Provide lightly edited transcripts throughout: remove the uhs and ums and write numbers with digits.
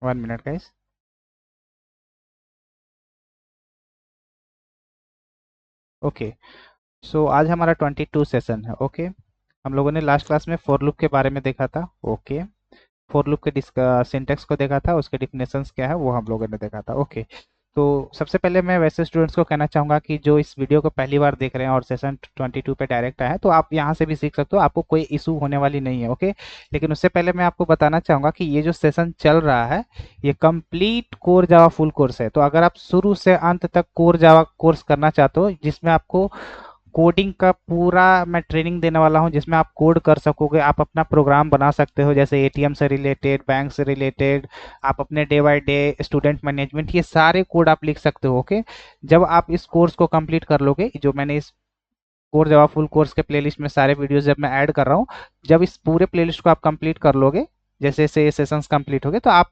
1 minute guys. Okay, सो आज हमारा 22 session है। ओके, हम लोगों ने लास्ट क्लास में फॉर लूप के बारे में देखा था। ओके, फॉर लूप के सिंटेक्स को देखा था, उसके डिफिनेशंस क्या है वो हम लोगों ने देखा था। ओके, तो सबसे पहले मैं वैसे स्टूडेंट्स को कहना चाहूँगा कि जो इस वीडियो को पहली बार देख रहे हैं और सेशन 22 पे डायरेक्ट आया है, तो आप यहाँ से भी सीख सकते हो, आपको कोई इशू होने वाली नहीं है। ओके, लेकिन उससे पहले मैं आपको बताना चाहूँगा कि ये जो सेशन चल रहा है ये complete core Java full course है। तो अगर आप शुरू से अंत तक कोर जावा कोर्स करना चाहते हो, जिसमें आपको कोडिंग का पूरा मैं ट्रेनिंग देने वाला हूं, जिसमें आप कोड कर सकोगे, आप अपना प्रोग्राम बना सकते हो, जैसे एटीएम से रिलेटेड, बैंक से रिलेटेड, आप अपने day by day student management, ये सारे कोड आप लिख सकते हो। ओके, जब आप इस कोर्स को कंप्लीट कर लोगे, जो मैंने इस कोर जावा फुल कोर्स के प्लेलिस्ट में सारे वीडियोस जब मैं ऐड कर रहा हूँ, जब इस पूरे प्लेलिस्ट को आप कंप्लीट कर लोगे, जैसे जैसे ये सेशंस कंप्लीट हो गए, तो आप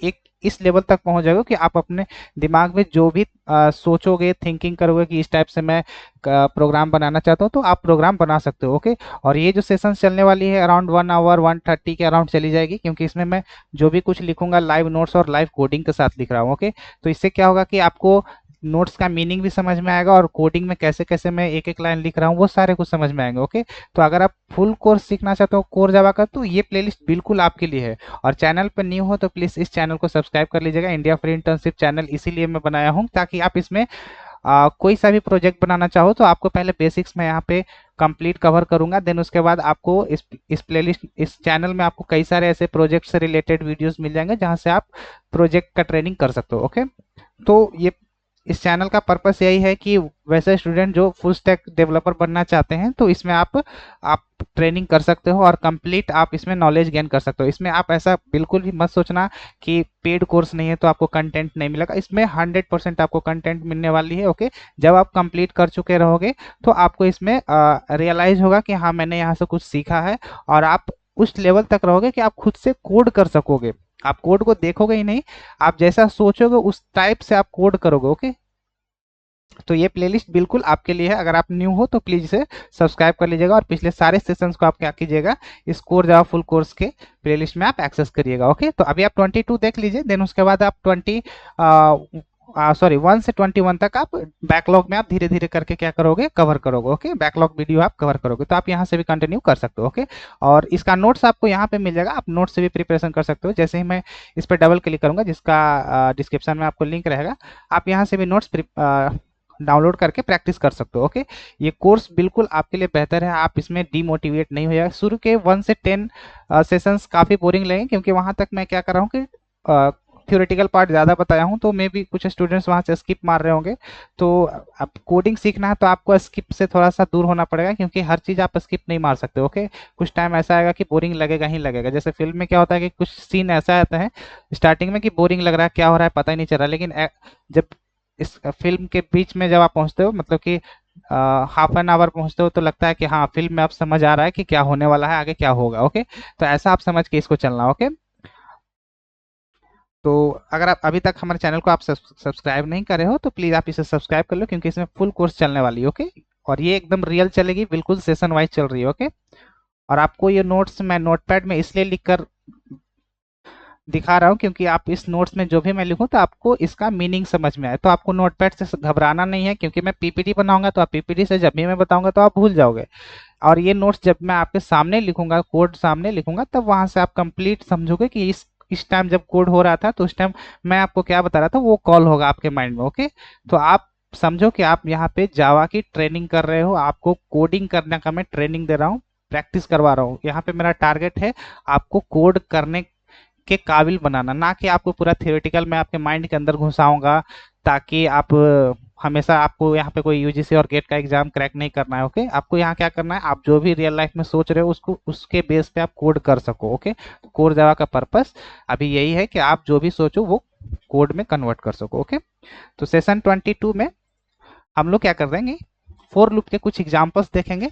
एक इस लेवल तक पहुंच जाओगे कि आप अपने दिमाग में जो भी सोचोगे, थिंकिंग करोगे कि इस टाइप से मैं प्रोग्राम बनाना चाहता हूँ, तो आप प्रोग्राम बना सकते हो। ओके, और ये जो सेशन चलने वाली है अराउंड 1 आवर 1:30 के अराउंड चली जाएगी, क्योंकि इसमें मैं जो भी कुछ लिखूंगा लाइव नोट्स और लाइव कोडिंग के साथ लिख रहा हूँ। ओके, तो इससे क्या होगा कि आपको नोट्स का मीनिंग भी समझ में आएगा और कोडिंग में कैसे कैसे मैं एक एक लाइन लिख रहा हूँ वो सारे कुछ समझ में आएंगे। ओके, तो अगर आप फुल कोर्स सीखना चाहते हो कोर जावा का, तो ये प्लेलिस्ट बिल्कुल आपके लिए है। और चैनल पर न्यू हो तो प्लीज इस चैनल को सब्सक्राइब कर लीजिएगा। इंडिया फ्री इंटर्नशिप चैनल इसीलिए मैं बनाया हूँ, ताकि आप इसमें कोई सा भी प्रोजेक्ट बनाना चाहो तो आपको पहले बेसिक्स में यहाँ पे कंप्लीट कवर करूंगा, देन उसके बाद आपको इस प्लेलिस्ट, इस चैनल में आपको कई सारे ऐसे प्रोजेक्ट से रिलेटेड वीडियोस मिल जाएंगे जहां से आप प्रोजेक्ट का ट्रेनिंग कर सकते हो। ओके, तो ये इस चैनल का पर्पस यही है कि वैसे स्टूडेंट जो फुल स्टैक डेवलपर बनना चाहते हैं, तो इसमें आप ट्रेनिंग कर सकते हो और कंप्लीट आप इसमें नॉलेज गेन कर सकते हो। इसमें आप ऐसा बिल्कुल भी मत सोचना कि पेड कोर्स नहीं है तो आपको कंटेंट नहीं मिलेगा, इसमें 100% आपको कंटेंट मिलने वाली है। ओके, जब आप कंप्लीट कर चुके रहोगे तो आपको इसमें रियलाइज होगा कि हाँ मैंने यहाँ से कुछ सीखा है, और आप उस लेवल तक रहोगे कि आप खुद से कोड कर सकोगे। आप कोड को देखोगे ही नहीं, आप जैसा सोचोगे उस टाइप से आप कोड करोगे। ओके, तो ये प्लेलिस्ट बिल्कुल आपके लिए है। अगर आप न्यू हो तो प्लीज इसे सब्सक्राइब कर लीजिएगा और पिछले सारे सेशंस को आप क्या कीजिएगा, इस कोर जावा फुल कोर्स के प्लेलिस्ट में आप एक्सेस करिएगा। ओके, तो अभी आप 22 देख लीजिए, देन उसके बाद आप 1 से 21 तक आप बैकलॉग में आप धीरे धीरे करके क्या करोगे, कवर करोगे। ओके, बैकलॉग वीडियो आप कवर करोगे, तो आप यहाँ से भी कंटिन्यू कर सकते हो। ओके, और इसका नोट्स आपको यहाँ पे मिल जाएगा, आप नोट्स से भी प्रिपरेशन कर सकते हो। जैसे ही मैं इस पर डबल क्लिक करूंगा, जिसका डिस्क्रिप्शन में आपको लिंक रहेगा, आप यहाँ से भी नोट्स डाउनलोड करके प्रैक्टिस कर सकते हो। ओके, ये कोर्स बिल्कुल आपके लिए बेहतर है, आप इसमें डीमोटिवेट नहीं हो जाएगा। शुरू के 1 से 10 सेशंस काफ़ी बोरिंग लगे, क्योंकि वहाँ तक मैं क्या कर रहा हूँ कि थ्योरेटिकल पार्ट ज़्यादा बताया हूँ, तो मे भी कुछ स्टूडेंट्स वहाँ से स्किप मार रहे होंगे। तो अब कोडिंग सीखना है तो आपको स्किप से थोड़ा सा दूर होना पड़ेगा, क्योंकि हर चीज़ आप स्किप नहीं मार सकते। ओके, कुछ टाइम ऐसा आएगा कि बोरिंग लगेगा ही लगेगा। जैसे फिल्म में क्या होता है कि कुछ सीन ऐसा आता है स्टार्टिंग में कि बोरिंग लग रहा है, क्या हो रहा है पता ही नहीं चल रहा, लेकिन जब इस फिल्म के बीच में जब आप पहुंचते हो, मतलब कि हाफ एन आवर पहुंचते हो, तो लगता है कि हाँ फिल्म में अब समझ आ रहा है कि क्या होने वाला है, आगे क्या होगा। ओके, तो ऐसा आप समझ के इसको चलना। ओके, तो अगर आप अभी तक हमारे चैनल को आप सब्सक्राइब नहीं करे हो तो प्लीज़ आप इसे सब्सक्राइब कर लो, क्योंकि इसमें फुल कोर्स चलने वाली है। ओके, और ये एकदम रियल चलेगी, बिल्कुल सेशन वाइज चल रही है। ओके, और आपको ये नोट्स मैं नोटपैड में इसलिए लिखकर दिखा रहा हूँ, क्योंकि आप इस नोट्स में जो भी मैं लिखूं तो आपको इसका मीनिंग समझ में आए, तो आपको नोटपैड से घबराना नहीं है, क्योंकि मैं पीपीटी बनाऊंगा तो आप पीपीटी से जब भी मैं बताऊंगा तो आप भूल जाओगे। और ये नोट्स जब मैं आपके सामने लिखूंगा, कोड सामने लिखूंगा, तब वहां से आप कंप्लीट समझोगे कि इस टाइम जब कोड हो रहा था तो उस टाइम मैं आपको क्या बता रहा था वो कॉल होगा आपके माइंड में। ओके, तो आप समझो कि आप यहाँ पे जावा की ट्रेनिंग कर रहे हो, आपको कोडिंग करने का मैं ट्रेनिंग दे रहा हूँ, प्रैक्टिस करवा रहा हूँ। यहाँ पे मेरा टारगेट है आपको कोड करने के काबिल बनाना, ना कि आपको पूरा थियोरेटिकल मैं आपके माइंड के अंदर घुसाऊंगा, ताकि आप हमेशा आपको यहाँ पे कोई यूजीसी और गेट का एग्जाम क्रैक नहीं करना है। ओके, आपको यहाँ क्या करना है, आप जो भी रियल लाइफ में सोच रहे हो उसको उसके बेस पे आप कोड कर सको। ओके, तो कोर जावा का पर्पस अभी यही है कि आप जो भी सोचो वो कोड में कन्वर्ट कर सको। ओके, तो सेशन 22 में हम लोग क्या कर देंगे, फोर लूप के कुछ एग्जाम्पल्स देखेंगे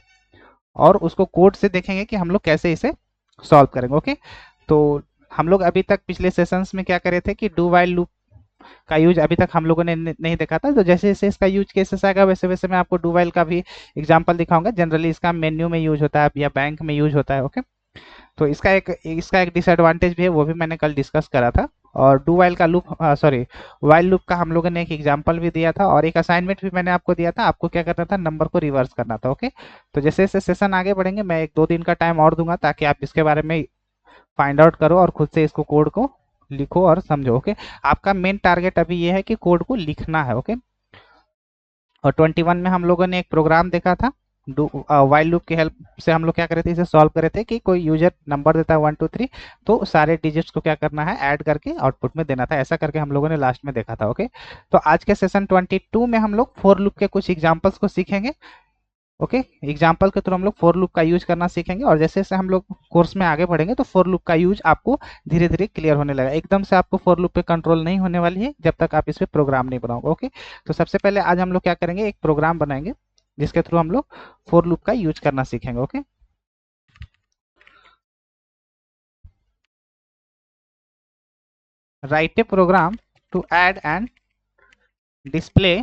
और उसको कोड से देखेंगे कि हम लोग कैसे इसे सॉल्व करेंगे। ओके, तो हम लोग अभी तक पिछले सेशंस में क्या करे थे कि डू वाइल लूप का यूज अभी तक हम लोगों ने नहीं देखा था, तो जैसे जैसे इसका यूज केसेस आएगा वैसे वैसे मैं आपको डू वाइल का भी एग्जांपल दिखाऊंगा। जनरली इसका मेन्यू में यूज होता है या बैंक में यूज होता है। ओके, तो इसका एक डिसएडवांटेज भी है, वो भी मैंने कल डिस्कस करा था। और डू वाइल का लूप सॉरी वाइल लूप का हम लोगों ने एक एग्जांपल भी दिया था और एक असाइनमेंट भी मैंने आपको दिया था, आपको क्या करना था, नंबर को रिवर्स करना था। ओके, तो जैसे जैसे सेशन आगे बढ़ेंगे मैं 1-2 दिन का टाइम और दूंगा ताकि आप इसके बारे में फाइंड आउट करो और खुद से इसको कोड को लिखो और समझो। ओके, आपका मेन टारगेट अभी ये है कि कोड को लिखना है। ओके, और 21 में हम लोगों ने एक प्रोग्राम देखा था, डू वाइल लूप की हेल्प से हम लोग क्या करे थे, इसे सॉल्व करे थे कि कोई यूजर नंबर देता है 1 2 3 तो सारे डिजिट्स को क्या करना है, ऐड करके आउटपुट में देना था। ऐसा करके हम लोगों ने लास्ट में देखा था। ओके, तो आज के सेशन 22 में हम लोग फॉर लूप के कुछ एग्जांपल्स को सीखेंगे। ओके, एग्जाम्पल के थ्रू हम लोग फॉर लूप का यूज करना सीखेंगे और जैसे जैसे हम लोग कोर्स में आगे बढ़ेंगे तो फॉर लूप का यूज आपको धीरे धीरे क्लियर होने लगेगा। एकदम से आपको फॉर लूप पे कंट्रोल नहीं होने वाली है जब तक आप इस पे प्रोग्राम नहीं बनाओगे। ओके, तो सबसे पहले आज हम लोग क्या करेंगे, एक प्रोग्राम बनाएंगे जिसके थ्रू हम लोग फॉर लूप का यूज करना सीखेंगे। Okay, write a program to add and display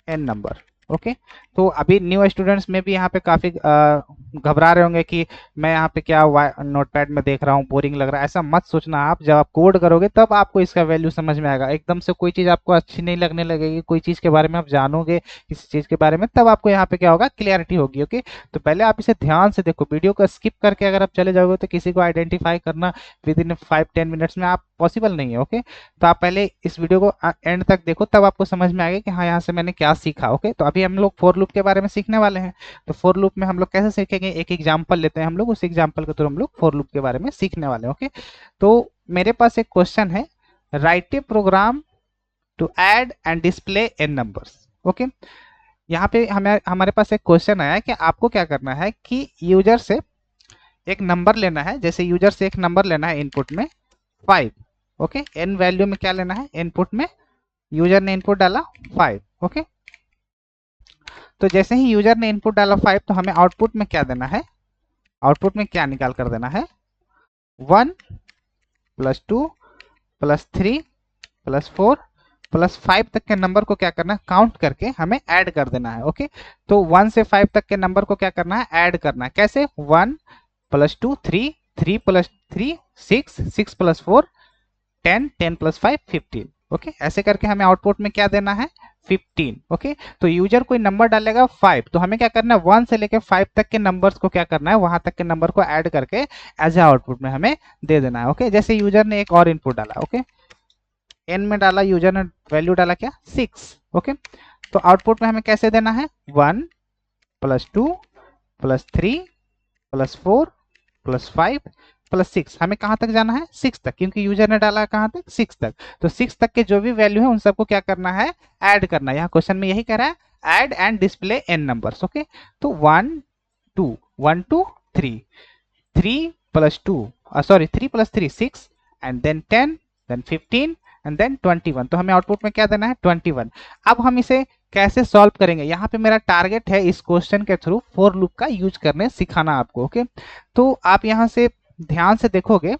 n number. Okay, तो अभी न्यू स्टूडेंट्स में भी यहाँ पे काफी घबरा रहे होंगे कि मैं यहाँ पे क्या नोटपैड में देख रहा हूँ, बोरिंग लग रहा है। ऐसा मत सोचना, आप जब आप कोड करोगे तब आपको इसका वैल्यू समझ में आएगा। एकदम से कोई चीज आपको अच्छी नहीं लगने लगेगी, कोई चीज के बारे में आप जानोगे किसी चीज के बारे में, तब आपको यहाँ पे क्या होगा, क्लियरिटी होगी। ओके, तो पहले आप इसे ध्यान से देखो, वीडियो को स्किप करके अगर आप चले जाओगे तो किसी को आइडेंटिफाई करना विद इन 5-10 मिनट्स में आप पॉसिबल नहीं है। ओके, तो आप पहले इस वीडियो को एंड तक देखो, तब आपको समझ में आएगा कि हाँ यहाँ से मैंने क्या सीखा। ओके, तो अभी हम लोग फॉर लूप के बारे में सीखने वाले हैं। तो फॉर लूप में हम लोग कैसे सीखेंगे, एक एग्जांपल लेते हैं हम लोग, उस एग्जांपल के थ्रू हम लोग फॉर लूप के बारे में सीखने वाले हैं। ओके, तो मेरे पास एक क्वेश्चन है, write a program to add and display n numbers. Okay, यहाँ पे हमारे पास एक क्वेश्चन आया है कि आपको क्या करना है कि यूजर से एक नंबर लेना है। जैसे यूजर से एक नंबर लेना है इनपुट में 5। ओके, एन वैल्यू में क्या लेना है, इनपुट में यूजर ने इनपुट डाला 5। ओके, तो जैसे ही यूजर ने इनपुट डाला 5 तो हमें आउटपुट में क्या देना है, आउटपुट में क्या निकाल कर देना है, 1 + 2 + 3 + 4 + 5 तक के नंबर को क्या करना है, काउंट करके हमें ऐड कर देना है। ओके, तो 1 से 5 तक के नंबर को क्या करना है, ऐड करना है। कैसे, 1 + 2 3 3 + 3 6 6 + 4 10 10 + 5 15। ओके, ऐसे करके हमें आउटपुट में क्या देना है, 15। ओके, तो यूजर कोई नंबर डालेगा 5 तो हमें क्या करना है, 1 से लेकर 5 तक के नंबर्स को क्या करना है, वहां तक के नंबर को ऐड करके एज ए आउटपुट में हमें दे देना है। ओके, जैसे यूजर ने एक और इनपुट डाला, ओके, एन में डाला, यूजर ने वैल्यू डाला क्या, 6। ओके, तो आउटपुट में हमें कैसे देना है, 1 + 2 + 3 + 4 + 5 + 6। हमें कहां तक जाना है, 6 तक, क्योंकि यूजर ने डाला कहां तक, 6 तक। तो 6 तक के जो भी वैल्यू है उन सबको क्या करना है, ऐड करना है। यहाँ क्वेश्चन में यही कह रहा है, add and display n numbers. Okay, तो 1 2 1 2 3 3 + 2 sorry 3 + 3 6 and then 10 then 15 and then 21। तो हमें आउटपुट में क्या देना है, 21। अब हम इसे कैसे सॉल्व करेंगे, यहाँ पे मेरा टारगेट है इस क्वेश्चन के थ्रू फॉर लूप का यूज करने सिखाना आपको। ओके, तो आप यहाँ से ध्यान से देखोगे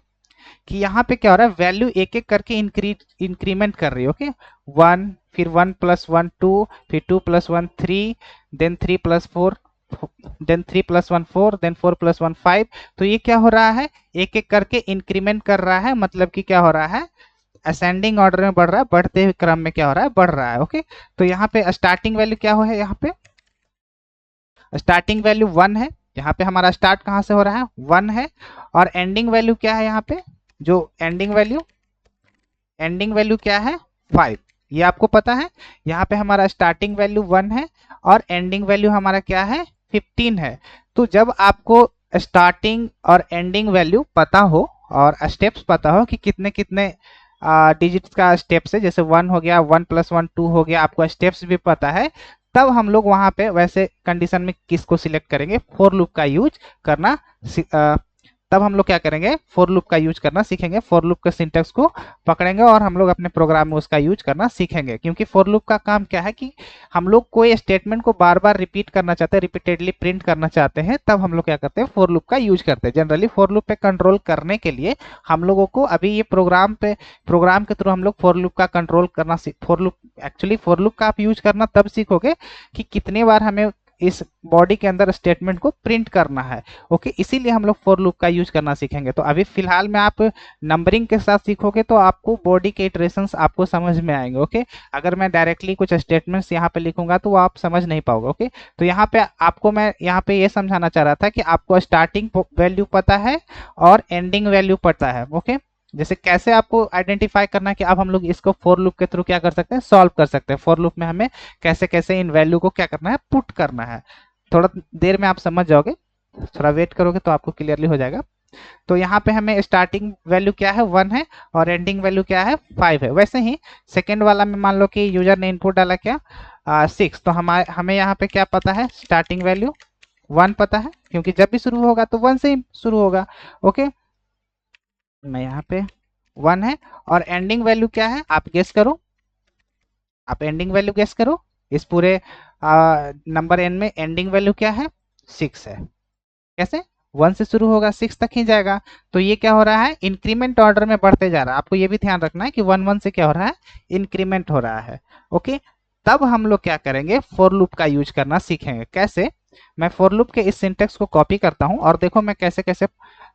कि यहाँ पे क्या हो रहा है, वैल्यू एक एक करके इंक्रीमेंट कर रही है। ओके, 1 फिर 1 + 1 2 फिर 2 + 1 3 देन 3 + 4 देन 3 + 1 4 देन 4 + 1 5। तो ये क्या हो रहा है, एक एक करके इंक्रीमेंट कर रहा है, मतलब कि क्या हो रहा है, असेंडिंग ऑर्डर में बढ़ रहा है, बढ़ते हुए क्रम में क्या हो रहा है, बढ़ रहा है। ओके, तो यहाँ पे स्टार्टिंग वैल्यू क्या हो है, यहाँ पे स्टार्टिंग वैल्यू 1 है, यहाँ पे हमारा स्टार्ट कहाँ से हो रहा है, 1 है। और एंडिंग वैल्यू क्या है, यहाँ पे जो एंडिंग वैल्यू क्या है, 5। ये आपको पता है, यहाँ पे हमारा स्टार्टिंग वैल्यू 1 है और एंडिंग वैल्यू हमारा क्या है, 15 है। तो जब आपको स्टार्टिंग और एंडिंग वैल्यू पता हो और स्टेप्स पता हो कि कितने कितने डिजिट्स का स्टेप्स है, जैसे 1 हो गया, 1 + 1 2 हो गया, आपको स्टेप्स भी पता है, तब हम लोग वहां पे वैसे कंडीशन में किसको सिलेक्ट करेंगे, फॉर लूप का यूज करना तब हम लोग क्या करेंगे, फॉर लूप का यूज करना सीखेंगे। फॉर लूप के सिंटेक्स को पकड़ेंगे और हम लोग अपने प्रोग्राम में उसका यूज करना सीखेंगे। क्योंकि फॉर लूप का काम क्या है कि हम लोग कोई स्टेटमेंट को बार बार रिपीट करना चाहते हैं, रिपीटेडली प्रिंट करना चाहते हैं, तब हम लोग क्या करते हैं, फॉर लूप का यूज करते हैं। जनरली फॉर लूप पे कंट्रोल करने के लिए हम लोगों को अभी ये प्रोग्राम के थ्रू हम लोग फॉर लूप का कंट्रोल करना फॉर लूप का आप यूज करना तब सीखोगे कि कितने बार हमें इस बॉडी के अंदर स्टेटमेंट को प्रिंट करना है। ओके, इसीलिए हम लोग फॉर लूप का यूज करना सीखेंगे। तो अभी फिलहाल में आप नंबरिंग के साथ सीखोगे तो आपको बॉडी के इटरेशंस आपको समझ में आएंगे। ओके, अगर मैं डायरेक्टली कुछ स्टेटमेंट्स यहाँ पे लिखूंगा तो आप समझ नहीं पाओगे। ओके, तो यहाँ पे आपको मैं यहाँ पे ये समझाना चाह रहा था कि आपको स्टार्टिंग वैल्यू पता है और एंडिंग वैल्यू पता है। ओके, जैसे कैसे आपको आइडेंटिफाई करना है कि अब हम लोग इसको फॉर लूप के थ्रू क्या कर सकते हैं, सॉल्व कर सकते हैं। फॉर लूप में हमें कैसे कैसे इन वैल्यू को क्या करना है, पुट करना है। थोड़ा देर में आप समझ जाओगे, थोड़ा वेट करोगे तो आपको क्लियरली हो जाएगा। तो यहाँ पे हमें स्टार्टिंग वैल्यू क्या है, 1 है, और एंडिंग वैल्यू क्या है, 5 है। वैसे ही सेकेंड वाला में मान लो कि यूजर ने इनपुट डाला क्या, 6, तो हमें यहाँ पे क्या पता है, स्टार्टिंग वैल्यू 1 पता है, क्योंकि जब भी शुरू होगा तो 1 से ही शुरू होगा। ओके, मैं यहाँ पे 1 है, और एंडिंग वैल्यू क्या है, आप गेस करो, आप एंडिंग वैल्यू गेस करो। इस पूरे नंबर एन में एंडिंग वैल्यू क्या है, 6 है। कैसे, 1 से शुरू होगा 6 तक ही जाएगा। तो ये क्या हो रहा है, इंक्रीमेंट ऑर्डर में बढ़ते जा रहा है। आपको ये भी ध्यान रखना है कि 1 से क्या हो रहा है, इंक्रीमेंट हो रहा है। ओके, तब हम लोग क्या करेंगे, फॉर लूप का यूज करना सीखेंगे। कैसे, मैं फॉर लूप के इस सिंटेक्स को कॉपी करता हूं और देखो मैं कैसे कैसे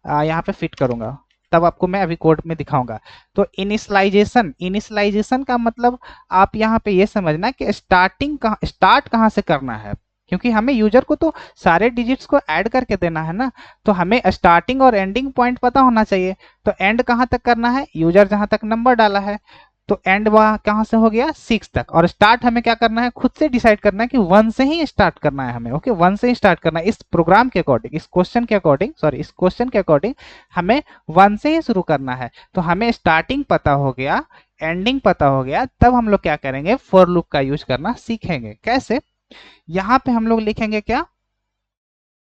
यहाँ पे फिट करूंगा, तब आपको मैं अभी कोड में दिखाऊंगा। तो इनिशियलाइजेशन, इनिशियलाइजेशन का मतलब आप यहाँ पे ये समझना कि स्टार्ट कहाँ से करना है, क्योंकि हमें यूजर को तो सारे डिजिट्स को ऐड करके देना है ना। तो हमें स्टार्टिंग और एंडिंग पॉइंट पता होना चाहिए। तो एंड कहाँ तक करना है, यूजर जहां तक नंबर डाला है, तो एंड वहां कहां से हो गया, 6 तक। और स्टार्ट हमें क्या करना है, खुद से डिसाइड करना है कि 1 से ही स्टार्ट करना है हमें। ओके, 1 से ही स्टार्ट करना है। इस प्रोग्राम के अकॉर्डिंग, इस क्वेश्चन के अकॉर्डिंग, सॉरी, इस क्वेश्चन के अकॉर्डिंग हमें 1 से ही शुरू करना है। तो हमें स्टार्टिंग पता हो गया, एंडिंग पता हो गया, तब हम लोग क्या करेंगे, फॉर लूप का यूज करना सीखेंगे। कैसे, यहां पे हम लोग लिखेंगे क्या,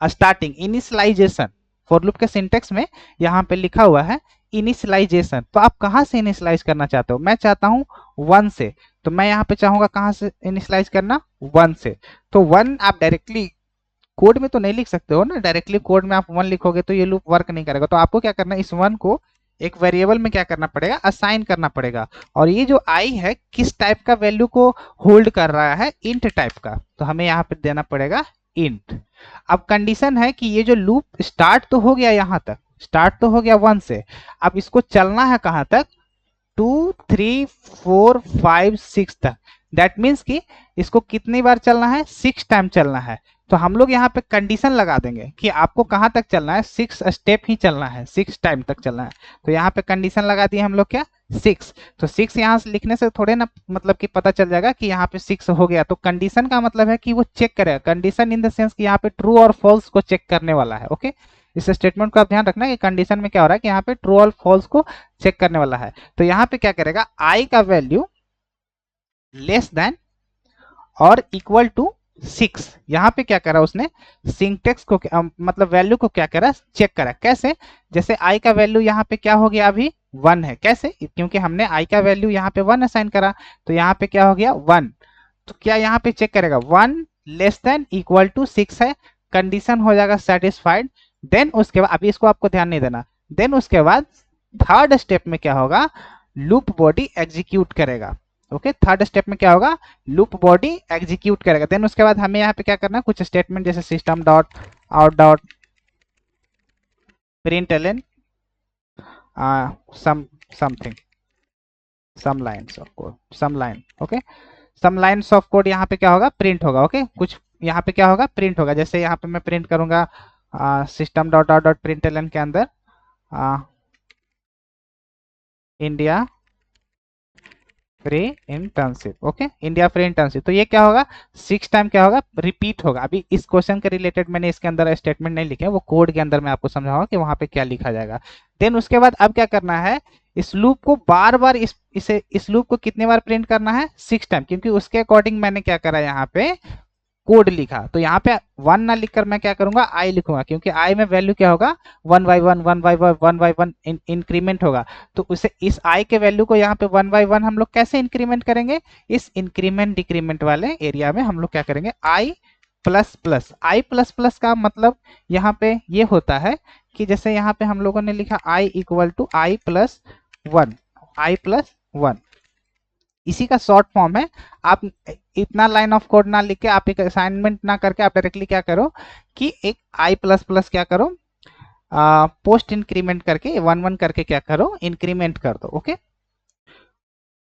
स्टार्टिंग, इनिशियलाइजेशन। फॉर लूप के सिंटेक्स में यहाँ पे लिखा हुआ है इनिशियलाइजेशन। तो आप कहाँ से इनिशियलाइज करना चाहते हो, मैं चाहता हूँ 1 से, तो मैं यहाँ पे चाहूंगा कहाँ से इनिशियलाइज करना, 1 से। तो 1 आप डायरेक्टली कोड में तो नहीं लिख सकते हो ना, डायरेक्टली कोड में आप 1 लिखोगे तो ये लूप वर्क नहीं करेगा। तो आपको क्या करना है, इस 1 को एक वेरिएबल में क्या करना पड़ेगा, असाइन करना पड़ेगा। और ये जो आई है किस टाइप का वैल्यू को होल्ड कर रहा है, इंट टाइप का, तो हमें यहाँ पे देना पड़ेगा इंट। अब कंडीशन है कि ये जो लूप स्टार्ट तो हो गया, यहां तक स्टार्ट तो हो गया 1 से, अब इसको चलना है कहां तक, 2 3 4 5 6 तक। दैट मीन्स कि इसको कितनी बार चलना है, 6 टाइम चलना है। तो हम लोग यहाँ पे कंडीशन लगा देंगे कि आपको कहां तक चलना है, 6 स्टेप ही चलना है, 6 टाइम तक चलना है। तो यहाँ पे कंडीशन लगा दिए हम लोग क्या, 6। तो 6 यहाँ से लिखने से थोड़े ना मतलब कि पता चल जाएगा कि यहाँ पे 6 हो गया। तो कंडीशन का मतलब है कि वो चेक करेगा, कंडीशन इन द सेंस कि यहाँ पे ट्रू और फॉल्स को चेक करने वाला है। ओके, इस स्टेटमेंट को आप ध्यान रखना कि कंडीशन में क्या हो रहा है कि यहाँ पे ट्रू और फॉल्स को चेक करने वाला है। तो यहाँ पे क्या करेगा, आई का वैल्यू लेस देन और इक्वल टू 6। यहाँ पे क्या करा उसने, सिंटेक्स को मतलब वैल्यू को क्या करा, चेक करा। कैसे, जैसे आई का वैल्यू यहाँ पे क्या हो गया, अभी 1 है। कैसे, क्योंकि हमने आई का वैल्यू यहाँ पे 1 असाइन करा, तो यहाँ पे क्या हो गया, 1। तो क्या यहाँ पे चेक करेगा, 1 लेस देन इक्वल टू 6 है, कंडीशन हो जाएगा सेटिस्फाइड। देन उसके बाद, अभी इसको आपको ध्यान नहीं देना, देन उसके बाद थर्ड स्टेप में क्या होगा, लूप बॉडी एग्जीक्यूट करेगा। ओके, थर्ड स्टेप में क्या होगा, लूप बॉडी एग्जीक्यूट करेगा। देन उसके बाद हमें यहाँ पे क्या करना है, कुछ स्टेटमेंट जैसे system dot out dot println something, some lines of code, some line. Okay, some lines of code यहाँ पे क्या होगा, प्रिंट होगा। ओके, कुछ यहाँ पे क्या होगा, प्रिंट होगा। जैसे यहाँ पे मैं प्रिंट करूंगा system dot out dot println के अंदर India free internship. Okay, India free internship. तो ये क्या होगा, 6 टाइम क्या होगा, रिपीट होगा। अभी इस क्वेश्चन के रिलेटेड मैंने इसके अंदर स्टेटमेंट नहीं लिखे, वो कोड के अंदर मैं आपको समझाऊंगा कि वहां पे क्या लिखा जाएगा। देन उसके बाद अब क्या करना है, इस लूप को बार बार इस लूप को कितने बार प्रिंट करना है, 6 टाइम, क्योंकि उसके अकॉर्डिंग मैंने क्या करा, यहाँ पे कोड लिखा। तो यहाँ पे 1 ना लिखकर मैं क्या करूंगा, आई लिखूंगा, क्योंकि आई में वैल्यू क्या होगा, 1 बाई 1 1 बाई 1 बाई 1 इंक्रीमेंट होगा। तो उसे इस आई के वैल्यू को यहाँ पे 1 बाई 1 हम लोग कैसे इंक्रीमेंट करेंगे, इस इंक्रीमेंट डिक्रीमेंट वाले एरिया में हम लोग क्या करेंगे, आई प्लस प्लस। आई प्लस प्लस का मतलब यहाँ पे ये होता है कि जैसे यहाँ पे हम लोगों ने लिखा I equal to I plus 1, I plus 1। इसी का शॉर्ट फॉर्म है। आप इतना लाइन ऑफ कोड ना लिख के, आप एक असाइनमेंट ना करके, आप डायरेक्टली क्या करो कि एक आई प्लस प्लस क्या करो, पोस्ट इंक्रीमेंट करके 1 1 करके क्या करो, इंक्रीमेंट कर दो। ओके,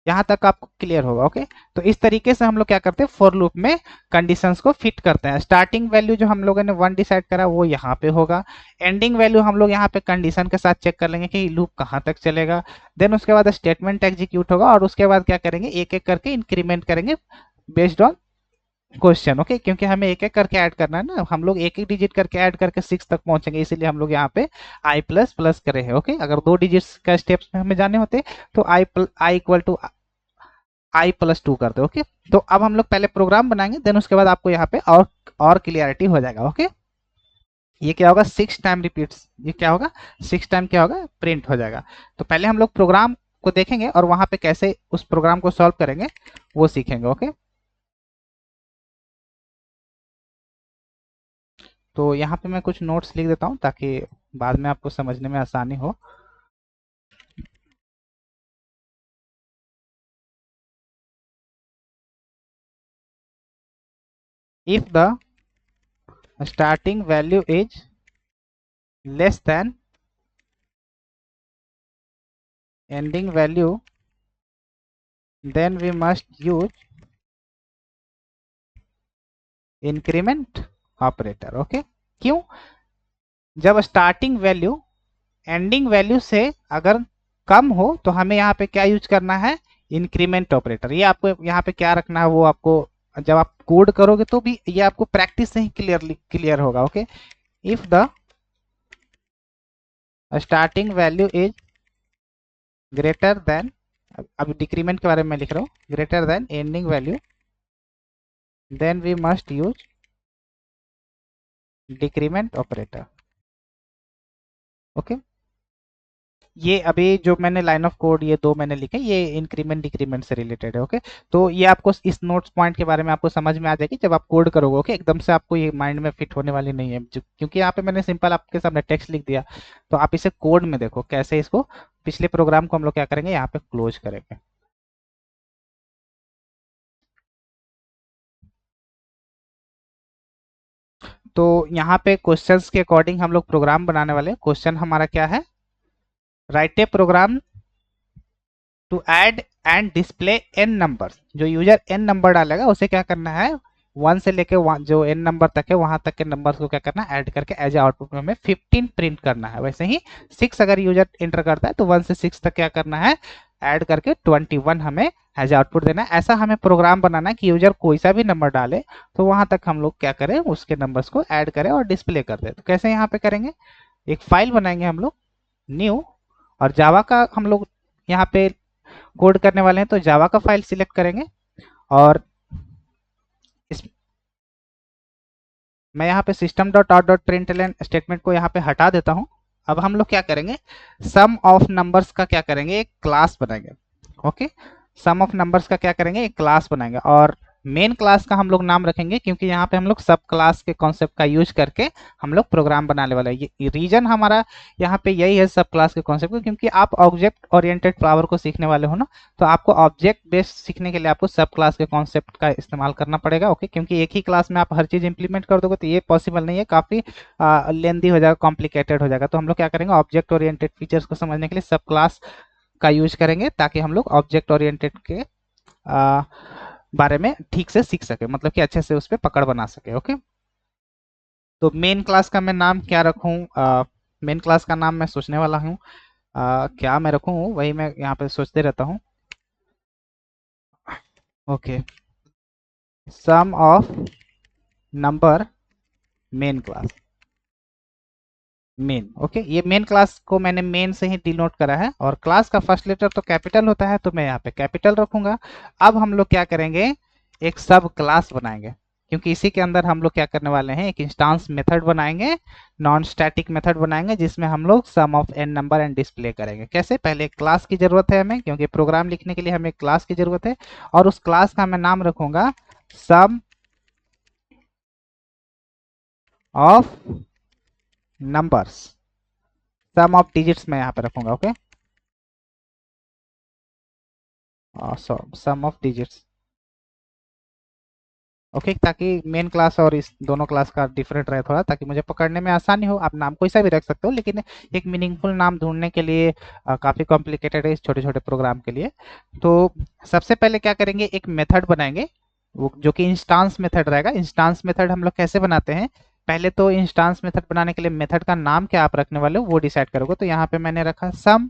यहां तक आपको क्लियर होगा। ओके, तो इस तरीके से हम लोग क्या करते हैं, फॉर लूप में कंडीशंस को फिट करते हैं। स्टार्टिंग वैल्यू जो हम लोगों ने 1 डिसाइड करा वो यहाँ पे होगा, एंडिंग वैल्यू हम लोग यहाँ पे कंडीशन के साथ चेक कर लेंगे कि लूप कहाँ तक चलेगा। देन उसके बाद स्टेटमेंट एग्जीक्यूट होगा और उसके बाद क्या करेंगे, एक एक करके इंक्रीमेंट करेंगे बेस्ड ऑन क्वेश्चन। ओके, क्योंकि हमें एक एक करके ऐड करना है ना, हम लोग एक एक डिजिट करके ऐड करके 6 तक पहुंचेंगे, इसीलिए हम लोग यहाँ पे आई प्लस प्लस करे हैं। ओके, अगर 2 डिजिट्स का स्टेप्स में हमें जाने होते तो आई इक्वल टू i+2 कर दो। ओके, तो अब हम लोग पहले प्रोग्राम बनाएंगे, देन उसके बाद आपको यहाँ पे और क्लियरिटी हो जाएगा। ओके, ये क्या होगा, 6 टाइम रिपीट्स, ये क्या होगा, 6 टाइम क्या होगा, प्रिंट हो जाएगा। तो पहले हम लोग प्रोग्राम को देखेंगे और वहां पे कैसे उस प्रोग्राम को सॉल्व करेंगे वो सीखेंगे। ओके, तो यहाँ पे मैं कुछ नोट्स लिख देता हूँ ताकि बाद में आपको समझने में आसानी हो। If the starting value is less than ending value, then we must use increment operator. Okay, क्यों, जब स्टार्टिंग वैल्यू एंडिंग वैल्यू से अगर कम हो तो हमें यहाँ पे क्या यूज करना है, इंक्रीमेंट ऑपरेटर। ये आपको यहाँ पे क्या रखना है वो आपको जब आप कोड करोगे तो भी ये आपको प्रैक्टिस से ही क्लियर होगा। Okay, if the starting value is greater than, अब डिक्रीमेंट के बारे में मैं लिख रहा हूँ, greater than ending value, then we must use decrement operator. Okay, ये अभी जो मैंने लाइन ऑफ कोड ये दो मैंने लिखे, ये इंक्रीमेंट डिक्रीमेंट से रिलेटेड है। ओके, तो ये आपको इस नोट्स पॉइंट के बारे में आपको समझ में आ जाएगी जब आप कोड करोगे। ओके, एकदम से आपको ये माइंड में फिट होने वाली नहीं है, क्योंकि यहाँ पे मैंने सिंपल आपके सामने टेक्स्ट लिख दिया। तो आप इसे कोड में देखो कैसे इसको, पिछले प्रोग्राम को हम लोग क्या करेंगे, यहाँ पे क्लोज करेंगे। तो यहाँ पे क्वेश्चंस के अकॉर्डिंग हम लोग प्रोग्राम बनाने वाले हैं। क्वेश्चन हमारा क्या है, write a program to add and display n number. जो यूजर एन नंबर डालेगा उसे क्या करना है, 1 से लेके जो एन नंबर तक है वहां तक के नंबर्स को क्या करना है, ऐड करके एज आउटपुट में हमें 15 प्रिंट करना है। वैसे ही 6 अगर यूजर एंटर करता है तो 1 से 6 तक क्या करना है, ऐड करके 21 हमें एज आउटपुट देना है। ऐसा हमें प्रोग्राम बनाना है कि यूजर कोई सा भी नंबर डाले तो वहां तक हम लोग क्या करें, उसके नंबर्स को ऐड करें और डिस्प्ले कर दें। तो कैसे यहाँ पे करेंगे, एक फाइल बनाएंगे हम लोग न्यू, और जावा का हम लोग यहाँ पे कोड करने वाले हैं तो जावा का फाइल सिलेक्ट करेंगे। और इस मैं यहाँ पे system dot out dot println statement को यहाँ पे हटा देता हूँ। अब हम लोग क्या करेंगे, सम ऑफ नंबर्स का क्या करेंगे, एक क्लास बनाएंगे। ओके, सम ऑफ नंबर्स का क्या करेंगे, एक क्लास बनाएंगे और मेन क्लास का हम लोग नाम रखेंगे क्योंकि यहाँ पे हम लोग सब क्लास के कॉन्सेप्ट का यूज करके हम लोग प्रोग्राम बनाने वाले हैं। ये रीजन हमारा यहाँ पे यही है सब क्लास के कॉन्सेप्ट को, क्योंकि आप ऑब्जेक्ट ओरिएंटेड फ्लावर को सीखने वाले हो ना, तो आपको ऑब्जेक्ट बेस्ड सीखने के लिए आपको सब क्लास के कॉन्सेप्ट का इस्तेमाल करना पड़ेगा। ओके, क्योंकि एक ही क्लास में आप हर चीज इंप्लीमेंट कर दोगे तो ये पॉसिबल नहीं है, काफी लेंदी हो जाएगा, कॉम्प्लिकेटेड हो जाएगा। तो हम लोग क्या करेंगे, ऑब्जेक्ट ओरिएंटेड फीचर्स को समझने के लिए सब क्लास का यूज करेंगे ताकि हम लोग ऑब्जेक्ट ओरिएंटेड के बारे में ठीक से सीख सके, मतलब कि अच्छे से उस पर पकड़ बना सके। ओके, तो मेन क्लास का मैं नाम क्या रखूं, मेन क्लास का नाम मैं सोचने वाला हूँ, क्या मैं रखूं वही मैं यहाँ पे सोचते रहता हूँ। Okay, sum of number main class, main. Okay, ये मेन क्लास को मैंने मेन से ही डिनोट करा है और क्लास का फर्स्ट लेटर तो कैपिटल होता है तो मैं यहाँ पे कैपिटल रखूंगा। अब हम लोग क्या करेंगे, एक सब क्लास बनाएंगे क्योंकि इसी के अंदर हम लोग क्या करने वाले हैं, एक इंस्टांस मेथड बनाएंगे, नॉन स्टैटिक मेथड बनाएंगे जिसमें हम लोग sum of N number and display करेंगे। कैसे, पहले एक क्लास की जरूरत है हमें क्योंकि प्रोग्राम लिखने के लिए हमें क्लास की जरूरत है और उस क्लास का मैं नाम रखूंगा sum of numbers, sum of digits मैं यहाँ पे रखूंगा। Okay, sum of digits. Okay, ताकि मेन क्लास और इस दोनों क्लास का डिफरेंट रहे थोड़ा, ताकि मुझे पकड़ने में आसानी हो। आप नाम कोई सा भी रख सकते हो, लेकिन एक मीनिंगफुल नाम ढूंढने के लिए काफ़ी कॉम्प्लिकेटेड है इस छोटे छोटे प्रोग्राम के लिए। तो सबसे पहले क्या करेंगे, एक मेथड बनाएंगे वो जो कि इंस्टांस मेथड रहेगा। इंस्टांस मेथड हम लोग कैसे बनाते हैं, पहले तो इंस्टांस मेथड बनाने के लिए मेथड का नाम क्या आप रखने वाले हो वो डिसाइड करोगे। तो यहाँ पे मैंने रखा सम,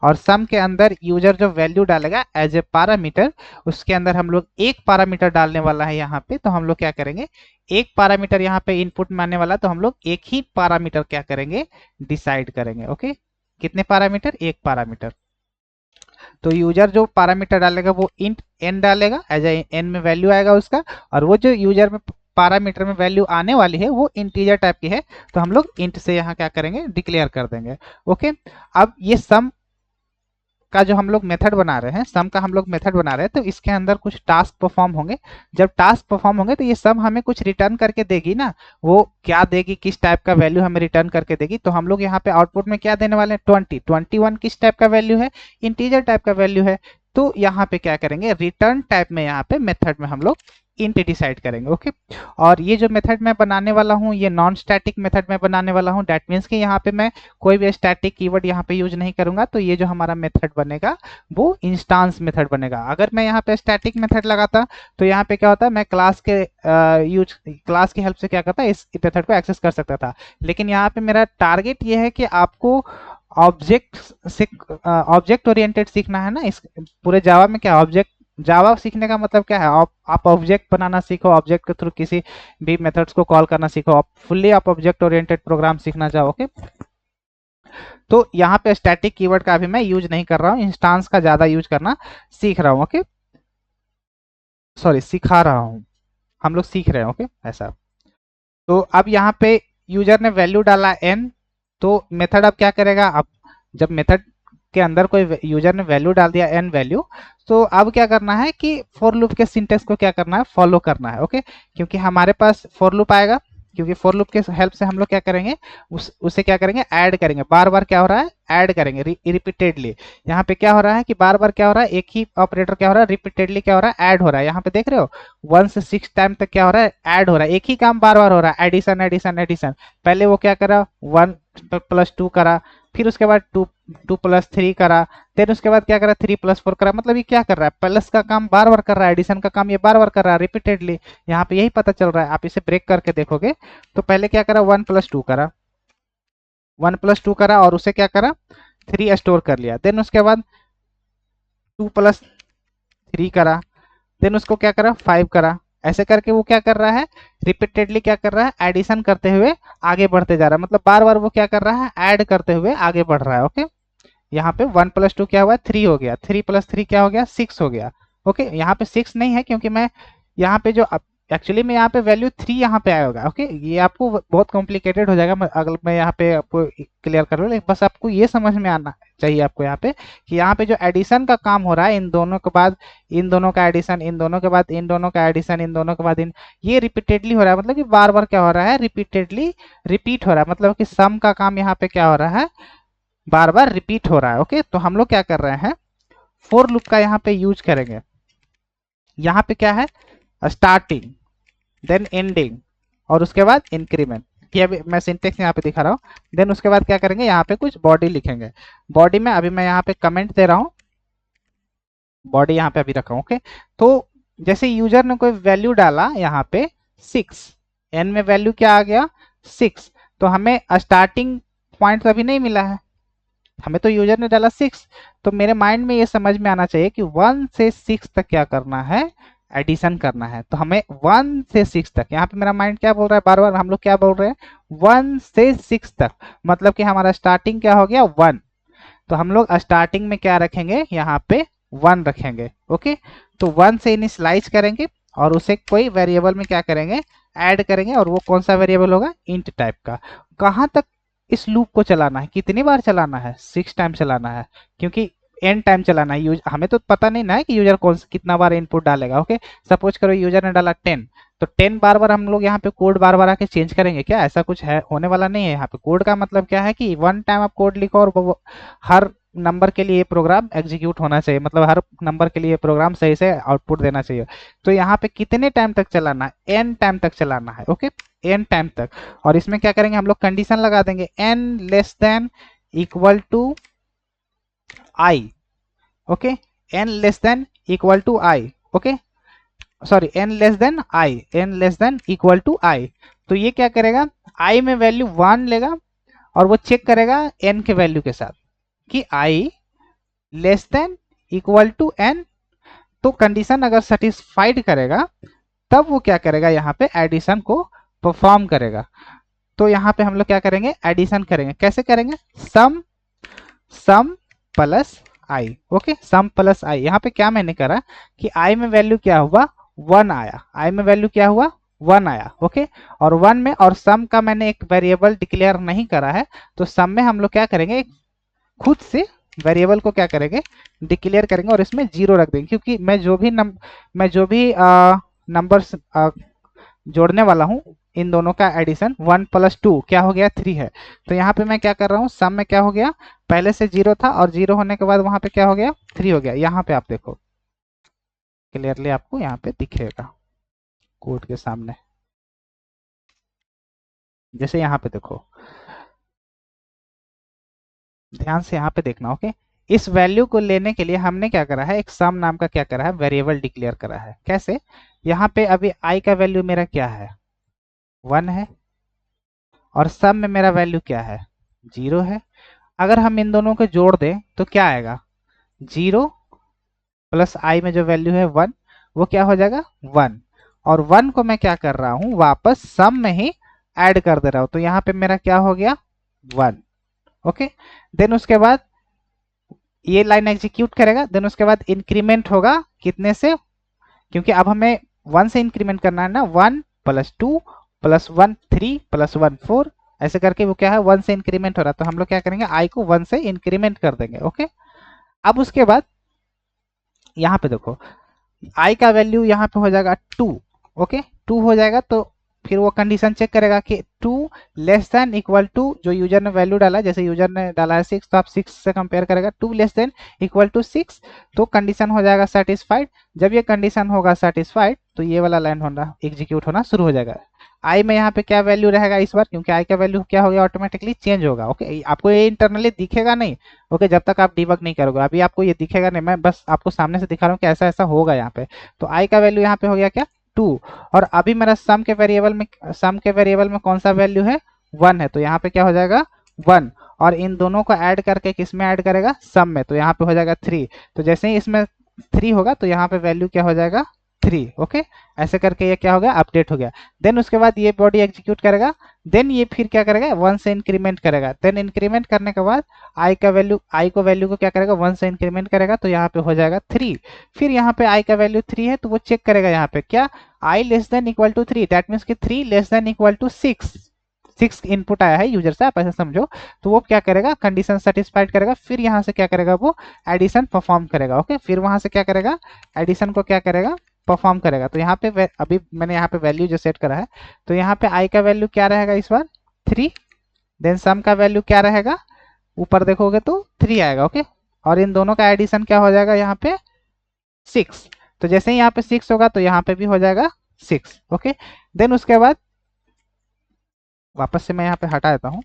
और सम के अंदर यूजर जो वैल्यू डालेगा एज ए पैरामीटर, उसके अंदर हम लोग एक पैरामीटर डालने वाला है यहाँ पे। तो हम लोग क्या करेंगे, एक पैरामीटर यहाँ पे इनपुट में आने वाला, तो हम लोग एक ही पैरामीटर क्या करेंगे, डिसाइड करेंगे। ओके, कितने पैरामीटर, एक पैरामीटर। तो यूजर जो पैरामीटर डालेगा वो इंट एन डालेगा, एज ए एन में वैल्यू आएगा उसका, और वो जो यूजर में पैरामीटर में वैल्यू आने वाली है वो इंटीजर टाइप की है, तो हम लोग इंट से यहाँ क्या करेंगे, डिक्लेयर कर देंगे। ओके, अब ये सम का जो हम लोग मेथड बना रहे हैं, सम का हम लोग मेथड बना रहे हैं, तो इसके अंदर कुछ टास्क परफॉर्म होंगे। जब टास्क परफॉर्म होंगे तो ये सम हमें कुछ रिटर्न करके देगी ना, वो क्या देगी, किस टाइप का वैल्यू हमें रिटर्न करके देगी। तो हम लोग यहाँ पे आउटपुट में क्या देने वाले हैं, 21 किस टाइप का वैल्यू है, इंटीजर टाइप का वैल्यू है। तो यहाँ पे क्या करेंगे, रिटर्न टाइप में यहाँ पे मेथड में हम लोग इंट डिसाइड करेंगे। ओके, और ये जो मेथड मैं बनाने वाला हूँ ये नॉन स्टैटिक मेथड में बनाने वाला हूँ। दैट मीन्स कि यहाँ पे मैं कोई भी स्टैटिक कीवर्ड यहाँ पे यूज नहीं करूंगा। तो ये जो हमारा मेथड बनेगा वो इंस्टांस मेथड बनेगा। अगर मैं यहाँ पे स्टैटिक मेथड लगाता तो यहाँ पे क्या होता है, मैं क्लास की हेल्प से क्या करता, इस मेथड को एक्सेस कर सकता था। लेकिन यहाँ पे मेरा टारगेट ये है कि आपको ऑब्जेक्ट से ऑब्जेक्ट ओरिएंटेड सीखना है ना। इस पूरे जावा में क्या ऑब्जेक्ट, जावा सीखने का मतलब क्या है, आप ऑब्जेक्ट बनाना सीखो, ऑब्जेक्ट के थ्रू किसी भी मेथड्स को कॉल करना सीखो, आप फुल्ली आप ऑब्जेक्ट ओरिएंटेड प्रोग्राम सीखना चाहोगे। तो यहाँ पे स्टैटिक कीवर्ड का भी मैं यूज नहीं कर रहा हूँ, इंस्टांस का ज्यादा यूज करना सीख रहा हूँ। ओके, सॉरी, सिखा रहा हूँ, हम लोग सीख रहे हैं। ओके, ऐसा। तो अब यहाँ पे यूजर ने वैल्यू डाला n, तो मेथड अब क्या करेगा, अब जब मेथड के अंदर कोई यूजर ने वैल्यू डाल दिया n वैल्यू, तो अब क्या करना है कि फॉर लूप के सिंटेक्स को क्या करना है, फॉलो करना है। ओके, क्योंकि हमारे पास फॉर लूप आएगा, क्योंकि फॉर लूप के हेल्प से हम लोग क्या करेंगे, उसे क्या करेंगे, ऐड करेंगे। बार बार क्या हो रहा है, ऐड करेंगे रिपीटेडली। यहाँ पे क्या हो रहा है कि बार बार क्या हो रहा है, एक ही ऑपरेटर क्या हो रहा है, रिपीटेडली क्या हो रहा है, ऐड हो रहा है। यहाँ पे देख रहे हो 1 से 6 टाइम तक क्या हो रहा है, ऐड हो रहा है, एक ही काम बार बार हो रहा है, एडिशन एडिशन एडिशन। पहले वो क्या करा, 1 + 2 करा, फिर उसके बाद 2 + 3 करा, देन उसके बाद क्या करा, 3 + 4 करा। मतलब ये क्या कर रहा है, प्लस का काम बार बार कर रहा है, एडिशन का काम ये बार बार कर रहा है रिपीटेडली। यहाँ पे यही पता चल रहा है, आप इसे ब्रेक करके देखोगे तो पहले क्या करा, 1 + 2 करा, 1 + 2 करा, और उसे क्या करा, 3 स्टोर कर लिया। देन उसके बाद 2 + 3 करा, देन उसको क्या करा, 5 करा। ऐसे करके वो क्या कर रहा है, रिपीटेडली क्या कर रहा है, एडिशन करते हुए आगे बढ़ते जा रहा है। मतलब बार बार वो क्या कर रहा है, ऐड करते हुए आगे बढ़ रहा है। ओके, यहाँ पे 1 + 2 क्या हुआ, 3 हो गया, 3 + 3 क्या हो गया, 6 हो गया। ओके, यहाँ पे 6 नहीं है, क्योंकि मैं यहाँ पे जो एक्चुअली में यहाँ पे वैल्यू 3 यहाँ पे आया होगा। ओके, ये आपको बहुत कॉम्प्लिकेटेड हो जाएगा, अगर मैं यहाँ पे आपको क्लियर कर रहा हूँ, बस आपको ये समझ में आना चाहिए आपको यहाँ पे कि यहाँ पे जो एडिशन का काम हो रहा है, इन दोनों के बाद इन दोनों का एडिशन, इन दोनों के बाद इन दोनों का एडिशन, इन दोनों के बाद इन, ये रिपीटेडली हो रहा है। मतलब कि बार बार क्या हो रहा है, रिपीटेडली रिपीट हो रहा है। मतलब कि सम का काम यहाँ पे क्या हो रहा है, बार बार रिपीट हो रहा है। ओके, तो हम लोग क्या कर रहे हैं, फोर लूप का यहाँ पे यूज करेंगे। यहाँ पे क्या है, स्टार्टिंग, देन एंडिंग, और उसके बाद इंक्रीमेंट। ये अभी मैं सिंटेक्स यहाँ पे दिखा रहा हूँ। देन उसके बाद क्या करेंगे, यहाँ पे कुछ बॉडी लिखेंगे। बॉडी में अभी मैं यहाँ पे कमेंट दे रहा हूँ, बॉडी यहाँ पे अभी रखा हूँ। ओके, तो जैसे यूजर ने कोई वैल्यू डाला यहाँ पे 6, एन में वैल्यू क्या आ गया, 6, तो हमें स्टार्टिंग पॉइंट अभी नहीं मिला है, हमें तो यूजर ने डाला 6। तो मेरे माइंड में ये समझ में आना चाहिए कि 1 से 6 तक क्या करना है, एडिशन करना है। तो हमें 1 से 6 तक, यहाँ पे मेरा माइंड क्या बोल रहा है, बार बार हम लोग क्या बोल रहे हैं, 1 से 6 तक, मतलब कि हमारा स्टार्टिंग क्या हो गया, 1। तो हम लोग स्टार्टिंग में क्या रखेंगे, यहाँ पे 1 रखेंगे। ओके, तो 1 से इनिशियलाइज करेंगे और उसे कोई वेरिएबल में क्या करेंगे, ऐड करेंगे, और वो कौन सा वेरिएबल होगा, इंट टाइप का। कहाँ तक इस लूप को चलाना है, कितनी बार चलाना है, 6 टाइम चलाना है, क्योंकि एन टाइम चलाना है। हमें तो पता नहीं ना है कि यूजर कितना बार इनपुट डालेगा। ओके, सपोज करो यूजर ने डाला 10, तो 10 बार बार हम लोग यहाँ पे कोड बार बार आके चेंज करेंगे क्या, ऐसा कुछ है, होने वाला नहीं है। यहाँ पे कोड का मतलब क्या है कि 1 टाइम आप कोड लिखो और हर नंबर के लिए ये प्रोग्राम एग्जीक्यूट होना चाहिए, मतलब हर नंबर के लिए ये प्रोग्राम सही से आउटपुट देना चाहिए। तो यहाँ पे कितने टाइम तक चलाना है, एन टाइम तक चलाना है, ओके, एन टाइम तक। और इसमें क्या करेंगे, हम लोग कंडीशन लगा देंगे N less than equal to I, okay, N less than equal to I, okay, sorry N less than I, N less than equal to I. तो ये क्या करेगा, आई में वैल्यू 1 लेगा और वो चेक करेगा एन के वैल्यू के साथ कि I less than equal to N. तो कंडीशन अगर सेटिस्फाइड करेगा तब वो क्या करेगा, यहाँ पे एडिशन को परफॉर्म करेगा। तो यहाँ पे हम लोग क्या करेंगे, एडिशन करेंगे। कैसे करेंगे, सम सम plus I, okay, some plus आई। यहाँ पे क्या मैंने करा कि आई में वैल्यू क्या हुआ, 1 आया, आई में वैल्यू क्या हुआ, 1 आया, ओके। और 1 में, और सम का मैंने एक वेरिएबल डिक्लेयर नहीं करा है, तो सम में हम लोग क्या करेंगे, खुद से वेरिएबल को क्या करेंगे, डिक्लेयर करेंगे और इसमें 0 रख देंगे, क्योंकि मैं जो भी नंबर्स जोड़ने वाला हूँ, इन दोनों का एडिशन 1 + 2 क्या हो गया, 3 है। तो यहाँ पे मैं क्या कर रहा हूँ, सम में क्या हो गया, पहले से 0 था और 0 होने के बाद वहां पे क्या हो गया, 3 हो गया। यहाँ पे आप देखो क्लियरली, आपको यहाँ पे दिखेगा कोड के सामने, जैसे यहाँ पे देखो, ध्यान से यहाँ पे देखना, ओके। इस वैल्यू को लेने के लिए हमने क्या करा है, एक सम नाम का क्या करा है, वेरिएबल डिक्लेयर करा है। कैसे, यहाँ पे अभी आई का वैल्यू मेरा क्या है, 1 है, और सम में मेरा वैल्यू क्या है, 0 है। अगर हम इन दोनों को जोड़ दें तो क्या आएगा, 0 प्लस आई में जो वैल्यू है 1, वो क्या हो जाएगा, 1। और 1 को मैं क्या कर रहा हूँ, वापस सम में ही ऐड कर दे रहा हूँ। तो यहाँ पे मेरा क्या हो गया, 1, ओके। देन उसके बाद ये लाइन एग्जीक्यूट करेगा, देन उसके बाद इंक्रीमेंट होगा कितने से, क्योंकि अब हमें 1 से इंक्रीमेंट करना है ना, 1 + 2 + 1 3 + 1 4, ऐसे करके वो क्या है, 1 से इंक्रीमेंट हो रहा है। तो हम लोग क्या करेंगे, आई को 1 से इंक्रीमेंट कर देंगे, ओके। अब उसके बाद यहाँ पे देखो, आई का वैल्यू यहाँ पे हो जाएगा 2, ओके, 2 हो जाएगा। तो फिर वो कंडीशन चेक करेगा कि 2 लेस देन इक्वल टू जो यूजर ने वैल्यू डाला, जैसे यूजर ने डाला है 6, तो आप 6 से कंपेयर करेगा, 2 लेस देन इक्वल टू 6, तो कंडीशन हो जाएगा सेटिस्फाइड। जब ये कंडीशन होगा सेटिस्फाइड तो ये वाला लाइन होना एग्जीक्यूट होना शुरू हो जाएगा। आई में यहाँ पे क्या वैल्यू रहेगा इस बार, क्योंकि आई का वैल्यू क्या हो गया, ऑटोमेटिकली चेंज होगा, ओके। आपको ये इंटरनली दिखेगा नहीं, ओके, जब तक आप डिबग नहीं करोगे। अभी आपको ये दिखेगा नहीं, मैं बस आपको सामने से दिखा रहा हूँ कि ऐसा ऐसा होगा यहाँ पे। तो आई का वैल्यू यहाँ पे हो गया क्या, 2। और अभी मेरा सम के वेरिएबल में कौन सा वैल्यू है, 1 है, तो यहाँ पे क्या हो जाएगा, 1। और इन दोनों को ऐड करके किस में ऐड करेगा, सम में, तो यहाँ पे हो जाएगा 3। तो जैसे ही इसमें 3 होगा तो यहाँ पे वैल्यू क्या हो जाएगा, 3, ओके। ऐसे करके ये क्या हो गया, अपडेट हो गया। देन उसके बाद ये बॉडी एग्जीक्यूट करेगा, देन ये फिर क्या करेगा, 1 से इंक्रीमेंट करेगा। देन इंक्रीमेंट करने के बाद आई को वैल्यू को क्या करेगा, 1 से इंक्रीमेंट करेगा, तो यहाँ पे हो जाएगा 3। फिर यहाँ पे आई का वैल्यू 3 है, तो वो चेक करेगा यहाँ पे क्या, I less than equal to 3, that means कि 3 less than equal to 6 input आया है यूजर से, आप ऐसे समझो। तो वो क्या करेगा, कंडीशन सेटिस्फाइड करेगा, फिर यहाँ से क्या करेगा, वो एडिशन परफॉर्म करेगा, ओके। फिर वहां से क्या करेगा, एडिशन को क्या करेगा, परफॉर्म करेगा। तो यहाँ पे अभी मैंने यहाँ पे वैल्यू जो सेट करा है, तो यहाँ पे आई का वैल्यू क्या रहेगा इस बार, 3। देन सम का वैल्यू क्या रहेगा, ऊपर देखोगे तो 3 आएगा, ओके। और इन दोनों का एडिशन क्या हो जाएगा, यहाँ पे 6। तो जैसे ही यहाँ पे 6 होगा तो यहाँ पे भी हो जाएगा 6, ओके। देन उसके बाद वापस से मैं यहाँ पे हटा देता हूँ,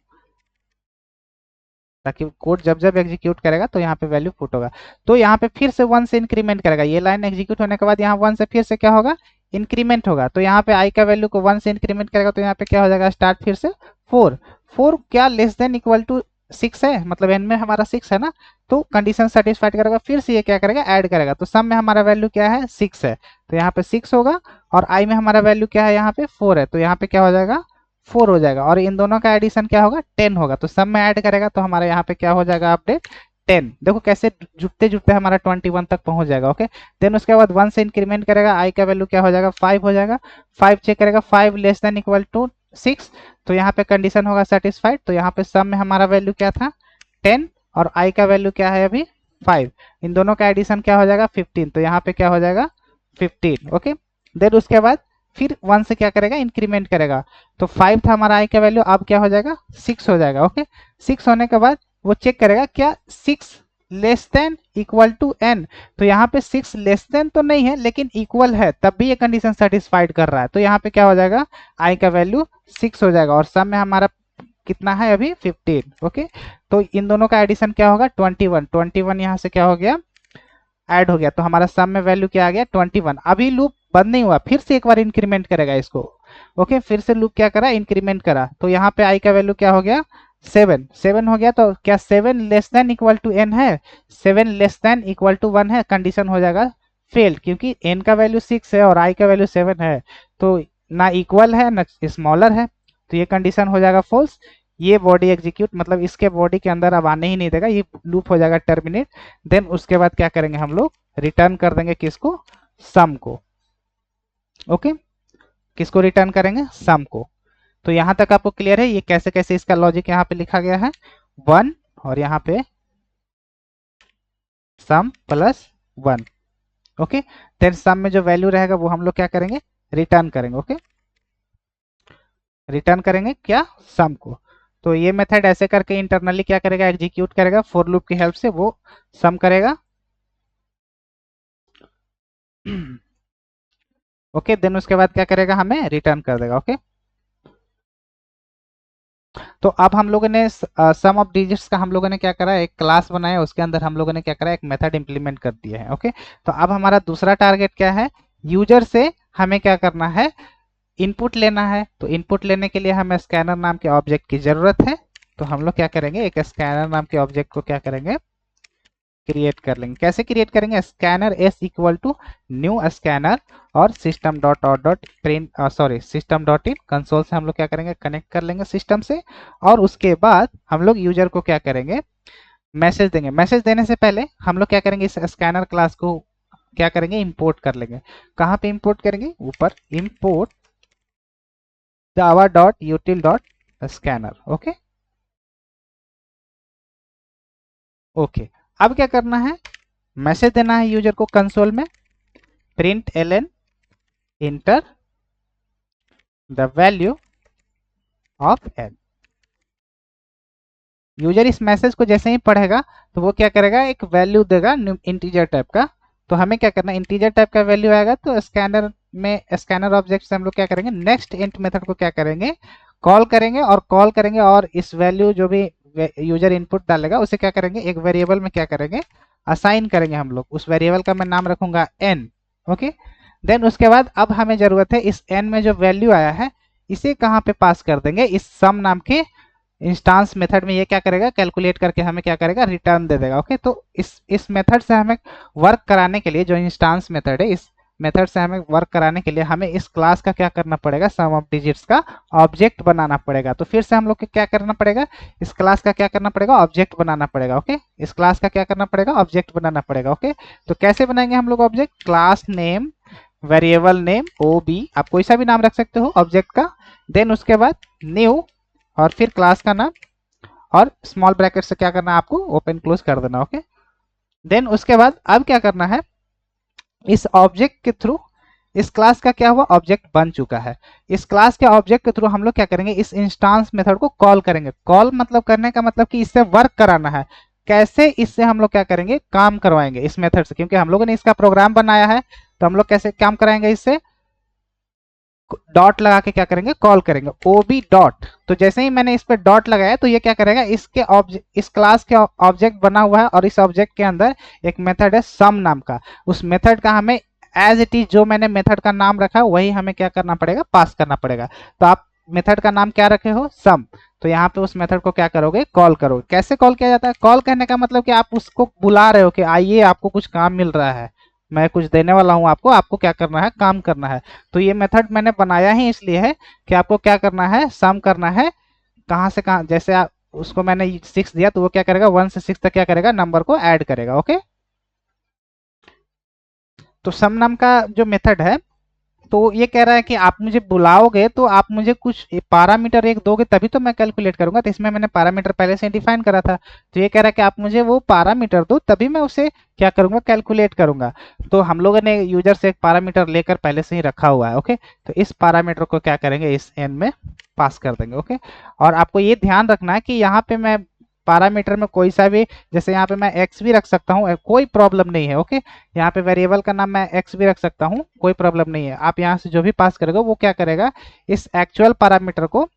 ताकि कोड जब जब एग्जीक्यूट करेगा तो यहाँ पे वैल्यू पुट होगा। तो यहाँ पे फिर से 1 से इंक्रीमेंट करेगा, ये लाइन एग्जीक्यूट होने के बाद यहाँ 1 से फिर से क्या होगा, इंक्रीमेंट होगा। तो यहाँ पे आई का वैल्यू को 1 से इंक्रीमेंट करेगा, तो यहाँ पे क्या हो जाएगा, स्टार्ट फिर से 4। 4 क्या लेस देन इक्वल टू 6 है, मतलब एन में हमारा 6 है ना, तो कंडीशन सेटिस्फाइड करेगा, फिर से ये क्या करेगा, ऐड करेगा। तो सम में हमारा वैल्यू क्या है, 6 है, तो यहाँ पे 6 होगा। और आई में हमारा वैल्यू क्या है, यहाँ पे 4 है, तो यहाँ पे क्या हो जाएगा, 4 हो जाएगा। और इन दोनों का एडिशन क्या होगा, 10 होगा। तो सब में ऐड करेगा तो हमारे यहाँ पे क्या हो जाएगा, अपडेट 10। देखो कैसे जुटते जुटते हमारा 21 तक पहुंच जाएगा, ओके। देन उसके बाद 1 से इंक्रीमेंट करेगा, आई का वैल्यू क्या हो जाएगा, 5 हो जाएगा। 5 चेक करेगा, 5 लेस देन इक्वल टू 6, तो यहाँ पे कंडीशन होगा सेटिस्फाइड। तो यहाँ पे सब में हमारा वैल्यू क्या था, 10, और आई का वैल्यू क्या है अभी, 5। इन दोनों का एडिशन क्या हो जाएगा, 15, तो यहाँ पे क्या हो जाएगा, 15, ओके। देन उसके बाद फिर 1 से क्या करेगा, इंक्रीमेंट करेगा। तो 5 था हमारा आई का वैल्यू, अब क्या हो जाएगा, 6 हो जाएगा, ओके। 6 होने के बाद वो चेक करेगा क्या 6 less than equal to n। तो यहाँ पे 6 लेस देन तो नहीं है लेकिन इक्वल है, तब भी ये कंडीशन सेटिस्फाइड कर रहा है। तो यहाँ पे क्या हो जाएगा, i का वैल्यू 6 हो जाएगा और सम में हमारा कितना है अभी 15। ओके, तो इन दोनों का एडिशन क्या होगा 21। 21 यहाँ से क्या हो गया, ऐड हो गया, तो हमारा सम में वैल्यू क्या आ गया 21। अभी लूप बंद नहीं हुआ, फिर से एक बार इंक्रीमेंट करेगा इसको। ओके, फिर से लूप क्या करा, इंक्रीमेंट करा। तो यहाँ पे i का वैल्यू क्या हो गया 7। 7 हो गया, तो क्या 7 less than equal to n है, 7 लेस देन इक्वल टू 1 है, कंडीशन हो जाएगा फेल्ड, क्योंकि n का वैल्यू 6 है और i का वैल्यू 7 है, तो ना इक्वल है ना स्मॉलर है, तो ये कंडीशन हो जाएगा फॉल्स। ये बॉडी एग्जीक्यूट मतलब इसके बॉडी के अंदर अब आने ही नहीं देगा, ये लूप हो जाएगा टर्मिनेट। देन उसके बाद क्या करेंगे हम लोग, रिटर्न कर देंगे किसको, सम को। ओके, किसको रिटर्न करेंगे, सम को। तो यहां तक आपको क्लियर है ये कैसे कैसे इसका लॉजिक यहाँ पे लिखा गया है, 1 और यहाँ पे सम प्लस 1। ओके, देन सम में जो वैल्यू रहेगा वो हम लोग क्या करेंगे, रिटर्न करेंगे। ओके, रिटर्न करेंगे क्या, सम को। तो ये मेथड ऐसे करके इंटरनली क्या करेगा, एग्जीक्यूट करेगा फॉर लूप की हेल्प से, वो सम करेगा। ओके, देन उसके बाद क्या करेगा, हमें रिटर्न कर देगा। ओके, तो अब हम लोगों ने सम ऑफ डिजिट्स का हम लोगों ने क्या करा, एक क्लास बनाया, उसके अंदर हम लोगों ने क्या करा, एक मेथड इंप्लीमेंट कर दिया है। ओके, तो अब हमारा दूसरा टारगेट क्या है, यूजर से हमें क्या करना है, इनपुट लेना है। तो इनपुट लेने के लिए हमें स्कैनर नाम के ऑब्जेक्ट की जरूरत है। तो हम लोग क्या करेंगे, एक स्कैनर नाम के ऑब्जेक्ट को क्या करेंगे, क्रिएट कर लेंगे। कैसे क्रिएट करेंगे, scanner S equal to new scanner और system dot out dot print sorry system dot in console से हम लोग क्या करेंगे, कनेक्ट कर लेंगे सिस्टम से। और उसके बाद हम लोग यूजर को क्या करेंगे, मैसेज देंगे। मैसेज देने से पहले हम लोग क्या करेंगे, इस स्कैनर क्लास को क्या करेंगे, इंपोर्ट कर लेंगे। कहाँ पे इंपोर्ट करेंगे, ऊपर import Java dot यूटिल dot scanner. Okay okay, अब क्या करना है, मैसेज देना है यूजर को कंसोल में, println enter the value of n. User इस मैसेज को जैसे ही पढ़ेगा तो वो क्या करेगा, एक वैल्यू देगा इंटीजर टाइप का। तो हमें क्या करना है, इंटीजर टाइप का वैल्यू आएगा तो स्कैनर में स्कैनर ऑब्जेक्ट से हम लोग क्या करेंगे, नेक्स्ट इंट मेथड को क्या करेंगे, कॉल करेंगे। और कॉल करेंगे और इस वैल्यू जो भी यूजर इनपुट डालेगा उसे क्या करेंगे, एक वेरिएबल में क्या करेंगे, असाइन करेंगे हम लोग। उस वेरिएबल का मैं नाम रखूंगा एन। ओके, देन उसके बाद अब हमें जरूरत है इस एन में जो वैल्यू आया है इसे कहाँ पे पास कर देंगे, इस सम नाम के इंस्टांस मेथड में। ये क्या करेगा, कैलकुलेट करके हमें क्या करेगा, रिटर्न दे देगा। ओके, तो इस मेथड से हमें वर्क कराने के लिए, जो इंस्टांस मेथड है, इस मेथड से हमें वर्क कराने के लिए हमें इस क्लास का क्या करना पड़ेगा, सम ऑफ डिजिट्स का ऑब्जेक्ट बनाना पड़ेगा। तो फिर से हम लोग को क्या करना पड़ेगा, इस क्लास का क्या करना पड़ेगा, ऑब्जेक्ट बनाना पड़ेगा। ओके, इस क्लास का क्या करना पड़ेगा, ऑब्जेक्ट बनाना पड़ेगा। ओके, तो कैसे बनाएंगे हम लोग object, class name, variable name O B, आप कोई सा भी नाम रख सकते हो ऑब्जेक्ट का। देन उसके बाद न्यू और फिर क्लास का नाम और स्मॉल ब्रैकेट से क्या करना है, आपको ओपन क्लोज कर देना। ओके, देन उसके बाद अब क्या करना है, इस ऑब्जेक्ट के थ्रू इस क्लास का क्या हुआ, ऑब्जेक्ट बन चुका है। इस क्लास के ऑब्जेक्ट के थ्रू हम लोग क्या करेंगे, इस इंस्टांस मेथड को कॉल करेंगे। कॉल मतलब करने का मतलब कि इससे वर्क कराना है। कैसे, इससे हम लोग क्या करेंगे, काम करवाएंगे इस मेथड से, क्योंकि हम लोगों ने इसका प्रोग्राम बनाया है। तो हम लोग कैसे काम कराएंगे, इससे डॉट लगा के क्या करेंगे, कॉल करेंगे ओबी डॉट। तो जैसे ही मैंने इस पर डॉट लगाया तो ये क्या करेगा, इसके ऑब्जेक्ट, इस क्लास के ऑब्जेक्ट बना हुआ है और इस ऑब्जेक्ट के अंदर एक मेथड है सम नाम का। उस मेथड का हमें एज इट इज जो मैंने मेथड का नाम रखा है वही हमें क्या करना पड़ेगा, पास करना पड़ेगा। तो आप मेथड का नाम क्या रखे हो, सम, तो यहाँ पे उस मेथड को क्या करोगे, कॉल करोगे। कैसे कॉल किया जाता है, कॉल करने का मतलब कि आप उसको बुला रहे हो कि आइए आपको कुछ काम मिल रहा है, मैं कुछ देने वाला हूं आपको, आपको क्या करना है, काम करना है। तो ये मेथड मैंने बनाया ही इसलिए है कि आपको क्या करना है, सम करना है। कहाँ से कहाँ, जैसे आप उसको मैंने 6 दिया तो वो क्या करेगा, 1 से 6 तक क्या करेगा, नंबर को ऐड करेगा। ओके, तो सम नाम का जो मेथड है, तो ये कह रहा है कि आप मुझे बुलाओगे तो आप मुझे कुछ पैरामीटर एक दोगे तभी तो मैं कैलकुलेट करूंगा। तो इसमें मैंने पैरामीटर पहले से डिफाइन करा था। तो ये कह रहा है कि आप मुझे वो पैरामीटर दो तभी मैं उसे क्या करूंगा, कैलकुलेट करूंगा। तो हम लोगों ने यूजर से एक पैरामीटर लेकर पहले से ही रखा हुआ है। ओके, तो इस पैरामीटर को क्या करेंगे, इस एन में पास कर देंगे। ओके, और आपको ये ध्यान रखना है कि यहाँ पे मैं पैरामीटर में कोई सा भी, जैसे यहाँ पे मैं एक्स भी रख सकता हूँ, कोई प्रॉब्लम नहीं है। ओके, यहाँ पे वेरिएबल का नाम मैं एक्स भी रख सकता हूँ, कोई प्रॉब्लम नहीं है। आप यहाँ से जो भी पास करेगा वो क्या करेगा, इस एक्चुअल पैरामीटर को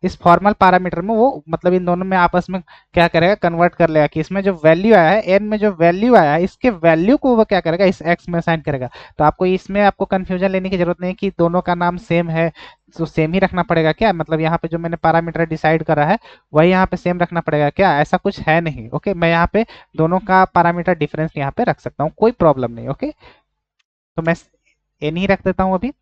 इस फॉर्मल पैरामीटर में वो मतलब इन दोनों में आपस में क्या करेगा, कन्वर्ट कर लेगा कि इसमें जो वैल्यू आया है, एन में जो वैल्यू आया है, इसके वैल्यू को वो क्या करेगा, इस एक्स में असाइन करेगा। तो आपको इसमें आपको कंफ्यूजन लेने की जरूरत नहीं कि दोनों का नाम सेम है तो सेम ही रखना पड़ेगा क्या, मतलब यहाँ पे जो मैंने पैरामीटर डिसाइड करा है वही यहाँ पे सेम रखना पड़ेगा क्या, ऐसा कुछ है नहीं। ओके, मैं यहाँ पे दोनों का पैरामीटर डिफरेंस यहाँ पे रख सकता हूँ, कोई प्रॉब्लम नहीं। ओके, तो मैं एन ही रख देता हूँ अभी,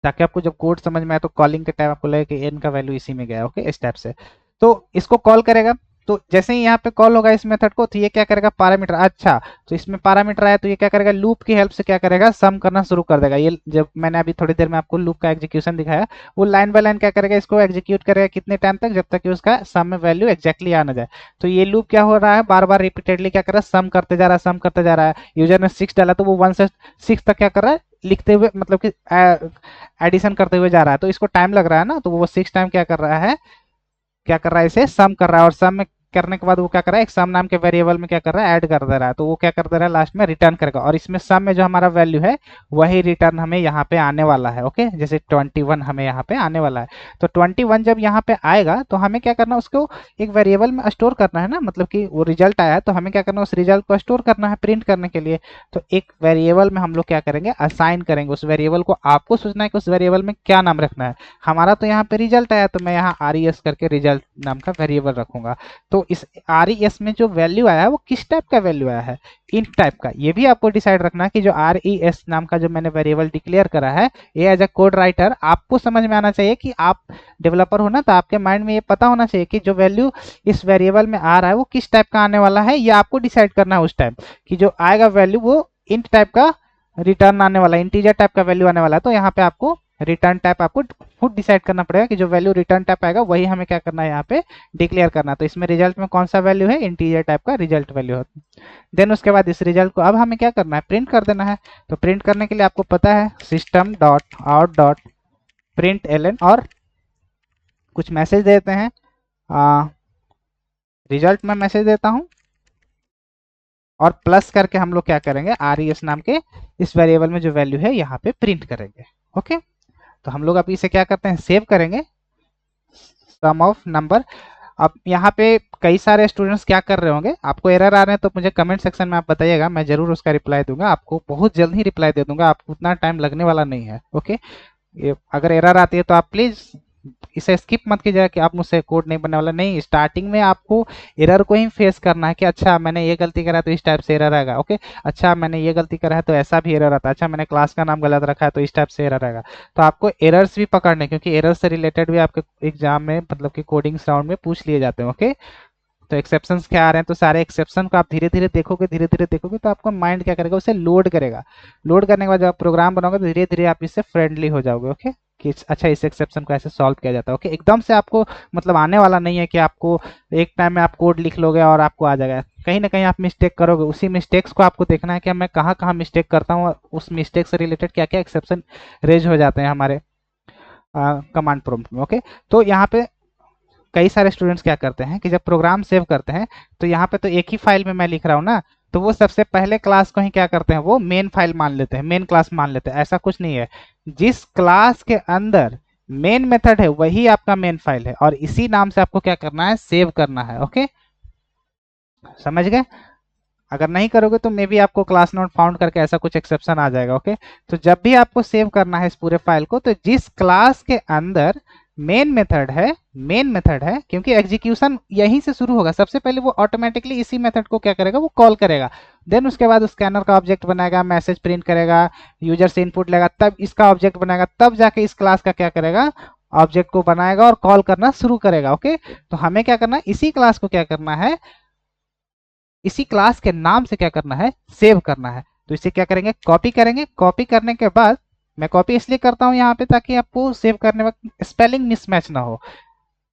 ताकि आपको जब कोड समझ में आए तो कॉलिंग के टाइम आपको लगे कि एन का वैल्यू इसी में गया। ओके, इस टाइप से तो इसको कॉल करेगा। तो जैसे ही यहाँ पे कॉल होगा इस मेथड को, तो ये क्या करेगा, पैरामीटर, अच्छा तो इसमें पैरामीटर आया तो ये क्या करेगा, लूप की हेल्प से क्या करेगा, सम करना शुरू कर देगा। ये जब मैंने अभी थोड़ी देर में आपको लूप का एग्जीक्यूशन दिखाया, वो लाइन बाय लाइन क्या करेगा, इसको एग्जीक्यूट करेगा कितने टाइम तक, जब तक कि उसका सम में वैल्यू एक्जैक्टली आ ना जाए। तो ये लूप क्या हो रहा है, बार बार रिपीटेडली क्या कर रहा है, सम करते जा रहा है, सम करते जा रहा है। यूजर ने 6 डाला तो वो 1 से 6 तक क्या कर रहा है, लिखते हुए, मतलब कि एडिशन करते हुए जा रहा है। तो इसको टाइम लग रहा है ना, तो वो 6 टाइम क्या कर रहा है, क्या कर रहा है, इसे सम कर रहा है। और सम में करने के बाद वो क्या कर रहा है, एक सम नाम के वेरिएबल में क्या कर रहा है, ऐड कर दे रहा है। तो वो क्या कर दे रहा है, लास्ट में रिटर्न करेगा। और इसमें सम में जो हमारा वैल्यू है वही रिटर्न हमें यहाँ पे आने वाला है। ओके, जैसे 21 हमें यहाँ पे आने वाला है। तो 21 जब यहाँ पे आएगा तो हमें क्या करना है, उसको एक वेरिएबल में स्टोर करना है ना, मतलब कि वो रिजल्ट आया है तो हमें क्या करना है, उस रिजल्ट को स्टोर करना है प्रिंट करने के लिए। तो एक वेरिएबल में हम लोग क्या करेंगे, असाइन करेंगे उस वेरिएबल को। आपको सोचना है कि उस वेरिएबल में क्या नाम रखना है। हमारा तो यहाँ पे रिजल्ट आया तो मैं यहाँ RES करके रिजल्ट नाम का वेरिएबल रखूंगा। तो इस RES में जो वैल्यू आया है वो किस टाइप का वैल्यू आया है, इंट टाइप का। ये भी आपको डिसाइड रखना है कि जो RES नाम का जो मैंने वेरिएबल डिक्लेयर करा है, ये एज अ कोड राइटर आपको समझ में आना चाहिए कि आप डेवलपर हो ना, तो आपके माइंड में ये पता होना चाहिए कि जो वैल्यू इस वेरिएबल में आ रहा है वो किस टाइप का आने वाला है। ये आपको डिसाइड करना है उस टाइम कि जो आएगा वैल्यू वो इंट टाइप का रिटर्न आने वाला है, इंटीजर टाइप का वैल्यू आने वाला है। तो यहाँ पे आपको रिटर्न टाइप आपको खुद डिसाइड करना पड़ेगा कि जो वैल्यू रिटर्न टाइप आएगा वही हमें क्या करना है, यहाँ पे डिक्लेयर करना है। तो इसमें रिजल्ट में कौन सा वैल्यू है, इंटीजर टाइप का रिजल्ट वैल्यू है। देन उसके बाद इस रिजल्ट को अब हमें क्या करना है, प्रिंट कर देना है। तो प्रिंट करने के लिए आपको पता है system dot out dot println, और कुछ मैसेज देते हैं, रिजल्ट में मैसेज देता हूँ, और प्लस करके हम लोग क्या करेंगे, RES नाम के इस वेरिएबल में जो वैल्यू है यहाँ पे प्रिंट करेंगे। ओके, तो हम लोग अभी इसे क्या करते हैं, सेव करेंगे, सम ऑफ नंबर। अब यहाँ पे कई सारे स्टूडेंट्स क्या कर रहे होंगे, आपको एरर आ रहे हैं तो मुझे कमेंट सेक्शन में आप बताइएगा, मैं जरूर उसका रिप्लाई दूंगा, आपको बहुत जल्द ही रिप्लाई दे दूंगा, आपको उतना टाइम लगने वाला नहीं है। ओके, अगर एरर आती है तो आप प्लीज इसे स्किप मत कीजिएगा कि आप मुझसे कोड नहीं बनने वाला, नहीं, स्टार्टिंग में आपको एरर को ही फेस करना है कि अच्छा मैंने ये गलती करा तो इस टाइप से एरर आएगा। ओके, अच्छा मैंने ये गलती करा है तो ऐसा भी एरर आता है, अच्छा मैंने क्लास का नाम गलत रखा है तो इस टाइप से एरर आएगा। तो आपको एरर्स भी पकड़ने, क्योंकि एरर से रिलेटेड भी आपके एग्जाम में मतलब कि कोडिंग राउंड में पूछ लिए जाते हैं। ओके, तो एक्सेप्शंस क्या आ रहे हैं, तो सारे एक्सेप्शन को आप धीरे धीरे देखोगे, धीरे धीरे देखोगे तो आपका माइंड क्या करेगा, उसे लोड करेगा। लोड करने के बाद जब आप प्रोग्राम बनाओगे तो धीरे धीरे आप इससे फ्रेंडली हो जाओगे। ओके, कि अच्छा इस एक्सेप्शन को ऐसे सॉल्व किया जाता है। ओके, एकदम से आपको मतलब आने वाला नहीं है कि आपको एक टाइम में आप कोड लिख लोगे और आपको आ जाएगा, कहीं ना कहीं आप मिस्टेक करोगे। उसी मिस्टेक्स को आपको देखना है कि मैं कहाँ कहाँ मिस्टेक करता हूँ, और उस मिस्टेक से रिलेटेड क्या क्या एक्सेप्शन रेज हो जाते हैं हमारे कमांड प्रॉम्प्ट में। ओके, तो यहाँ पे कई सारे स्टूडेंट्स क्या करते हैं कि जब प्रोग्राम सेव करते हैं तो यहाँ पे तो एक ही फाइल में मैं लिख रहा हूँ ना, तो वो सबसे पहले क्लास को ही क्या करते हैं, वो मेन फाइल मान लेते हैं, मेन क्लास मान लेते हैं। ऐसा कुछ नहीं है, जिस क्लास के अंदर मेन मेथड है वही आपका मेन फाइल है, और इसी नाम से आपको क्या करना है, सेव करना है। ओके, समझ गए। अगर नहीं करोगे तो मे बी आपको क्लास नॉट फाउंड करके ऐसा कुछ एक्सेप्शन आ जाएगा। ओके, तो जब भी आपको सेव करना है इस पूरे फाइल को, तो जिस क्लास के अंदर मेन मेथड है, मेन मेथड है, क्योंकि एग्जीक्यूशन यहीं से शुरू होगा, सबसे पहले वो ऑटोमेटिकली इसी मेथड को क्या करेगा, वो कॉल करेगा। देन उसके बाद स्कैनर का ऑब्जेक्ट बनाएगा, मैसेज प्रिंट करेगा, यूजर से इनपुट लेगा, तब इसका ऑब्जेक्ट बनाएगा, तब जाके इस क्लास का क्या करेगा, ऑब्जेक्ट को बनाएगा और कॉल करना शुरू करेगा। ओके, तो हमें क्या करना है, इसी क्लास को क्या करना है, इसी क्लास के नाम से क्या करना है, सेव करना है। तो इसे क्या करेंगे, कॉपी करेंगे। कॉपी करने के बाद, मैं कॉपी इसलिए करता हूं यहाँ पे ताकि आपको सेव करने वक्त स्पेलिंग मिसमैच ना हो।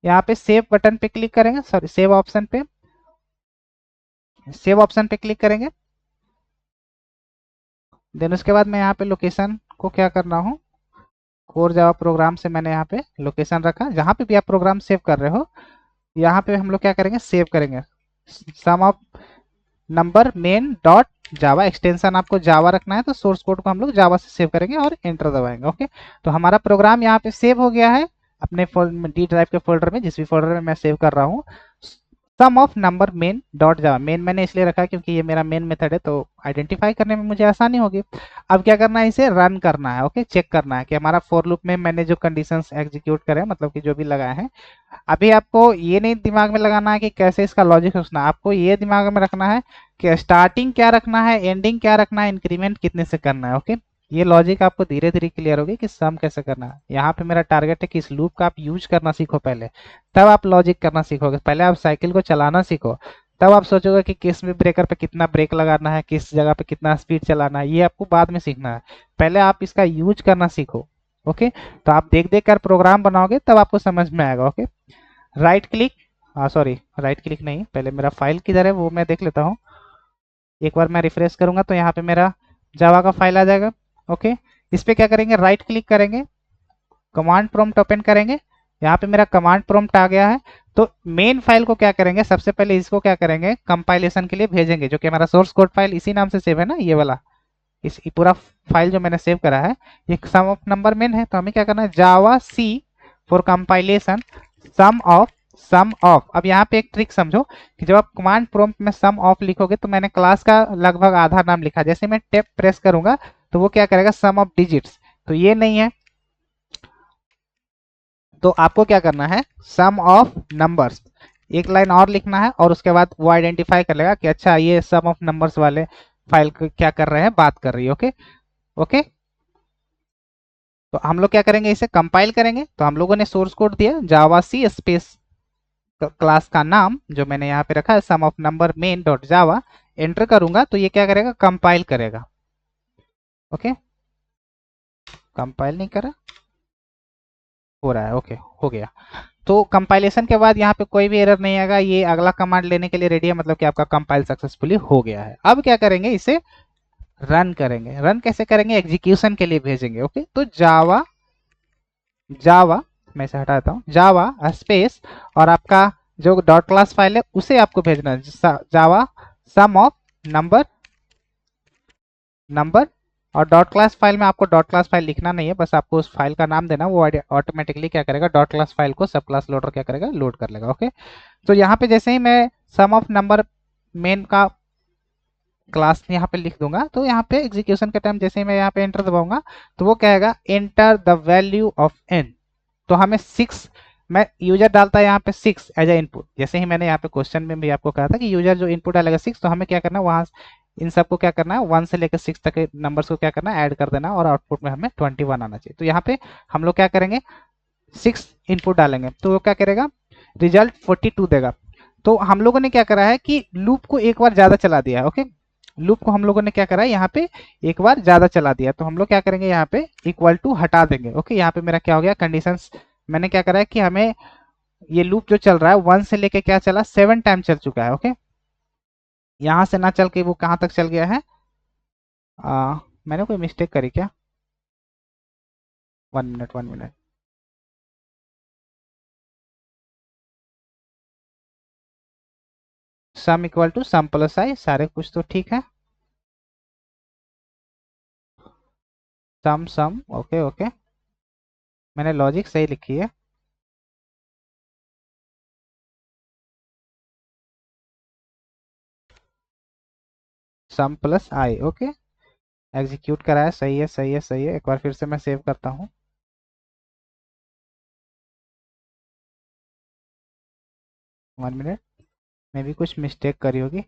यहाँ पे सेव बटन पे क्लिक करेंगे, सॉरी सेव ऑप्शन पे, सेव ऑप्शन पे क्लिक करेंगे। देन उसके बाद मैं यहाँ पे लोकेशन को क्या करना हूँ, कोर जावा प्रोग्राम से मैंने यहाँ पे लोकेशन रखा, जहाँ पे भी आप प्रोग्राम सेव कर रहे हो यहाँ पे हम लोग क्या करेंगे, सेव करेंगे sum of number main dot Java. Extension आपको जावा रखना है तो सोर्स कोड को हम लोग जावा से सेव करेंगे और एंटर दबाएंगे। ओके, तो हमारा प्रोग्राम यहाँ पे सेव हो गया है अपने डी ड्राइव के फोल्डर में, जिस भी फोल्डर में मैं सेव कर रहा हूँ। Sum of number main dot Java, main मैंने इसलिए रखा क्योंकि ये मेरा मेन मेथड है तो आइडेंटिफाई करने में मुझे आसानी होगी। अब क्या करना है, इसे रन करना है। ओके, चेक करना है कि हमारा फॉर लूप में मैंने जो कंडीशंस एग्जीक्यूट करे, मतलब कि जो भी लगाए हैं, अभी आपको ये नहीं दिमाग में लगाना है कि कैसे इसका लॉजिक सोचना है, आपको ये दिमाग में रखना है कि स्टार्टिंग क्या रखना है, एंडिंग क्या रखना है, इंक्रीमेंट कितने से करना है। ओके, ये लॉजिक आपको धीरे धीरे क्लियर होगी कि सम कैसे करना है। यहाँ पे मेरा टारगेट है कि इस लूप का आप यूज करना सीखो पहले, तब आप लॉजिक करना सीखोगे। पहले आप साइकिल को चलाना सीखो, तब आप सोचोगे कि किस भी ब्रेकर पे कितना ब्रेक लगाना है, किस जगह पे कितना स्पीड चलाना है, ये आपको बाद में सीखना है। पहले आप इसका यूज करना सीखो। ओके, तो आप देख देख कर प्रोग्राम बनाओगे तब आपको समझ में आएगा। Okay, right click, sorry right click नहीं, पहले मेरा फाइल किधर है वो मैं देख लेता हूँ। एक बार मैं रिफ्रेश करूंगा तो यहाँ पे मेरा जावा का फाइल आ जाएगा। ओके, इस पे क्या करेंगे, राइट क्लिक करेंगे, कमांड प्रॉम्प्ट ओपन करेंगे। यहाँ पे मेरा कमांड प्रॉम्प्ट आ गया है। तो मेन फाइल को क्या करेंगे, सबसे पहले इसको क्या करेंगे, कंपाइलेशन के लिए भेजेंगे, जो कि हमारा सोर्स कोड फाइल इसी नाम से सेव है ना, ये वाला। इस पूरा फाइल जो मैंने सेव करा है ये सम ऑफ नंबर मेन है, तो हमें क्या करना है, जावा सी फॉर कंपाइलेशन सम ऑफ। अब यहाँ पे एक ट्रिक समझो कि जब आप कमांड प्रॉम्प्ट में सम ऑफ लिखोगे तो मैंने क्लास का लगभग आधा नाम लिखा, जैसे मैं टेप प्रेस करूंगा तो वो क्या करेगा, सम ऑफ डिजिट्स, तो ये नहीं है। तो आपको क्या करना है, सम ऑफ नंबर्स, एक लाइन और लिखना है और उसके बाद वो आइडेंटिफाई कर लेगा कि अच्छा ये सम ऑफ नंबर्स वाले फाइल क्या कर रहे हैं, बात कर रही है। ओके ओके, तो हम लोग क्या करेंगे, इसे कंपाइल करेंगे। तो हम लोगों ने सोर्स कोड दिया जावा सी स्पेस क्लास का नाम जो मैंने यहाँ पे रखा है sum of number main dot Java, enter करूंगा तो ये क्या करेगा, कंपाइल करेगा। ओके, कंपाइल नहीं करा, हो रहा है। ओके, हो गया। तो कंपाइलेशन के बाद यहाँ पे कोई भी एरर नहीं आएगा, ये अगला कमांड लेने के लिए रेडी है, मतलब कि आपका कंपाइल सक्सेसफुली हो गया है। अब क्या करेंगे, इसे रन करेंगे। रन कैसे करेंगे, एग्जीक्यूशन के लिए भेजेंगे। ओके, तो जावा जावा मैं इसे हटाता हूँ, जावा स्पेस और आपका जो डॉट क्लास फाइल है उसे आपको भेजना है, जावा सम ऑफ नंबर नंबर। और डॉट क्लास फाइल में आपको डॉट क्लास फाइल लिखना नहीं है, बस आपको उस फाइल का नाम देना, वो ऑटोमेटिकली क्या करेगा, डॉट क्लास फाइल को सब क्लास लोडर क्या करेगा, लोड कर लेगा। ओके, तो यहाँ पे जैसे ही मैं सम ऑफ नंबर मेन का क्लास यहाँ पे लिख दूंगा तो यहाँ पे एग्जीक्यूशन के टाइम जैसे ही मैं यहाँ पे एंटर दबाऊंगा तो वो कहेगा enter the value of n. तो हमें 6, मैं यूजर डालता है यहाँ पे 6 एज ए इनपुट, जैसे ही मैंने यहाँ पे क्वेश्चन में भी आपको कहा था कि यूजर जो इनपुट डालेगा 6, तो हमें क्या करना है, वहां इन सबको क्या करना है, 1 से लेकर 6 तक के नंबर्स को क्या करना है, ऐड कर देना और आउटपुट में हमें 21 आना चाहिए। तो यहाँ पे हम लोग क्या करेंगे, 6 इनपुट डालेंगे तो वो क्या करेगा, रिजल्ट 42 देगा। तो हम लोगों ने क्या करा है कि लूप को एक बार ज्यादा चला दिया है। ओके, लूप को हम लोगों ने क्या करा है, यहाँ पे एक बार ज्यादा चला दिया, तो हम लोग क्या करेंगे, यहाँ पे इक्वल टू हटा देंगे। ओके, यहाँ पे मेरा क्या हो गया, कंडीशंस मैंने क्या करा है कि हमें ये लूप जो चल रहा है 1 से लेके क्या चला, 7 टाइम चल चुका है। ओके, यहाँ से ना चल के वो कहाँ तक चल गया है, मैंने कोई मिस्टेक करी क्या, 1 minute 1 minute, sum equal to sum plus I, सारे कुछ तो ठीक है, सम सम। ओके ओके, मैंने लॉजिक सही लिखी है। Sum plus I, okay, execute करा है, सही है सही है सही है। एक बार फिर से मैं सेव करता हूँ। 1 मिनट, मैं भी कुछ मिस्टेक करी होगी।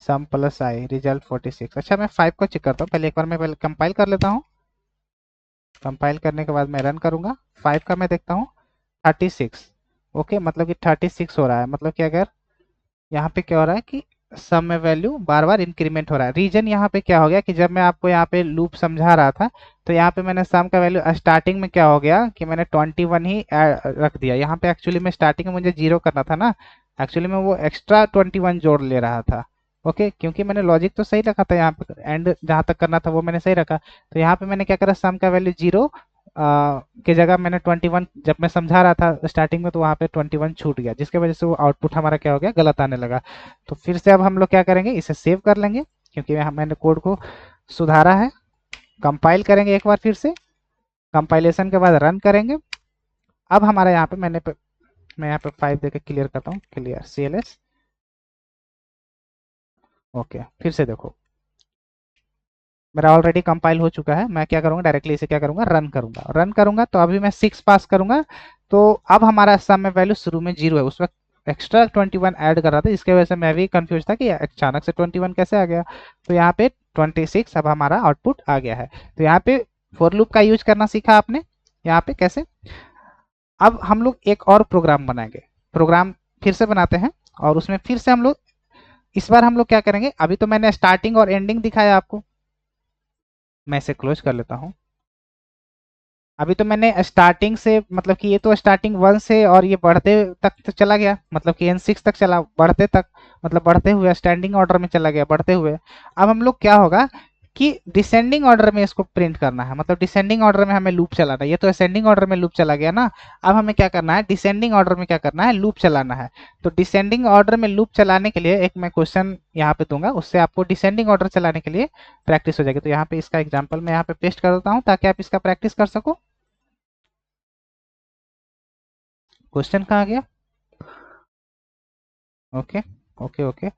सम प्लस आई रिजल्ट 46। अच्छा, मैं 5 को चेक करता हूँ पहले, एक बार मैं पहले कंपाइल कर लेता हूँ। कंपाइल करने के बाद मैं रन करूंगा, 5 का मैं देखता हूँ 36। ओके, मतलब कि 36 हो रहा है, मतलब कि अगर यहाँ पे क्या हो रहा है कि सम में वैल्यू बार बार इंक्रीमेंट हो रहा है। रीजन यहाँ पे क्या हो गया कि जब मैं आपको यहाँ पे लूप समझा रहा था तो यहाँ पे मैंने सम का वैल्यू स्टार्टिंग में क्या हो गया कि मैंने 21 ही रख दिया। यहाँ पे एक्चुअली में स्टार्टिंग में मुझे 0 करना था ना, एक्चुअली में वो एक्स्ट्रा 21 जोड़ ले रहा था। ओके, क्योंकि मैंने लॉजिक तो सही रखा था, यहाँ पे एंड जहाँ तक करना था वो मैंने सही रखा, तो यहाँ पे मैंने क्या करा, सम का वैल्यू 0 की जगह मैंने 21, जब मैं समझा रहा था स्टार्टिंग में तो वहाँ पे 21 छूट गया, जिसके वजह से वो आउटपुट हमारा क्या हो गया, गलत आने लगा। तो फिर से अब हम लोग क्या करेंगे, इसे सेव कर लेंगे, क्योंकि मैंने कोड को सुधारा है। कंपाइल करेंगे एक बार फिर से, कंपाइलेशन के बाद रन करेंगे। अब हमारा यहाँ पे मैं यहाँ पे 5 देके क्लियर करता हूँ, क्लियर CLS। ओके, फिर से देखो मेरा ऑलरेडी कंपाइल हो चुका है। मैं क्या करूँगा, डायरेक्टली इसे क्या करूँगा, रन करूँगा। तो अभी मैं 6 पास करूँगा। तो अब हमारा सम में वैल्यू शुरू में 0 है, उस वक्त एक्स्ट्रा 21 ऐड कर रहा था, इसके वजह से मैं भी कंफ्यूज था कि अचानक से 21 कैसे आ गया। तो यहाँ पे 26 अब हमारा आउटपुट आ गया है। तो यहाँ पे फॉर लूप का यूज करना सीखा आपने, यहाँ पे कैसे। अब हम लोग एक और प्रोग्राम बनाएंगे, प्रोग्राम फिर से बनाते हैं, और उसमें फिर से हम लोग इस बार हम लोग क्या करेंगे, अभी तो मैंने स्टार्टिंग और एंडिंग दिखाया आपको, मैं इसे क्लोज कर लेता हूँ। अभी तो मैंने स्टार्टिंग से, मतलब कि ये तो स्टार्टिंग 1 से और ये बढ़ते तक तो चला गया, मतलब कि N6 तक चला, बढ़ते तक मतलब बढ़ते हुए स्टैंडिंग ऑर्डर में चला गया, बढ़ते हुए। अब हम लोग क्या होगा कि डिसेंडिंग ऑर्डर में इसको प्रिंट करना है, मतलब डिसेंडिंग ऑर्डर में हमें लूप चलाना है। ये तो असेंडिंग ऑर्डर में लूप चला गया ना, अब हमें क्या करना है, डिसेंडिंग ऑर्डर में क्या करना है, लूप चलाना है। तो डिसेंडिंग ऑर्डर में लूप चलाने के लिए एक मैं क्वेश्चन यहाँ पे दूंगा, उससे आपको डिसेंडिंग ऑर्डर चलाने के लिए प्रैक्टिस हो जाएगी। तो यहाँ पे इसका एग्जाम्पल मैं यहाँ पे पेस्ट कर देता हूँ, ताकि आप इसका प्रैक्टिस कर सको। क्वेश्चन कहाँ गया, ओके ओके ओके।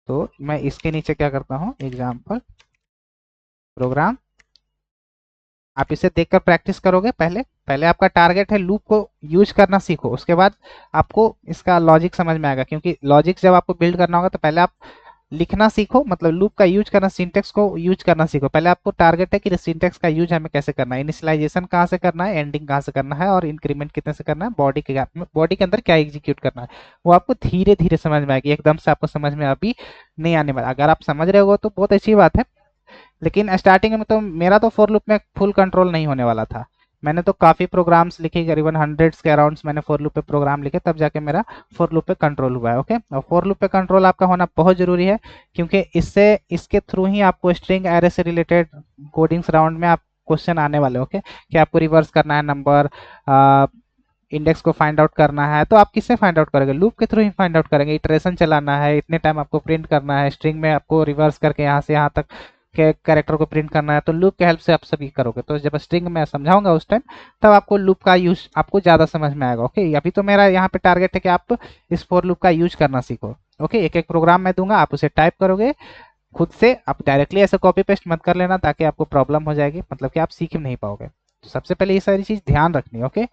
तो मैं इसके नीचे क्या करता हूँ, एग्जाम्पल प्रोग्राम। आप इसे देखकर प्रैक्टिस करोगे, पहले पहले आपका टारगेट है लूप को यूज करना सीखो, उसके बाद आपको इसका लॉजिक समझ में आएगा। क्योंकि लॉजिक जब आपको बिल्ड करना होगा तो पहले आप लिखना सीखो, मतलब लूप का यूज करना, सिंटेक्स को यूज करना सीखो। पहले आपको टारगेट है कि सिंटेक्स का यूज हमें कैसे करना है, इनिशियलाइजेशन कहाँ से करना है, एंडिंग कहाँ से करना है, और इंक्रीमेंट कितने से करना है, बॉडी के अंदर क्या एग्जीक्यूट करना है, वो आपको धीरे धीरे समझ में आएगी, एकदम से आपको समझ में अभी नहीं आने वाला। अगर आप समझ रहे हो तो बहुत अच्छी बात है, लेकिन स्टार्टिंग में तो मेरा तो फॉर लूप में फुल कंट्रोल नहीं होने वाला था। मैंने तो काफ़ी प्रोग्राम्स लिखे, करीबन हंड्रेड्स के अराउंड्स मैंने फॉर लूप पे प्रोग्राम लिखे, तब जाके मेरा फॉर लूप पे कंट्रोल हुआ है। ओके, और फॉर लूप पे कंट्रोल आपका होना बहुत ज़रूरी है, क्योंकि इससे, इसके थ्रू ही आपको स्ट्रिंग एरे से रिलेटेड कोडिंग्स राउंड में आप क्वेश्चन आने वाले। ओके, कि आपको रिवर्स करना है नंबर, इंडेक्स को फाइंड आउट करना है, तो आप किससे फाइंड आउट करेंगे, लूप के थ्रू ही फाइंड आउट करेंगे। इटरेशन चलाना है, इतने टाइम आपको प्रिंट करना है, स्ट्रिंग में आपको रिवर्स करके यहाँ से यहाँ तक के कैरेक्टर को प्रिंट करना है, तो लूप के हेल्प से आप सभी करोगे। तो जब स्ट्रिंग में समझाऊंगा उस टाइम, तब आपको लूप का यूज आपको ज़्यादा समझ में आएगा। ओके, अभी तो मेरा यहाँ पे टारगेट है कि आप इस फॉर लूप का यूज करना सीखो। ओके, एक एक प्रोग्राम मैं दूंगा, आप उसे टाइप करोगे खुद से, आप डायरेक्टली ऐसे कॉपी पेस्ट मत कर लेना, ताकि आपको प्रॉब्लम हो जाएगी, मतलब कि आप सीख नहीं पाओगे। तो सबसे पहले ये सारी चीज़ ध्यान रखनी है। ओके,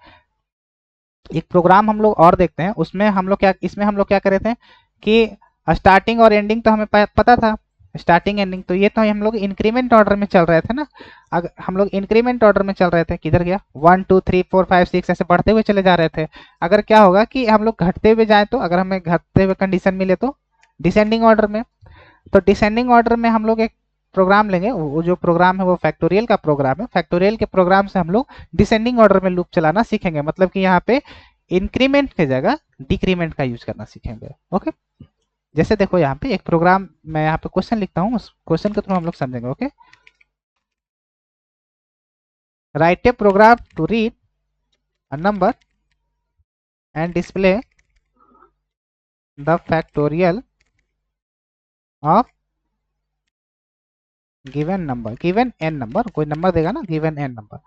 एक प्रोग्राम हम लोग और देखते हैं, उसमें हम लोग क्या, इसमें हम लोग क्या करे थे कि स्टार्टिंग और एंडिंग तो हमें पता था, स्टार्टिंग एंडिंग तो ये तो हम लोग इंक्रीमेंट ऑर्डर में चल रहे थे ना। अगर हम लोग इंक्रीमेंट ऑर्डर में चल रहे थे, किधर गया, 1 2 3 4 5 6 ऐसे बढ़ते हुए चले जा रहे थे। अगर क्या होगा कि हम लोग घटते हुए जाए, तो अगर हमें घटते हुए कंडीशन मिले तो डिसेंडिंग ऑर्डर में, तो डिसेंडिंग ऑर्डर में हम लोग एक प्रोग्राम लेंगे, वो जो प्रोग्राम है वो फैक्टोरियल का प्रोग्राम है। फैक्टोरियल के प्रोग्राम से हम लोग डिसेंडिंग ऑर्डर में लूप चलाना सीखेंगे, मतलब कि यहाँ पे इंक्रीमेंट की जगह डिक्रीमेंट का यूज करना सीखेंगे। ओके, जैसे देखो यहाँ पे एक प्रोग्राम, मैं यहाँ पे क्वेश्चन लिखता हूँ, उस क्वेश्चन के थ्रू हम लोग समझेंगे। Okay, write a program to read a number and display the factorial of given number, given n number, कोई नंबर देगा ना, गिवन एन नंबर।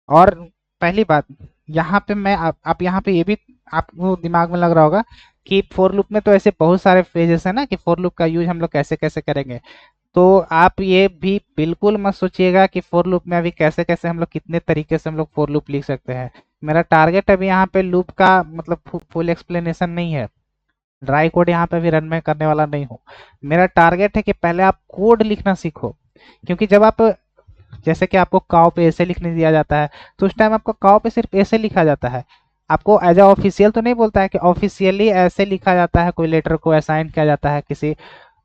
और पहली बात यहाँ पे मैं आप यहाँ पे ये भी आपको दिमाग में लग रहा होगा कि फॉर लूप में तो ऐसे बहुत सारे फेजेस है ना, कि फॉर लूप का यूज हम लोग कैसे कैसे करेंगे। तो आप ये भी बिल्कुल मत सोचिएगा कि फॉर लूप में अभी कैसे कैसे हम लोग, कितने तरीके से हम लोग फॉर लूप लिख सकते हैं। मेरा टारगेट अभी यहाँ पे लूप का मतलब फुल एक्सप्लेनेशन नहीं है, ड्राई कोड यहाँ पे भी रन में करने वाला नहीं हूँ। मेरा टारगेट है कि पहले आप कोड लिखना सीखो, क्योंकि जब आप, जैसे कि आपको काव पे ऐसे लिखने दिया जाता है, तो उस टाइम आपको काव पे सिर्फ ऐसे लिखा जाता है, आपको एज अ ऑफिशियल तो नहीं बोलता है कि ऑफिशियली ऐसे लिखा जाता है, कोई लेटर को असाइन किया जाता है, किसी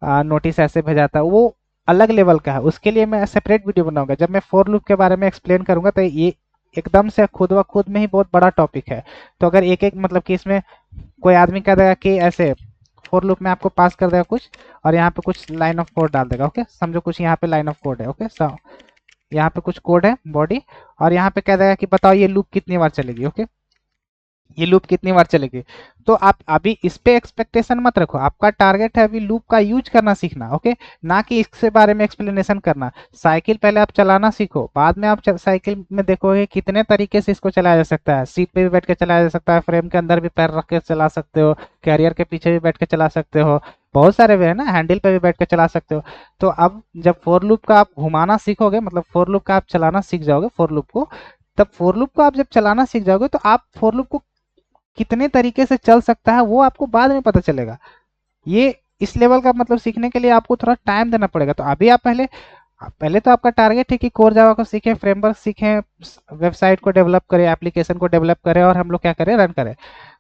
नोटिस ऐसे भेजा जाता है, वो अलग लेवल का है। उसके लिए मैं सेपरेट वीडियो बनाऊंगा, जब मैं फॉर लूप के बारे में एक्सप्लेन करूंगा, तो ये एकदम से खुद व खुद में ही बहुत बड़ा टॉपिक है। तो अगर एक एक, मतलब कि इसमें कोई आदमी कह देगा कि ऐसे फॉर लूप में आपको पास कर देगा कुछ, और यहाँ पे कुछ लाइन ऑफ कोड डाल देगा। ओके, समझो कुछ यहाँ पे लाइन ऑफ कोड है। ओके, यहाँ पे कुछ कोड है बॉडी, और यहाँ पे कह देगा कि बताओ ये लूप कितनी बार चलेगी। ओके, ये लूप कितनी बार चलेगी। तो आप अभी इस पे एक्सपेक्टेशन मत रखो, आपका टारगेट है अभी लूप का यूज करना सीखना। ओके, ना कि इसके बारे में एक्सप्लेनेशन करना। साइकिल पहले आप चलाना सीखो, बाद में आप साइकिल में देखोगे कितने तरीके से इसको चलाया जा सकता है। सीट पे भी बैठ के चलाया जा सकता है, फ्रेम के अंदर भी पैर रख के चला सकते हो, कैरियर के पीछे भी बैठ के चला सकते हो, बहुत सारे वे है ना, हैंडल पे भी बैठ के चला सकते हो। तो अब जब फोर लूप का आप घुमाना सीखोगे, मतलब फोर लूप का आप चलाना सीख जाओगे फोर लूप को, तब फोर लूप को आप जब चलाना सीख जाओगे तो आप फोर लूप को कितने तरीके से चल सकता है वो आपको बाद में पता चलेगा। ये इस लेवल का मतलब सीखने के लिए आपको थोड़ा टाइम देना पड़ेगा। तो अभी आप पहले पहले तो आपका टारगेट है कि कोर जावा को सीखें, फ्रेमवर्क सीखें, वेबसाइट को डेवलप करें, एप्लीकेशन को डेवलप करें, और हम लोग क्या करें, रन करें।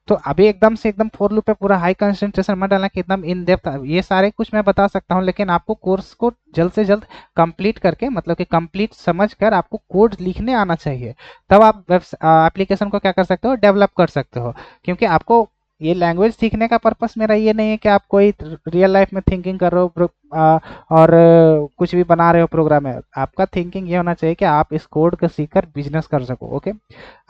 तो अभी एकदम से एकदम फोर लूप पे पूरा हाई कंसंट्रेशन मत डालना कि एकदम इन डेप्थ ये सारे कुछ मैं बता सकता हूँ, लेकिन आपको कोर्स को जल्द से जल्द कंप्लीट करके, मतलब कि कंप्लीट समझ कर आपको कोड लिखने आना चाहिए। तब आप वेब एप्लीकेशन को क्या कर सकते हो, डेवलप कर सकते हो। क्योंकि आपको ये लैंग्वेज सीखने का पर्पस मेरा ये नहीं है कि आप कोई रियल लाइफ में थिंकिंग कर रहे हो और कुछ भी बना रहे हो प्रोग्राम में। आपका थिंकिंग ये होना चाहिए कि आप इस कोड को सीखकर बिजनेस कर सको। ओके,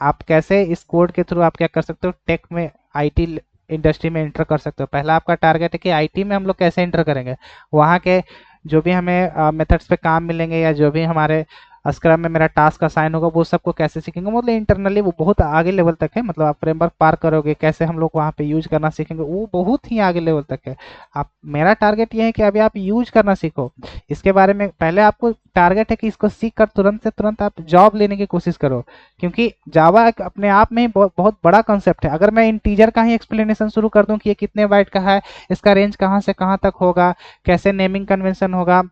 आप कैसे इस कोड के थ्रू आप क्या कर सकते हो, टेक में, आईटी इंडस्ट्री में एंटर कर सकते हो। पहला आपका टारगेट है कि आईटी में हम लोग कैसे एंटर करेंगे, वहाँ के जो भी हमें मेथड्स पे काम मिलेंगे, या जो भी हमारे स्क्रम में मेरा टास्क असाइन होगा, वो सबको कैसे सीखेंगे। मतलब इंटरनली वो बहुत आगे लेवल तक है, मतलब आप फ्रेमवर्क पार करोगे, कैसे हम लोग वहाँ पे यूज करना सीखेंगे, वो बहुत ही आगे लेवल तक है। आप, मेरा टारगेट ये है कि अभी आप यूज करना सीखो इसके बारे में। पहले आपको टारगेट है कि इसको सीख कर तुरंत से तुरंत आप जॉब लेने की कोशिश करो, क्योंकि जावा अपने आप में ही बहुत बड़ा कंसेप्ट है। अगर मैं इंटीजर का ही एक्सप्लेनेशन शुरू कर दूं कि ये कितने बाइट का है, इसका रेंज कहाँ से कहाँ तक होगा, कैसे नेमिंग कन्वेंशन होगा,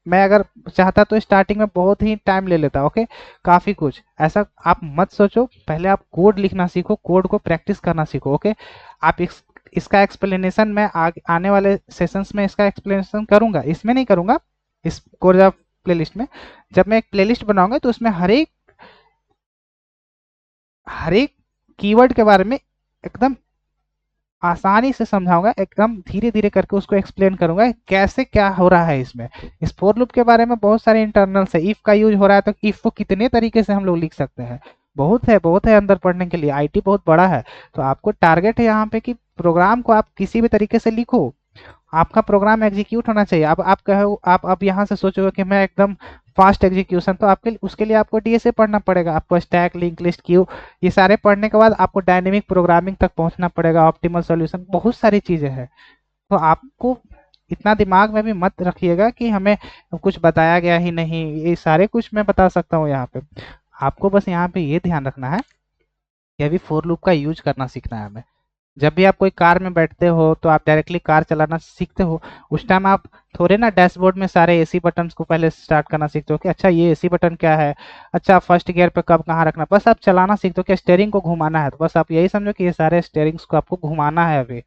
मैं अगर चाहता तो स्टार्टिंग में बहुत ही टाइम ले लेता। ओके, काफ़ी कुछ ऐसा आप मत सोचो, पहले आप कोड लिखना सीखो, कोड को प्रैक्टिस करना सीखो। ओके, आप इसका एक्सप्लेनेशन मैं आने वाले सेशंस में इसका एक्सप्लेनेशन करूंगा, इसमें नहीं करूंगा, इस कोर्स प्लेलिस्ट में। जब मैं एक प्लेलिस्ट बनाऊंगा तो उसमें हर एक कीवर्ड के बारे में एकदम आसानी से समझाऊंगा, एकदम धीरे धीरे करके उसको एक्सप्लेन करूंगा कैसे क्या हो रहा है इसमें। इस फोर लूप के बारे में बहुत सारे इंटरनल्स है। इफ का यूज हो रहा है तो इफ को कितने तरीके से हम लोग लिख सकते हैं, बहुत है अंदर पढ़ने के लिए। आईटी बहुत बड़ा है। तो आपको टारगेट है यहाँ पे कि प्रोग्राम को आप किसी भी तरीके से लिखो, आपका प्रोग्राम एग्जीक्यूट होना चाहिए। अब आप कहो, आप अब यहाँ से सोचोगे कि मैं एकदम फास्ट एग्जीक्यूशन, तो आपके उसके लिए आपको डीएसए पढ़ना पड़ेगा, आपको स्टैक, लिंक लिस्ट, क्यू, ये सारे पढ़ने के बाद आपको डायनेमिक प्रोग्रामिंग तक पहुंचना पड़ेगा, ऑप्टिमल सॉल्यूशन, बहुत सारी चीजें हैं। तो आपको इतना दिमाग में भी मत रखिएगा कि हमें कुछ बताया गया ही नहीं, ये सारे कुछ मैं बता सकता हूँ यहाँ पे। आपको बस यहाँ पे ये ध्यान रखना है कि अभी फोर लूप का यूज करना सीखना है हमें। जब भी आप कोई कार में बैठते हो तो आप डायरेक्टली कार चलाना सीखते हो, उस टाइम आप थोड़े ना डैशबोर्ड में सारे एसी बटन्स को पहले स्टार्ट करना सीखते हो कि अच्छा ये एसी बटन क्या है, अच्छा फर्स्ट गियर पे कब कहाँ रखना। बस आप चलाना सीखते हो कि स्टेयरिंग को घुमाना है, तो बस आप यही समझो कि ये सारे स्टेयरिंग्स को आपको घुमाना है अभी।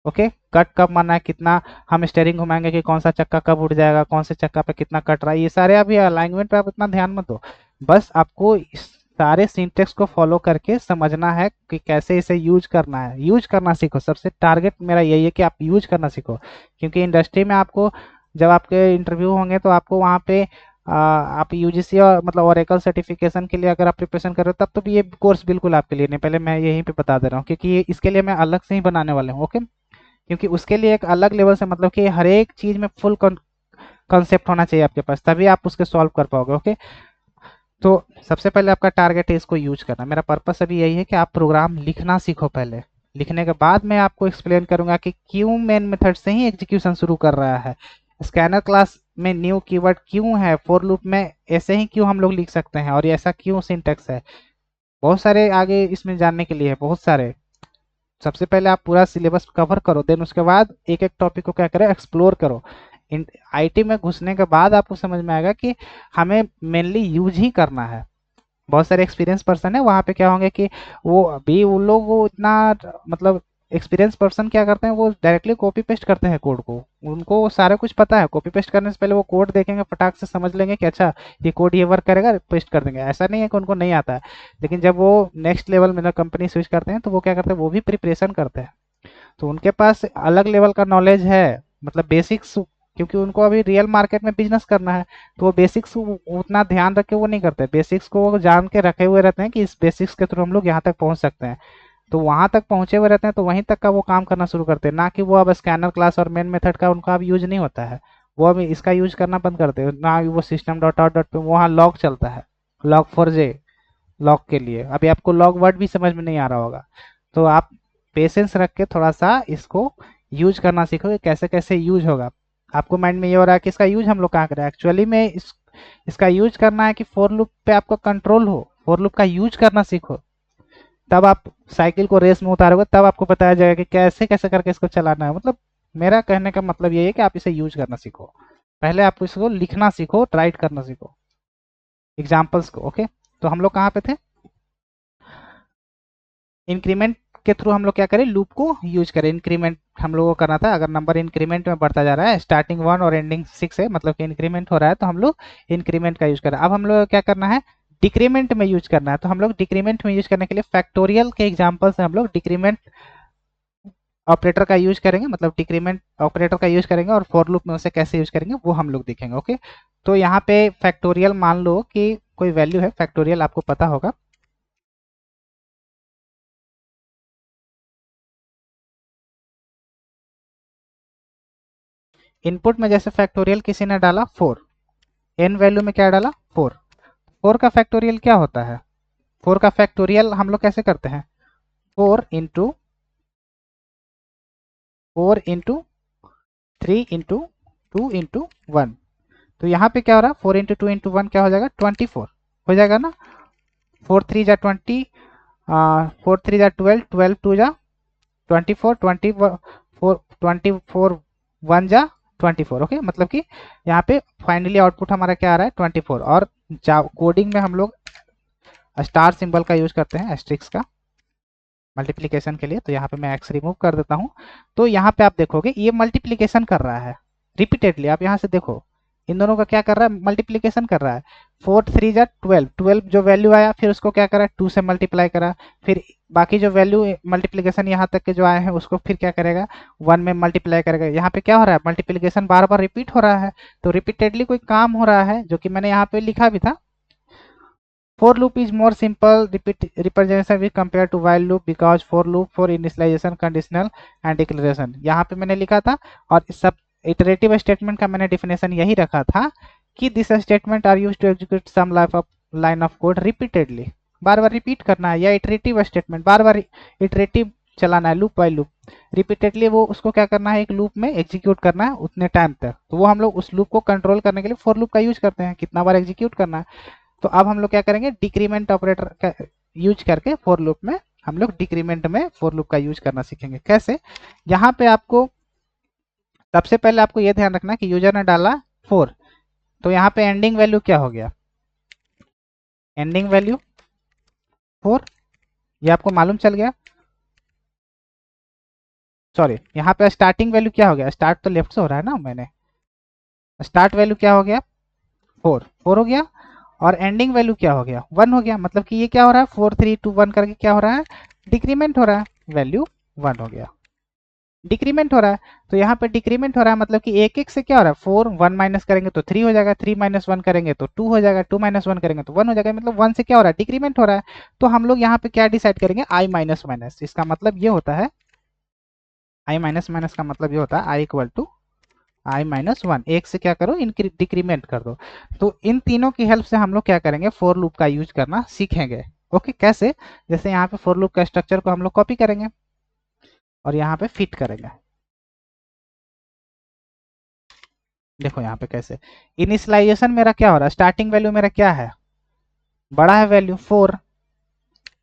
ओके, कट कब मारना है, कितना हम स्टेयरिंग घुमाएंगे कि कौन सा चक्का कब उड़ जाएगा, कौन से चक्का पे कितना कट रहा है, ये सारे अभी अलाइनमेंट पे आप इतना ध्यान मत दो। बस आपको इस सारे सिंटेक्स को फॉलो करके समझना है कि कैसे इसे यूज करना है, यूज करना सीखो। सबसे टारगेट मेरा यही है कि आप यूज करना सीखो, क्योंकि इंडस्ट्री में आपको जब आपके इंटरव्यू होंगे तो आपको वहाँ पे आप यूजीसी और मतलब ओरेकल सर्टिफिकेशन के लिए अगर आप प्रिपरेशन कर रहे हो तब तो ये कोर्स बिल्कुल आपके लिए नहीं। पहले मैं यहीं पे बता दे रहा हूँ, क्योंकि इसके लिए मैं अलग से ही बनाने वाले हूँ। ओके, क्योंकि उसके लिए एक अलग लेवल से, मतलब कि हर एक चीज में फुल कॉन्सेप्ट होना चाहिए आपके पास, तभी आप उसके सॉल्व कर पाओगे। ओके, तो सबसे पहले आपका टारगेट है इसको यूज करना। मेरा पर्पस अभी यही है कि आप प्रोग्राम लिखना सीखो पहले, लिखने के बाद मैं आपको एक्सप्लेन करूंगा कि क्यों मेन मेथड से ही एग्जीक्यूशन शुरू कर रहा है, स्कैनर क्लास में न्यू कीवर्ड क्यों है, फोर लूप में ऐसे ही क्यों हम लोग लिख सकते हैं, और ये ऐसा क्यों सिंटेक्स है। बहुत सारे आगे इसमें जानने के लिए है, बहुत सारे। सबसे पहले आप पूरा सिलेबस कवर करो, देन उसके बाद एक एक टॉपिक को क्या करो, एक्सप्लोर करो। आईटी में घुसने के बाद आपको समझ में आएगा कि हमें मेनली यूज ही करना है। बहुत सारे एक्सपीरियंस पर्सन है वहाँ पे, क्या होंगे कि वो अभी उन लोग वो इतना, मतलब एक्सपीरियंस पर्सन क्या करते हैं, वो डायरेक्टली कॉपी पेस्ट करते हैं कोड को। उनको वो सारा कुछ पता है, कॉपी पेस्ट करने से पहले वो कोड देखेंगे, फटाक से समझ लेंगे कि अच्छा ये कोड ये वर्क करेगा, पेस्ट कर देंगे। ऐसा नहीं है कि उनको नहीं आता है, लेकिन जब वो नेक्स्ट लेवल में कंपनी स्विच करते हैं तो वो क्या करते हैं, वो भी प्रिपरेशन करते हैं। तो उनके पास अलग लेवल का नॉलेज है, मतलब बेसिक्स क्योंकि उनको अभी रियल मार्केट में बिजनेस करना है। तो वो बेसिक्स उतना ध्यान रख के वो नहीं करते, बेसिक्स को वो जान के रखे हुए रहते हैं कि इस बेसिक्स के थ्रू हम लोग यहाँ तक पहुँच सकते हैं। तो वहां तक पहुंचे हुए रहते हैं, तो वहीं तक का वो काम करना शुरू करते हैं, ना कि वो अब स्कैनर क्लास और मेन मेथड का उनका अब यूज नहीं होता है। वो अब इसका यूज करना बंद करते हैं, ना वो सिस्टम डॉट आउट डॉट पे वहाँ लॉग चलता है, लॉग फॉर जे, लॉग के लिए। अभी आपको लॉग वर्ड भी समझ में नहीं आ रहा होगा। तो आप पेशेंस रख के थोड़ा सा इसको यूज करना सीखो कि कैसे कैसे यूज होगा। आपको माइंड में ये हो रहा है कि इसका यूज हम लोग कहाँ करें, एक्चुअली में इसका यूज करना है कि फॉर लूप पे आपका कंट्रोल हो, फॉर लूप का यूज करना सीखो। तब आप साइकिल को रेस में उतारोगे, तब आपको बताया जाएगा कि कैसे कैसे करके इसको चलाना है। मतलब मेरा कहने का मतलब ये है कि आप इसे यूज करना सीखो। पहले आप इसको लिखना सीखो, राइट करना सीखो एग्जाम्पल्स को। ओके, तो हम लोग कहाँ पे थे, इंक्रीमेंट के थ्रू हम लोग क्या करें, लूप को यूज करें। इंक्रीमेंट हम लोगों को करना था, अगर नंबर इंक्रीमेंट में बढ़ता जा रहा है, स्टार्टिंग 1 और एंडिंग 6 है, मतलब कि इंक्रीमेंट हो रहा है, तो हम लोग इंक्रीमेंट का यूज करें। अब हम लोग क्या करना है, डिक्रीमेंट में यूज करना है। तो हम लोग डिक्रीमेंट में यूज करने के लिए फैक्टोरियल के एग्जाम्पल से हम लोग डिक्रीमेंट ऑपरेटर का यूज करेंगे, मतलब डिक्रीमेंट ऑपरेटर का यूज करेंगे, और फॉर लूप में उसे कैसे यूज करेंगे वो हम लोग देखेंगे। ओके, तो यहाँ पे फैक्टोरियल मान लो कि कोई वैल्यू है, फैक्टोरियल आपको पता होगा। इनपुट में जैसे फैक्टोरियल किसी ने डाला 4, एन वैल्यू में क्या डाला 4, 4 का फैक्टोरियल क्या होता है, 4 का फैक्टोरियल हम लोग कैसे करते हैं, 4 इंटू 2 इंटू 1। तो यहाँ पे क्या हो रहा है, 4 इंटू 2 इंटू 1 क्या हो जाएगा, 24 हो जाएगा ना। 4 3 जा 20, 4 3 जा 12, 12 2 जा 24, 24 ओके। मतलब कि यहाँ पे फाइनली आउटपुट हमारा क्या आ रहा है, 24। और कोडिंग में हम लोग स्टार सिंबल का यूज करते हैं, एस्ट्रिक्स का, मल्टीप्लिकेशन के लिए। तो यहाँ पे मैं एक्स रिमूव कर देता हूँ। तो यहाँ पे आप देखोगे ये मल्टीप्लिकेशन कर रहा है रिपीटेडली। आप यहाँ से देखो, इन दोनों का क्या कर रहा है, मल्टीप्लिकेशन कर रहा है। 4 3 जा 12, 12 जो वैल्यू आया, फिर उसको क्या करा, 2 से मल्टीप्लाई करा, फिर बाकी जो वैल्यू मल्टीप्लिकेशन यहाँ तक के जो आए हैं उसको फिर क्या करेगा, 1 में मल्टीप्लाई करेगा। यहाँ पे क्या हो रहा है, मल्टीप्लिकेशन बार बार रिपीट हो रहा है। तो रिपीटेडली कोई काम हो रहा है, जो कि मैंने यहाँ पे लिखा भी था। For loop is more simple representation with compared to while loop because for loop for initialization, conditional and declaration यहाँ पे मैंने लिखा था। और सब इटरेटिव स्टेटमेंट का मैंने डिफिनेशन यही रखा था कि this statement are used to execute some line of code repeatedly, बार बार रिपीट करना है, या इटरेटिव स्टेटमेंट बार बार इटरेटिव चलाना है, लूप बाय लूप रिपीटेडली वो उसको क्या करना है, एक लूप में एग्जीक्यूट करना है उतने टाइम तक। तो वो हम लोग उस लूप को कंट्रोल करने के लिए फॉर लूप का यूज करते हैं, कितना बार एग्जीक्यूट करना है। तो अब हम लोग क्या करेंगे, डिक्रीमेंट ऑपरेटर का यूज करके फॉर लूप में हम लोग डिक्रीमेंट में फॉर लूप का यूज करना सीखेंगे। कैसे, यहाँ पे आपको सबसे पहले आपको यह ध्यान रखना कि यूजर ने डाला 4, तो यहाँ पे एंडिंग वैल्यू क्या हो गया, एंडिंग वैल्यू 4, ये आपको मालूम चल गया। सॉरी, यहाँ पे स्टार्टिंग वैल्यू क्या हो गया, स्टार्ट तो लेफ्ट से हो रहा है ना, मैंने स्टार्ट वैल्यू क्या हो गया, 4 हो गया। और एंडिंग वैल्यू क्या हो गया, 1 हो गया। मतलब कि ये क्या हो रहा है, 4 3 2 1 करके क्या हो रहा है, डिक्रीमेंट हो रहा है, वैल्यू 1 हो गया, डिक्रीमेंट हो रहा है। तो यहाँ पे डिक्रीमेंट हो रहा है, मतलब कि एक एक से क्या हो रहा है, 4 1 माइनस करेंगे तो 3 हो जाएगा, 3 माइनस 1 करेंगे तो 2 हो जाएगा, 2 माइनस 1 करेंगे तो 1 हो जाएगा। मतलब 1 से क्या हो रहा है, डिक्रीमेंट हो रहा है। तो हम लोग यहाँ पे क्या डिसाइड करेंगे, आई माइनस माइनस। इसका मतलब ये होता है, आई माइनस माइनस का मतलब ये होता है आई इक्वल टू i-1, एक से क्या करो, डिक्रीमेंट कर दो। तो इन तीनों की हेल्प से हम लोग क्या करेंगे, फॉर लूप का यूज करना सीखेंगे। ओके, कैसे, जैसे यहाँ पे फॉर लूप का स्ट्रक्चर को हम लोग कॉपी करेंगे और यहाँ पे फिट करेंगे। देखो यहाँ पे कैसे, इनिशियलाइजेशन मेरा क्या हो रहा है, स्टार्टिंग वैल्यू मेरा क्या है, बड़ा है वैल्यू 4,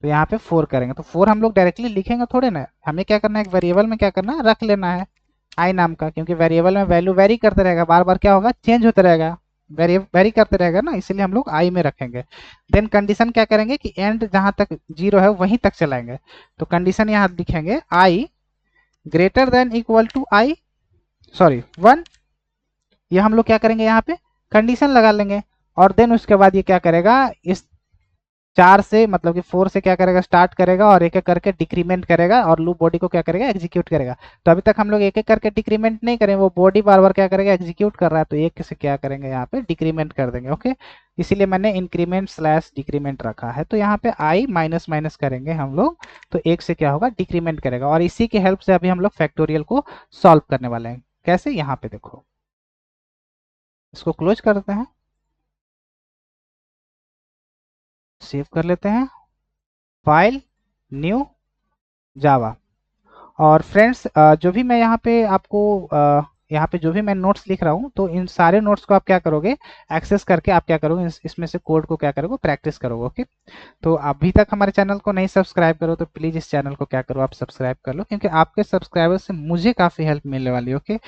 तो यहाँ पे 4 करेंगे। तो 4 हम लोग डायरेक्टली लिखेंगे थोड़े ना, हमें क्या करना है, एक वेरिएबल में क्या करना है, रख लेना है आई नाम का, क्योंकि वेरिएबल में वैल्यू वेरी करते रहेगा, बार बार क्या होगा, चेंज होता रहेगा, वेरी करते रहेगा ना, इसलिए हम लोग आई में रखेंगे। देन कंडीशन क्या करेंगे कि एंड जहां तक 0 है वहीं तक चलाएंगे। तो कंडीशन यहाँ लिखेंगे I greater than equal to I, sorry 1, ये हम लोग क्या करेंगे, यहाँ पे कंडीशन लगा लेंगे। और देन उसके बाद ये क्या करेगा, इस 4 से मतलब कि 4 से क्या करेगा, स्टार्ट करेगा और एक एक करके डिक्रीमेंट करेगा और लूप बॉडी को क्या करेगा, एग्जीक्यूट करेगा। तो अभी तक हम लोग एक एक करके डिक्रीमेंट नहीं करें, वो बॉडी बार बार क्या करेगा, एग्जीक्यूट कर रहा है, तो एक से क्या करेंगे यहाँ पे डिक्रीमेंट कर देंगे। ओके, इसीलिए मैंने इंक्रीमेंट स्लैश डिक्रीमेंट रखा है। तो यहाँ पे आई माइनस माइनस करेंगे हम लोग, तो एक से क्या होगा, डिक्रीमेंट करेगा। और इसी की हेल्प से अभी हम लोग फैक्टोरियल को सॉल्व करने वाले हैं। कैसे, यहाँ पे देखो, इसको क्लोज करते हैं, सेव कर लेते हैं, फाइल, न्यू, जावा। और फ्रेंड्स, जो भी मैं यहाँ पे आपको यहाँ पे जो भी मैं नोट्स लिख रहा हूँ, तो इन सारे नोट्स को आप क्या करोगे, एक्सेस करके आप क्या करोगे, इसमें से कोड को क्या करोगे, प्रैक्टिस करोगे। ओके, तो अभी तक हमारे चैनल को नहीं सब्सक्राइब करो तो प्लीज़ इस चैनल को क्या करो, आप सब्सक्राइब कर लो, क्योंकि आपके सब्सक्राइबर से मुझे काफ़ी हेल्प मिलने वाली है। ओके,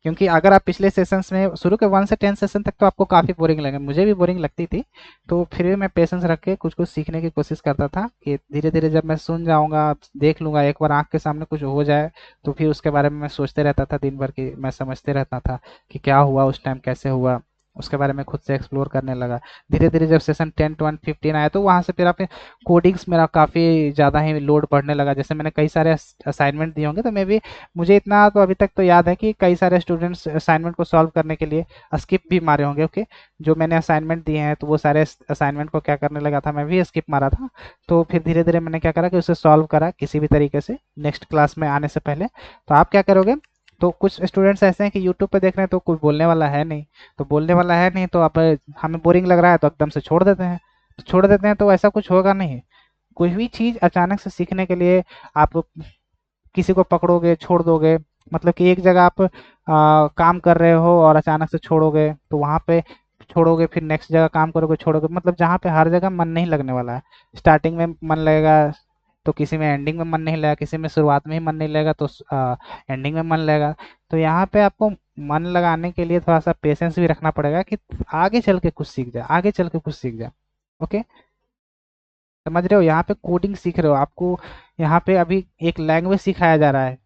क्योंकि अगर आप पिछले सेशंस में शुरू के 1 से 10 सेशन तक तो आपको काफ़ी बोरिंग लगे, मुझे भी बोरिंग लगती थी, तो फिर भी मैं पेशेंस रख के कुछ कुछ सीखने की कोशिश करता था कि धीरे धीरे जब मैं सुन जाऊंगा, देख लूंगा, एक बार आंख के सामने कुछ हो जाए तो फिर उसके बारे में मैं सोचते रहता था दिन भर, की मैं समझते रहता था कि क्या हुआ उस टाइम, कैसे हुआ, उसके बारे में खुद से एक्सप्लोर करने लगा। धीरे धीरे जब सेशन 10 12 15 आया तो वहाँ से फिर आप कोडिंग्स मेरा काफ़ी ज़्यादा ही लोड बढ़ने लगा। जैसे मैंने कई सारे असाइनमेंट दिए होंगे, तो मैं भी, मुझे इतना तो अभी तक तो याद है कि कई सारे स्टूडेंट्स असाइनमेंट को सॉल्व करने के लिए स्किप भी मारे होंगे। ओके, जो मैंने असाइनमेंट दिए हैं तो वो सारे असाइनमेंट को क्या करने लगा था, मैं भी स्किप मारा था। तो फिर धीरे धीरे मैंने क्या करा कि उसे सॉल्व करा किसी भी तरीके से नेक्स्ट क्लास में आने से पहले। तो आप क्या करोगे, तो कुछ स्टूडेंट्स ऐसे हैं कि यूट्यूब पे देख रहे हैं तो कोई बोलने वाला है नहीं, तो बोलने वाला है नहीं तो आप, हमें बोरिंग लग रहा है तो एकदम से छोड़ देते हैं, तो छोड़ देते हैं तो ऐसा कुछ होगा नहीं। कोई भी चीज़ अचानक से सीखने के लिए आप किसी को पकड़ोगे, छोड़ दोगे, मतलब कि एक जगह आप काम कर रहे हो और अचानक से छोड़ोगे तो वहाँ पे छोड़ोगे, फिर नेक्स्ट जगह काम करोगे, छोड़ोगे, मतलब जहाँ पे हर जगह मन नहीं लगने वाला है। स्टार्टिंग में मन लगेगा तो किसी में एंडिंग में मन नहीं लगेगा, किसी में शुरुआत में ही मन नहीं लगेगा तो एंडिंग में मन लगेगा। तो यहाँ पे आपको मन लगाने के लिए थोड़ा सा पेशेंस भी रखना पड़ेगा कि आगे चल के कुछ सीख जाए, आगे चल के कुछ सीख जाए। ओके, समझ रहे हो, यहाँ पे कोडिंग सीख रहे हो, आपको यहाँ पे अभी एक लैंग्वेज सिखाया जा रहा है।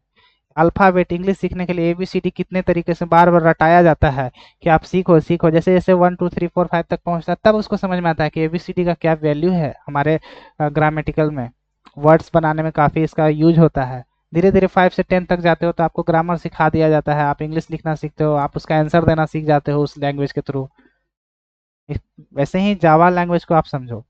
अल्फ़ाबेट इंग्लिश सीखने के लिए एबीसीडी कितने तरीके से बार बार रटाया जाता है कि आप सीखो सीखो, जैसे जैसे 1 2 3 4 5 तक पहुंचता है तब उसको समझ में आता है कि एबीसीडी का क्या वैल्यू है हमारे ग्रामेटिकल में, वर्ड्स बनाने में काफ़ी इसका यूज होता है। धीरे धीरे 5 से 10 तक जाते हो तो आपको ग्रामर सिखा दिया जाता है, आप इंग्लिश लिखना सीखते हो, आप उसका आंसर देना सीख जाते हो उस लैंग्वेज के थ्रू। वैसे ही जावा लैंग्वेज को आप समझो,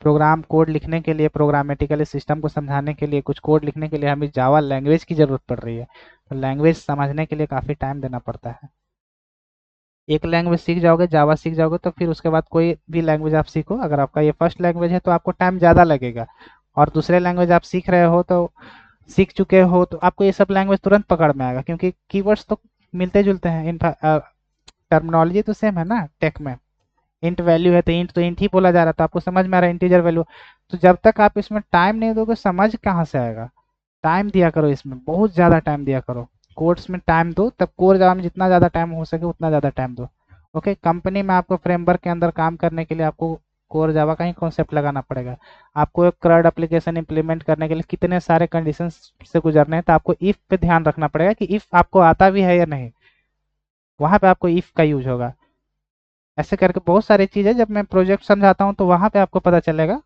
प्रोग्राम कोड लिखने के लिए, प्रोग्रामेटिकली सिस्टम को समझाने के लिए, कुछ कोड लिखने के लिए हमें जावा लैंग्वेज की ज़रूरत पड़ रही है। तो लैंग्वेज समझने के लिए काफ़ी टाइम देना पड़ता है। एक लैंग्वेज सीख जाओगे, जावा सीख जाओगे, तो फिर उसके बाद कोई भी लैंग्वेज आप सीखो, अगर आपका ये फर्स्ट लैंग्वेज है तो आपको टाइम ज़्यादा लगेगा, और दूसरे लैंग्वेज आप सीख रहे हो तो सीख चुके हो तो आपको ये सब लैंग्वेज तुरंत पकड़ में आएगा, क्योंकि कीवर्ड्स तो मिलते जुलते हैं, इन टर्मिनोलॉजी तो सेम है ना टेक में। इंट वैल्यू है तो इंट ही बोला जा रहा था, आपको समझ में आ रहा है इंटीजर वैल्यू। तो जब तक आप इसमें टाइम नहीं दोगे समझ कहाँ से आएगा। टाइम दिया करो, इसमें बहुत ज़्यादा टाइम दिया करो, कोर्स में टाइम दो, तब कोर जावा में जितना ज़्यादा टाइम हो सके उतना ज़्यादा टाइम दो। ओके, कंपनी में आपको फ्रेमवर्क के अंदर काम करने के लिए आपको कोर जावा का ही कॉन्सेप्ट लगाना पड़ेगा। आपको एक क्रड एप्लीकेशन इंप्लीमेंट करने के लिए कितने सारे कंडीशंस से गुजरने हैं, तो आपको इफ़ पे ध्यान रखना पड़ेगा कि इफ़ आपको आता भी है या नहीं, वहाँ पे आपको इफ़ का यूज होगा। ऐसे करके बहुत सारी चीज़ है, जब मैं प्रोजेक्ट समझाता हूँ तो वहाँ पे आपको पता चलेगा।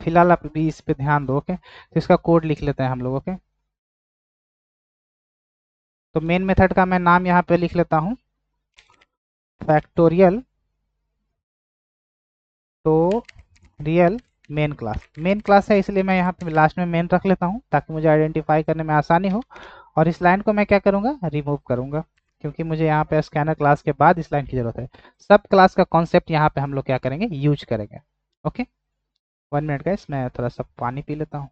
फिलहाल आप भी इस पे ध्यान दो। ओके, तो इसका कोड लिख लेते हैं हम लोग। ओके, तो मेन मेथड का मैं नाम यहाँ पे लिख लेता हूँ, फैक्टोरियल तो real main class. Main class है इसलिए मैं यहाँ पे लास्ट में मेन रख लेता हूँ ताकि मुझे आइडेंटिफाई करने में आसानी हो। और इस लाइन को मैं क्या करूँगा, रिमूव करूँगा, क्योंकि मुझे यहाँ पे स्कैनर क्लास के बाद इस लाइन की जरूरत है। सब क्लास का कॉन्सेप्ट यहाँ पे हम लोग क्या करेंगे, यूज करेंगे। ओके, 1 मिनट का, इसमें थोड़ा सा पानी पी लेता हूँ।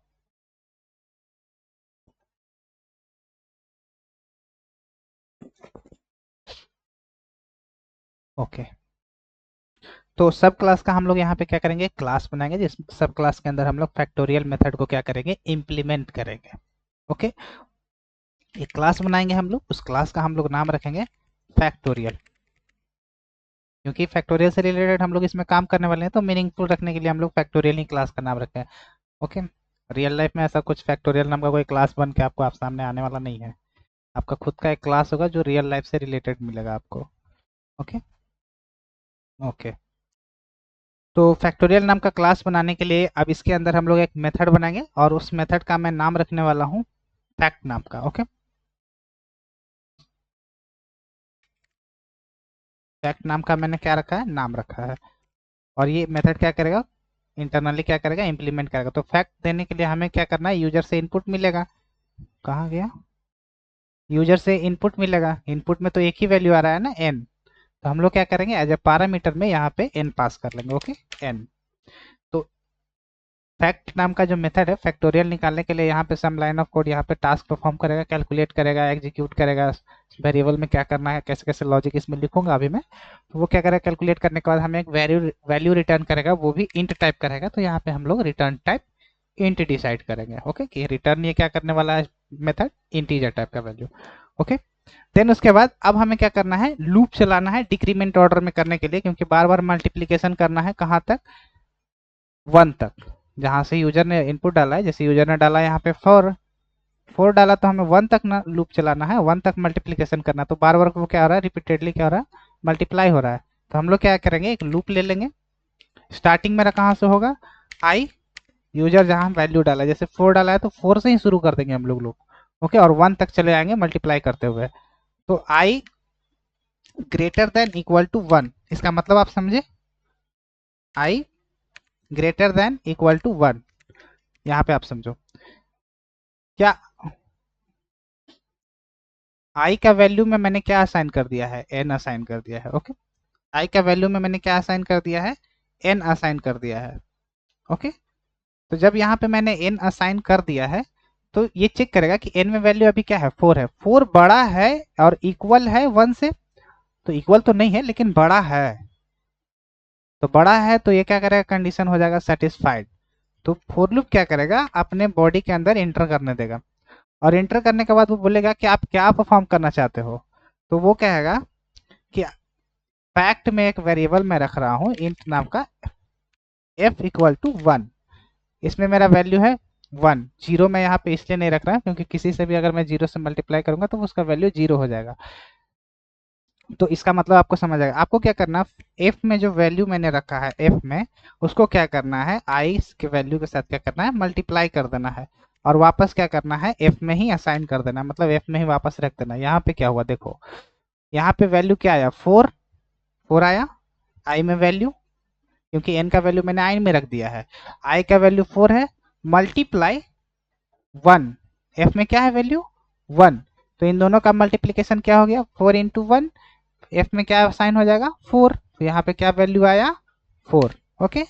ओके, तो सब क्लास का हम लोग यहाँ पे क्या करेंगे, क्लास बनाएंगे, जिस सब क्लास के अंदर हम लोग फैक्टोरियल मेथड को क्या करेंगे, इम्प्लीमेंट करेंगे। ओके, एक क्लास बनाएंगे हम लोग, उस क्लास का हम लोग नाम रखेंगे फैक्टोरियल, क्योंकि फैक्टोरियल से रिलेटेड हम लोग इसमें काम करने वाले हैं, तो मीनिंगफुल रखने के लिए हम लोग फैक्टोरियल ही क्लास का नाम रखें। ओके, रियल लाइफ में ऐसा कुछ फैक्टोरियल नाम का कोई क्लास बन के आपको आप सामने आने वाला नहीं है। आपका खुद का एक क्लास होगा जो रियल लाइफ से रिलेटेड मिलेगा आपको। ओके, ओके, तो फैक्टोरियल नाम का क्लास बनाने के लिए अब इसके अंदर हम लोग एक मेथड बनाएंगे और उस मेथड का मैं नाम रखने वाला हूँ फैक्ट नाम का। ओके, फैक्ट नाम का मैंने क्या रखा है, नाम रखा है। और ये मेथड क्या करेगा, इंटरनली क्या करेगा, इंप्लीमेंट करेगा। तो फैक्ट देने के लिए हमें क्या करना है, यूजर से इनपुट मिलेगा। कहाँ गया, यूजर से इनपुट मिलेगा। इनपुट में तो एक ही वैल्यू आ रहा है ना, एन। तो हम लोग क्या करेंगे, एज ए पैरामीटर में यहाँ पे एन पास कर लेंगे। Okay, N. तो फैक्ट नाम का जो मेथड है फैक्टोरियल निकालने के लिए, यहाँ पे सम लाइन ऑफ कोड यहाँ पे टास्क परफॉर्म करेगा, कैलकुलेट करेगा, एग्जीक्यूट करेगा। वेरिएबल में क्या करना है, कैसे कैसे लॉजिक इसमें लिखूंगा अभी मैं। तो वो क्या करेगा, कैलकुलेट करने के बाद हमें एक वैल्यू वैल्यू रिटर्न करेगा, वो भी इंट टाइप करेगा। तो यहाँ पे हम लोग रिटर्न टाइप इंट डिसाइड करेंगे। ओके, कि रिटर्न ये क्या करने वाला है मेथड, इंटीजर टाइप का वैल्यू। ओके, देन उसके बाद अब हमें क्या करना है, लूप चलाना है डिक्रीमेंट ऑर्डर में करने के लिए, क्योंकि बार बार मल्टीप्लीकेशन करना है। कहाँ तक, 1 तक। जहां से यूजर ने इनपुट डाला है, जैसे यूजर ने डाला यहाँ पे 4 4 डाला, तो हमें 1 तक ना लूप चलाना है, 1 तक मल्टीप्लीकेशन करना है। तो बार बार वो क्या हो रहा है, रिपीटेडली क्या हो रहा है, मल्टीप्लाई हो रहा है। तो हम लोग क्या करेंगे, एक लूप ले लेंगे। स्टार्टिंग मेरा कहाँ से होगा, आई, यूजर जहां वैल्यू डाला है, जैसे 4 डाला है तो 4 से ही शुरू कर देंगे हम लोग लूप। ओके, और 1 तक चले आएंगे मल्टीप्लाई करते हुए। तो आई ग्रेटर देन इक्वल टू 1, इसका मतलब आप समझे, आई ग्रेटर देन इक्वल टू 1। यहाँ पे आप समझो क्या, आई का वैल्यू में मैंने क्या असाइन कर दिया है, एन असाइन कर दिया है। ओके, आई का वैल्यू में मैंने क्या असाइन कर दिया है, एन असाइन कर दिया है। ओके, तो जब यहाँ पे मैंने एन असाइन कर दिया है, तो ये चेक करेगा कि एन में वैल्यू अभी क्या है, 4 है। 4 बड़ा है और इक्वल है 1 से, तो इक्वल तो नहीं है लेकिन बड़ा है। तो बड़ा है तो ये क्या करेगा, कंडीशन हो जाएगा सेटिस्फाइड। तो फॉर लूप क्या करेगा, अपने बॉडी के अंदर एंटर करने देगा। और एंटर करने के बाद वो बोलेगा कि आप क्या परफॉर्म करना चाहते हो। तो वो कहेगा कि फैक्ट में एक वेरिएबल मैं रख रहा हूँ इंट नाम का, f इक्वल टू 1। इसमें मेरा वैल्यू है 1। जीरो मैं यहाँ पे इसलिए नहीं रख रहा क्योंकि किसी से भी अगर मैं जीरो से मल्टीप्लाई करूंगा तो उसका वैल्यू जीरो हो जाएगा। तो इसका मतलब आपको समझ आएगा। आपको क्या करना, f में जो वैल्यू मैंने रखा है f में, उसको क्या करना है, i के वैल्यू के साथ क्या करना है, मल्टीप्लाई कर देना है। और वापस क्या करना है, f में ही असाइन कर देना है, मतलब f में ही वापस रख देना है। यहाँ पे क्या हुआ देखो, यहाँ पे वैल्यू क्या आया, 4। 4 आया i में वैल्यू, क्योंकि n का वैल्यू मैंने i में रख दिया है। i का वैल्यू 4 है, मल्टीप्लाई 1, f में क्या है वैल्यू 1। तो इन दोनों का मल्टीप्लीकेशन क्या हो गया, 4 इंटू 1। एफ में क्या साइन हो जाएगा, 4। तो यहाँ पे क्या वैल्यू आया, 4। ओके,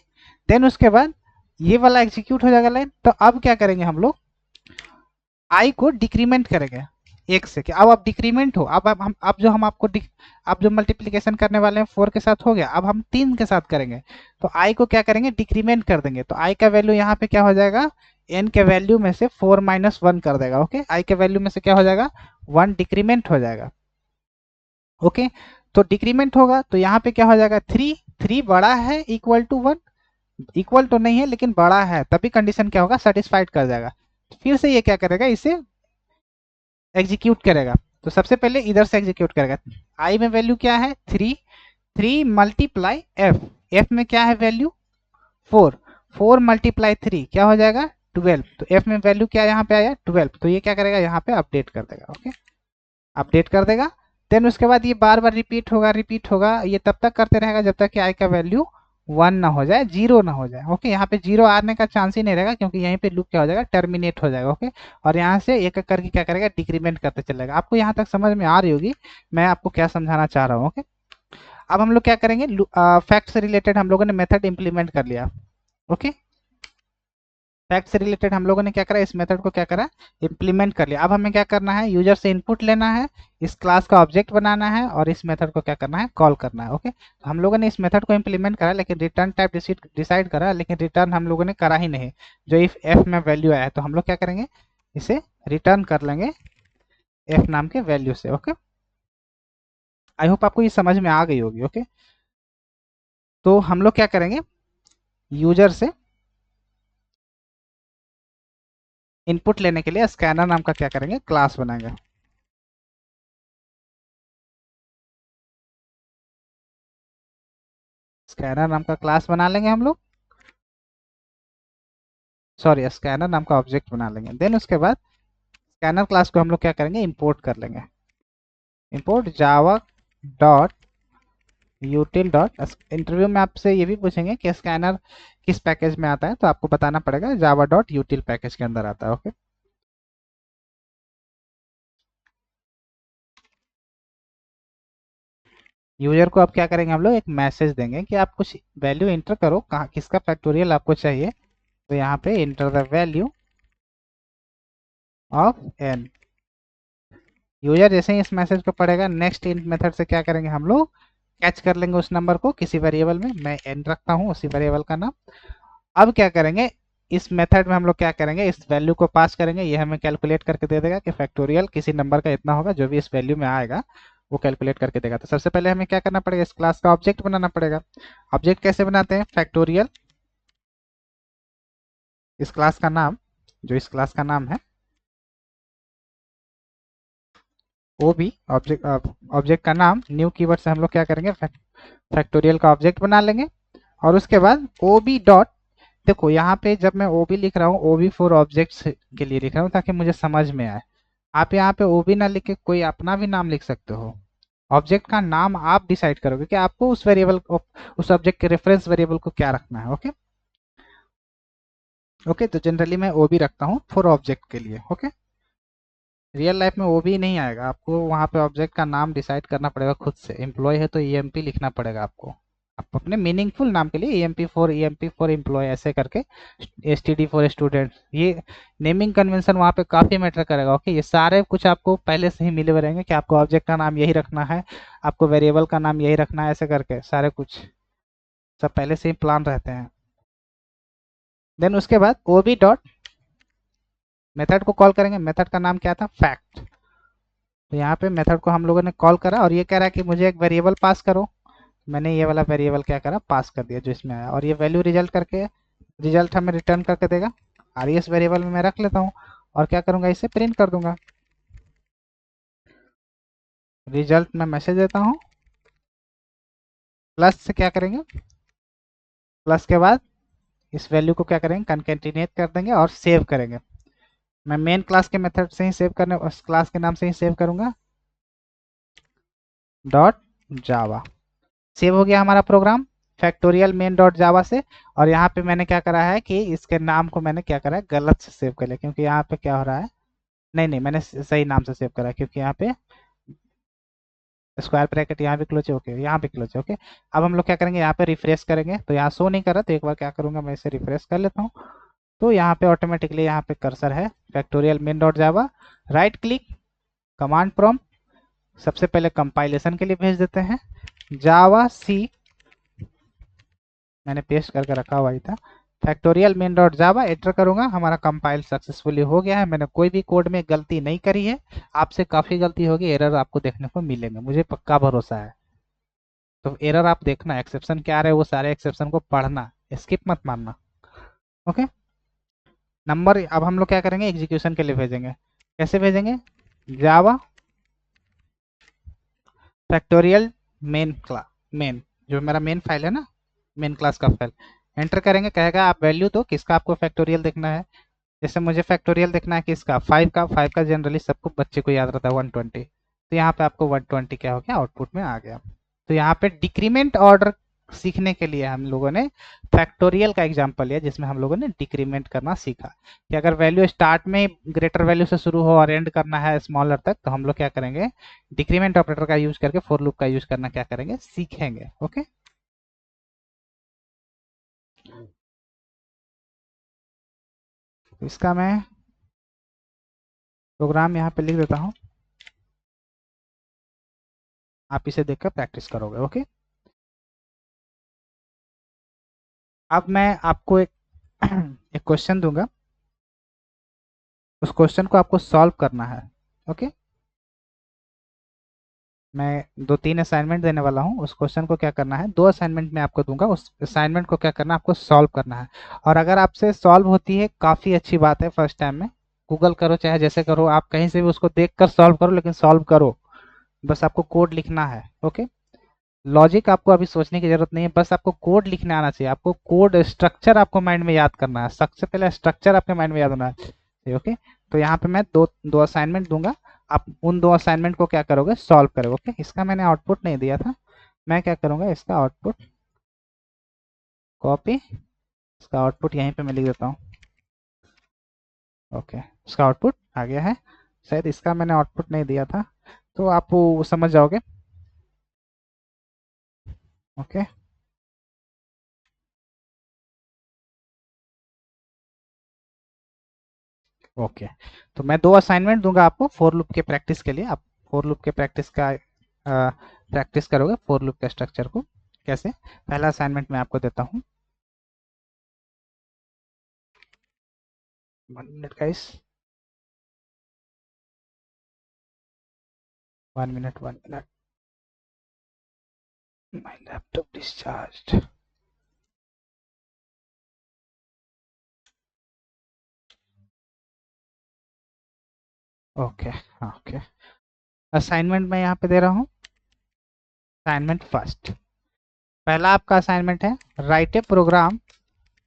देन उसके बाद ये वाला एग्जीक्यूट हो जाएगा लाइन। तो अब क्या करेंगे हम लोग, आई को डिक्रीमेंट करेंगे 1 से। कि अब डिक्रीमेंट हो, अब हम अब जो हम आपको अब जो मल्टीप्लीकेशन करने वाले हैं 4 के साथ हो गया, अब हम 3 के साथ करेंगे। तो आई को क्या करेंगे, डिक्रीमेंट कर देंगे। तो आई का वैल्यू यहाँ पे क्या हो जाएगा, एन के वैल्यू में से 4 माइनस 1 कर देगा। ओके, आई के वैल्यू में से क्या हो जाएगा, 1 डिक्रीमेंट हो जाएगा। ओके, तो डिक्रीमेंट होगा तो यहाँ पे क्या हो जाएगा, 3। 3 बड़ा है इक्वल टू 1, इक्वल तो नहीं है लेकिन बड़ा है, तभी कंडीशन क्या होगा, सेटिस्फाइड कर जाएगा। फिर से ये क्या करेगा, इसे एग्जीक्यूट करेगा। तो सबसे पहले इधर से एग्जीक्यूट करेगा। आई में वैल्यू क्या है, 3। 3 मल्टीप्लाई एफ, एफ में क्या है वैल्यू 4। 4 मल्टीप्लाई 3 क्या हो जाएगा, 12। तो एफ में वैल्यू क्या यहाँ पे आया, 12। तो ये क्या करेगा, यहाँ पे अपडेट कर देगा। ओके, अपडेट कर देगा। देन उसके बाद ये बार बार रिपीट होगा, रिपीट होगा। ये तब तक करते रहेगा जब तक कि आई का वैल्यू 1 ना हो जाए, 0 ना हो जाए। ओके, यहाँ पे 0 आने का चांस ही नहीं रहेगा, क्योंकि यहीं पे लूप क्या हो जाएगा, टर्मिनेट हो जाएगा। ओके, और यहाँ से एक एक करके क्या करेगा, डिक्रीमेंट करते चलेगा। आपको यहाँ तक समझ में आ रही होगी मैं आपको क्या समझाना चाह रहा हूँ। ओके, अब हम लोग क्या करेंगे, फैक्ट से रिलेटेड हम लोगों ने मेथड इंप्लीमेंट कर लिया। ओके, फैक्ट से रिलेटेड हम लोगों ने क्या करा, इस मेथड को क्या करा, इंप्लीमेंट कर लिया। अब हमें क्या करना है, यूजर से इनपुट लेना है, इस क्लास का ऑब्जेक्ट बनाना है, और इस मेथड को क्या करना है, कॉल करना है। ओके, तो हम लोगों ने इस मेथड को इंप्लीमेंट करा, लेकिन रिटर्न टाइप डिसाइड करा, लेकिन रिटर्न हम लोगों ने करा ही नहीं। जो इफ एफ में वैल्यू आया है, तो हम लोग क्या करेंगे, इसे रिटर्न कर लेंगे एफ नाम के वैल्यू से। ओके, आई होप आपको ये समझ में आ गई होगी। ओके, तो हम लोग क्या करेंगे, यूजर से इनपुट लेने के लिए स्कैनर नाम का क्या करेंगे, क्लास बनाएंगे। स्कैनर नाम का क्लास बना लेंगे हम लोग, सॉरी स्कैनर नाम का ऑब्जेक्ट बना लेंगे। देन उसके बाद स्कैनर क्लास को हम लोग क्या करेंगे, इंपोर्ट कर लेंगे। Import Java dot यूटिल dot, interview में आपसे ये भी पूछेंगे कि स्कैनर किस पैकेज में आता है, तो आपको बताना पड़ेगा जावा डॉट यूटिल पैकेज के अंदर आता है। ओके, यूजर को अब क्या करेंगे हम लोग, एक मैसेज देंगे कि आप कुछ वैल्यू इंटर करो, कहाँ किसका फैक्टोरियल आपको चाहिए। तो यहाँ पे enter the value of n. User जैसे ही इस मैसेज को पढ़ेगा, नेक्स्ट इंट मेथड से क्या करेंगे हम लोग, कैच कर लेंगे उस नंबर को किसी वेरिएबल में, मैं एन रखता हूँ उसी वेरिएबल का नाम। अब क्या करेंगे, इस मेथड में हम लोग क्या करेंगे, इस वैल्यू को पास करेंगे, ये हमें कैलकुलेट करके दे देगा कि फैक्टोरियल किसी नंबर का इतना होगा, जो भी इस वैल्यू में आएगा वो कैलकुलेट करके देगा। तो सबसे पहले हमें क्या करना पड़ेगा, इस क्लास का ऑब्जेक्ट बनाना पड़ेगा। ऑब्जेक्ट कैसे बनाते हैं, फैक्टोरियल, इस क्लास का नाम, जो इस क्लास का नाम है वो भी ऑब्जेक्ट, ऑब्जेक्ट का नाम न्यू कीवर्ड से हम लोग क्या करेंगे, फैक्टोरियल का ऑब्जेक्ट बना लेंगे। और उसके बाद ओ बी डॉट, देखो यहाँ पे जब मैं ओ बी लिख रहा हूँ, ओ बी फॉर ऑब्जेक्ट्स के लिए लिख रहा हूँ ताकि मुझे समझ में आए। आप यहाँ पे ओ बी ना लिख के कोई अपना भी नाम लिख सकते हो। ऑब्जेक्ट का नाम आप डिसाइड करोगे कि आपको उस वेरिएबल को, उस ऑब्जेक्ट के रेफरेंस वेरिएबल को क्या रखना है। ओके ओके, तो जनरली मैं ओ बी रखता हूँ फॉर ऑब्जेक्ट के लिए। ओके, रियल लाइफ में वो भी नहीं आएगा, आपको वहाँ पे ऑब्जेक्ट का नाम डिसाइड करना पड़ेगा खुद से। एम्प्लॉय है तो ईएमपी लिखना पड़ेगा आपको, आप अपने मीनिंगफुल नाम के लिए ईएमपी फॉर एम्प्लॉय ऐसे करके, एसटीडी फॉर स्टूडेंट, ये नेमिंग कन्वेंशन वहाँ पे काफ़ी मैटर करेगा। ओके, ये सारे कुछ आपको पहले से ही मिले हुए रहेंगे कि आपको ऑब्जेक्ट का नाम यही रखना है, आपको वेरिएबल का नाम यही रखना है, ऐसे करके सारे कुछ सब पहले से ही प्लान रहते हैं। देन उसके बाद ओ बी डॉट, मेथड को कॉल करेंगे, मेथड का नाम क्या था, फैक्ट। तो यहाँ पे मेथड को हम लोगों ने कॉल करा और ये कह रहा है कि मुझे एक वेरिएबल पास करो। मैंने ये वाला वेरिएबल क्या करा, पास कर दिया जो इसमें आया, और ये वैल्यू रिजल्ट करके, रिजल्ट हमें रिटर्न करके देगा। और इस वेरिएबल में मैं रख लेता हूँ और क्या करूँगा, इसे प्रिंट कर दूंगा। रिजल्ट में मैसेज देता हूँ, प्लस से क्या करेंगे, प्लस के बाद इस वैल्यू को क्या करेंगे, कंकेटिनेट कर देंगे और सेव करेंगे। मैं मेन क्लास के मेथड से ही सेव करने, उस क्लास के नाम से ही सेव करूँगा, डॉट जावा। सेव हो गया हमारा program factorial main dot Java से। और यहाँ पे मैंने क्या करा है कि इसके नाम को मैंने क्या करा है, गलत से सेव कर लिया, क्योंकि यहाँ पे क्या हो रहा है, नहीं नहीं मैंने सही नाम से सेव करा है, क्योंकि यहाँ पे स्क्वायर ब्रैकेट यहाँ भी क्लोज है। ओके, यहाँ भी क्लोज है। ओके, अब हम लोग क्या करेंगे, यहाँ पे रिफ्रेश करेंगे तो यहाँ शो नहीं कर रहा, तो एक बार क्या करूँगा, मैं इसे रिफ्रेश कर लेता हूँ। तो यहाँ पे ऑटोमेटिकली यहाँ पे कर्सर है फैक्टोरियल मेन डॉट जावा, राइट क्लिक, कमांड प्रॉम्प्ट, सबसे पहले कंपाइलेशन के लिए भेज देते हैं जावा सी, मैंने पेस्ट करके रखा हुआ ही था, factorial main dot Java, enter करूंगा, हमारा कंपाइल सक्सेसफुली हो गया है। मैंने कोई भी कोड में गलती नहीं करी है, आपसे काफ़ी गलती होगी, एरर आपको देखने को मिलेंगे, मुझे पक्का भरोसा है। तो एरर आप देखना, एक्सेप्शन क्या आ रहे हैं वो सारे एक्सेप्शन को पढ़ना, स्किप मत मारना। ओके, नंबर अब हम लोग क्या करेंगे, एग्जीक्यूशन के लिए भेजेंगे। कैसे भेजेंगे, जावा फैक्टोरियल मेन क्लास, मेन जो मेरा मेन फाइल है ना, मेन क्लास का फाइल, एंटर करेंगे, कहेगा आप वैल्यू तो किसका आपको फैक्टोरियल देखना है। जैसे मुझे फैक्टोरियल देखना है किसका, फाइव का जनरली सबको बच्चे को याद रहता है 120, तो यहाँ पे आपको 120 क्या हो गया, आउटपुट में आ गया। तो यहाँ पे डिक्रीमेंट ऑर्डर सीखने के लिए हम लोगों ने फैक्टोरियल का एग्जांपल लिया, जिसमें हम लोगों ने डिक्रीमेंट करना सीखा कि अगर वैल्यू स्टार्ट में ग्रेटर वैल्यू से शुरू हो और एंड करना है स्मॉलर तक, तो हम लोग क्या करेंगे, डिक्रीमेंट ऑपरेटर का यूज करके फॉर लूप का यूज करना क्या करेंगे, सीखेंगे। ओके, तो इसका मैं प्रोग्राम यहाँ पे लिख देता हूँ, आप इसे देखकर प्रैक्टिस करोगे। ओके, अब मैं आपको एक एक क्वेश्चन दूंगा, उस क्वेश्चन को आपको सॉल्व करना है। ओके, मैं 2-3 असाइनमेंट देने वाला हूँ, उस क्वेश्चन को क्या करना है, 2 असाइनमेंट मैं आपको दूंगा, उस असाइनमेंट को क्या करना है, आपको सॉल्व करना है। और अगर आपसे सॉल्व होती है काफ़ी अच्छी बात है, फर्स्ट टाइम में गूगल करो चाहे जैसे करो, आप कहीं से भी उसको देख कर सॉल्व करो, लेकिन सॉल्व करो, बस आपको कोड लिखना है। ओके, लॉजिक आपको अभी सोचने की जरूरत नहीं है, बस आपको कोड लिखने आना चाहिए। आपको कोड स्ट्रक्चर आपको माइंड में याद करना है, सबसे पहले स्ट्रक्चर आपके माइंड में याद होना चाहिए। ओके, तो यहाँ पे मैं दो दो असाइनमेंट दूंगा, आप उन दो असाइनमेंट को क्या करोगे, सॉल्व करोगे। ओके, इसका मैंने आउटपुट नहीं दिया था, मैं क्या करूँगा, इसका आउटपुट कॉपी, इसका आउटपुट यहीं पे मैं लिख देता हूँ। ओके, इसका आउटपुट आ गया है, शायद इसका मैंने आउटपुट नहीं दिया था, तो आप वो समझ जाओगे। ओके, ओके, तो मैं दो असाइनमेंट दूंगा आपको फोर लूप के प्रैक्टिस के लिए। आप फोर लूप के प्रैक्टिस का प्रैक्टिस करोगे, फोर लूप के स्ट्रक्चर को कैसे। पहला असाइनमेंट मैं आपको देता हूँ, 1 minute guys, 1 minute, 1 minute, my laptop discharged. Okay, हाँ ओके, असाइनमेंट मैं यहाँ पे दे रहा हूँ। असाइनमेंट फर्स्ट, पहला आपका असाइनमेंट है, write a program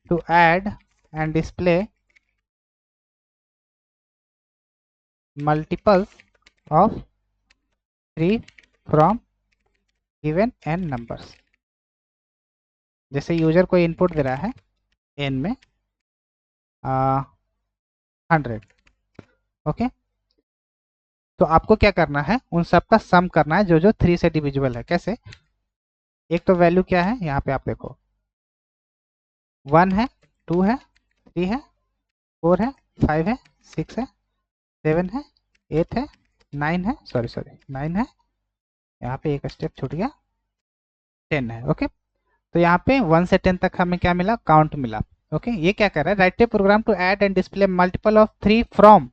to add and display multiples of 3 from given n numbers. जैसे यूजर को इनपुट दे रहा है n में 100। ओके, तो आपको क्या करना है, उन सब का सम करना है जो जो 3 से डिविजिबल है। कैसे, एक तो वैल्यू क्या है यहाँ पे आप देखो, 1 है, 2 है, 3 है, 4 है, 5 है, 6 है, 7 है, 8 है, 9 है, सॉरी सॉरी 9 है, यहाँ पे एक स्टेप छूट गया, 10 है। ओके, तो यहाँ पे 1 से 10 तक हमें क्या मिला, काउंट मिला। ओके, ये क्या कर रहा है, write a program to add and display multiple of 3 from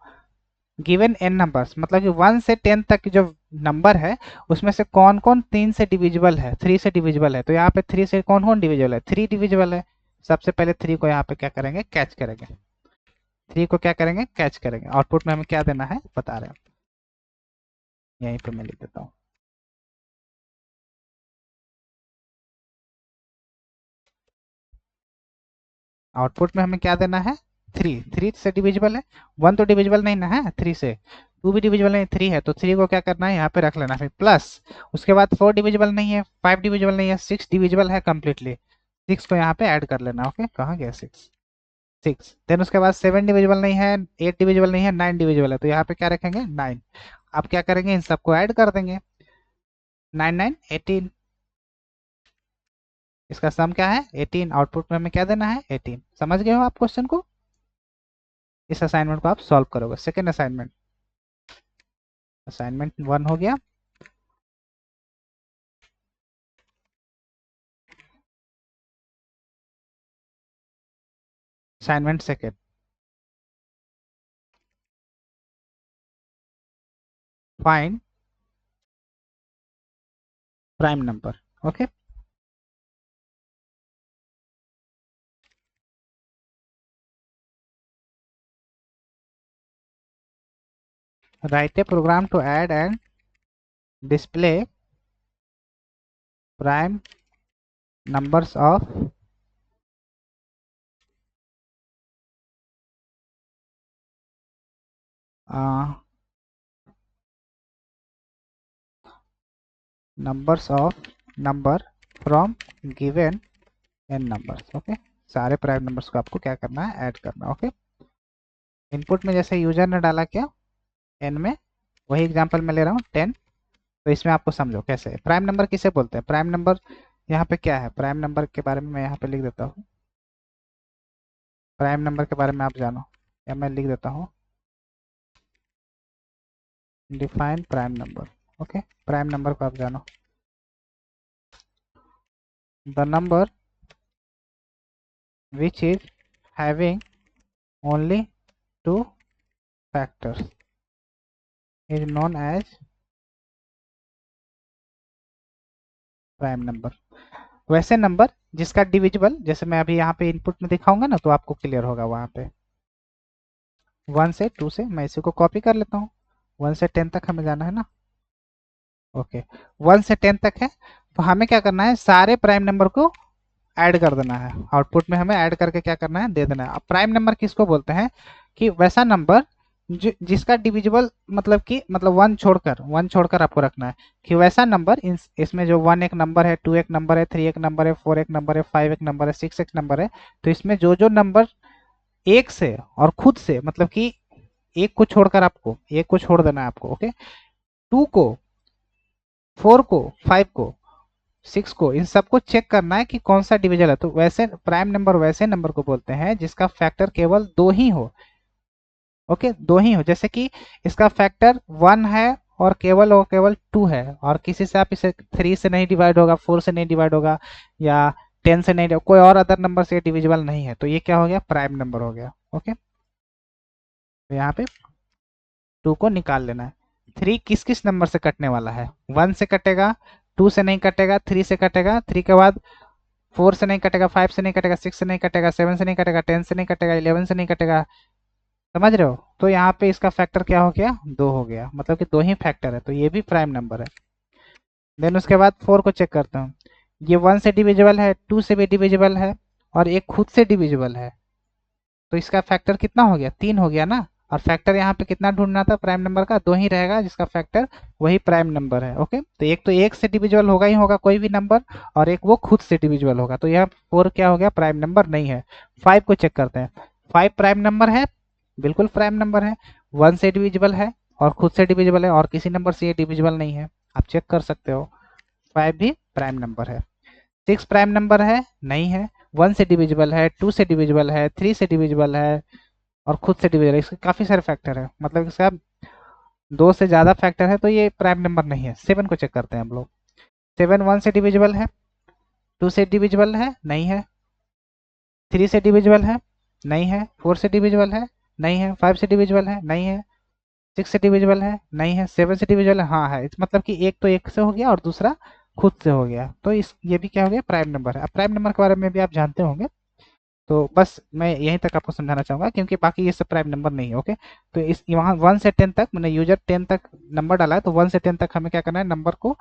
given n numbers, मतलब कि 1 से 10 तक की जो नंबर है उसमें से कौन कौन 3 से डिविजिबल है, 3 से डिविजिबल है। तो यहाँ पे 3 से कौन कौन डिविजिबल है, 3 डिविजिबल है। सबसे पहले 3 को यहाँ पे क्या करेंगे, कैच करेंगे। 3 को क्या करेंगे, कैच करेंगे। आउटपुट में हमें क्या देना है बता रहे हैं, यहीं पे मैं लिख देता हूँ। आउटपुट में हमें क्या देना है, 3। 3 से डिविजिबल है, 1 तो डिविजिबल नहीं ना है 3 से, 2 भी डिविजिबल नहीं, 3 है, तो 3 को क्या करना है, यहाँ पे रख लेना है, फिर प्लस उसके बाद 4 डिविजिबल नहीं है, 5 डिविजिबल नहीं है, 6 डिविजिबल है कम्प्लीटली, 6 को यहाँ पे ऐड कर लेना। ओके, कहाँ गया 6, 6, देन उसके बाद 7 डिविजिबल नहीं है, 8 डिविजिबल नहीं है, 9 डिविजिबल है, तो यहाँ पे क्या रखेंगे, 9। अब क्या करेंगे, इन सबको ऐड कर देंगे, 9 9 18, इसका सम क्या है 18। आउटपुट में हमें क्या देना है 18। समझ गए हो आप क्वेश्चन को। इस असाइनमेंट को आप सॉल्व करोगे। सेकेंड असाइनमेंट, असाइनमेंट 1 हो गया। Assignment second, find prime number. Okay, write a program to add and display prime numbers of numbers of number from given n numbers. Okay, सारे प्राइम नंबर्स को आपको क्या करना है, ऐड करना। ओके, इनपुट में जैसे यूजर ने डाला क्या, एन में, वही एग्जांपल मैं ले रहा हूँ 10। तो इसमें आपको समझो कैसे, प्राइम नंबर किसे बोलते हैं, प्राइम नंबर यहाँ पे क्या है, प्राइम नंबर के बारे में मैं यहाँ पे लिख देता हूँ, प्राइम नंबर के बारे में आप जानो, या मैं लिख देता हूँ define prime number. Okay, prime number को आप जानो, the number which is having only two factors is known as prime number. वैसे नंबर जिसका डिविजिबल, जैसे मैं अभी यहाँ पे इनपुट में दिखाऊंगा ना, तो आपको क्लियर होगा वहाँ पे। 1 से 2 से मैं इसी को कॉपी कर लेता हूँ, 1 से 10 तक हमें जाना है ना। ओके, 1 से 10 तक है, तो हमें क्या करना है, सारे प्राइम नंबर को ऐड कर देना है, आउटपुट में हमें ऐड करके क्या करना है, दे देना है। अब प्राइम नंबर किसको बोलते हैं, कि वैसा नंबर जिसका डिविजिबल मतलब कि मतलब वन छोड़कर आपको रखना है, कि वैसा नंबर इसमें जो वन एक नंबर है, टू एक नंबर है, थ्री एक नंबर है, फोर एक नंबर है, फाइव एक नंबर है, सिक्स एक नंबर है, तो इसमें जो जो नंबर एक से और खुद से मतलब कि एक को छोड़कर आपको एक को छोड़ देना है आपको, ओके, टू को, फोर को, फाइव को, सिक्स को, इन सबको चेक करना है कि कौन सा डिविजल है। तो वैसे प्राइम नंबर वैसे नंबर को बोलते हैं जिसका फैक्टर केवल दो ही हो, ओके, दो ही हो। जैसे कि इसका फैक्टर वन है और केवल टू है, और किसी से आप इसे थ्री से नहीं डिवाइड होगा, फोर से नहीं डिवाइड होगा, या टेन से नहीं, कोई और अदर नंबर से डिविजिबल नहीं है, तो ये क्या हो गया, प्राइम नंबर हो गया, ओके। तो यहाँ पे टू को निकाल लेना है। थ्री किस किस नंबर से कटने वाला है, वन से कटेगा, टू से नहीं कटेगा, थ्री से कटेगा, थ्री के बाद फोर से नहीं कटेगा, फाइव से नहीं कटेगा, सिक्स से नहीं कटेगा, सेवन से नहीं कटेगा, टेन से नहीं कटेगा, इलेवन से नहीं कटेगा, समझ रहे हो। तो यहाँ पे इसका फैक्टर क्या हो गया, दो हो गया, मतलब कि दो ही फैक्टर है, तो ये भी प्राइम नंबर है। देन उसके बाद फोर को चेक करता हूँ, ये वन से डिविजिबल है, टू से भी डिविजिबल है, और एक खुद से डिविजिबल है, तो इसका फैक्टर कितना हो गया, तीन हो गया ना। और फैक्टर यहाँ पे कितना ढूंढना था प्राइम नंबर का, दो ही रहेगा, जिसका फैक्टर वही प्राइम नंबर है, ओके। तो एक से डिविजिबल होगा ही होगा कोई भी नंबर, और एक वो खुद से डिविजिबल होगा, तो यह फोर क्या हो गया, प्राइम नंबर नहीं है। फाइव को चेक करते हैं, फाइव प्राइम नंबर है, बिल्कुल प्राइम नंबर है, वन से डिविजिबल है और खुद से डिविजिबल है, और किसी नंबर से ये डिविजिबल नहीं है, आप चेक कर सकते हो, फाइव भी प्राइम नंबर है। सिक्स प्राइम नंबर है, नहीं है, वन से डिविजिबल है, टू से डिविजिबल है, थ्री से डिविजिबल है, और खुद से डिविजिबल है। इसके काफी सारे फैक्टर है, मतलब इसका दो से ज्यादा फैक्टर है, तो ये प्राइम नंबर नहीं है। सेवन को चेक करते हैं हम लोग, सेवन वन से डिविजिबल है, टू से डिविजिबल है, नहीं है, थ्री से डिविजिबल है, नहीं है, फोर से डिविजिबल है, नहीं है, फाइव से डिविजिबल है, नहीं है, सिक्स से डिविजिबल है, नहीं है, सेवन से डिविजिबल है, हाँ है। मतलब कि एक तो एक से हो गया और दूसरा खुद से हो गया, तो इस ये भी क्या हो गया, प्राइम नंबर है। अब प्राइम नंबर के बारे में भी आप जानते होंगे, तो बस मैं यहीं तक आपको समझाना चाहूंगा, क्योंकि बाकी ये सब प्राइम नंबर नहीं है, ओके। तो इस वहाँ वन से टेन तक मैंने यूजर टेन तक नंबर डाला है, तो वन से टेन तक हमें क्या करना है, नंबर को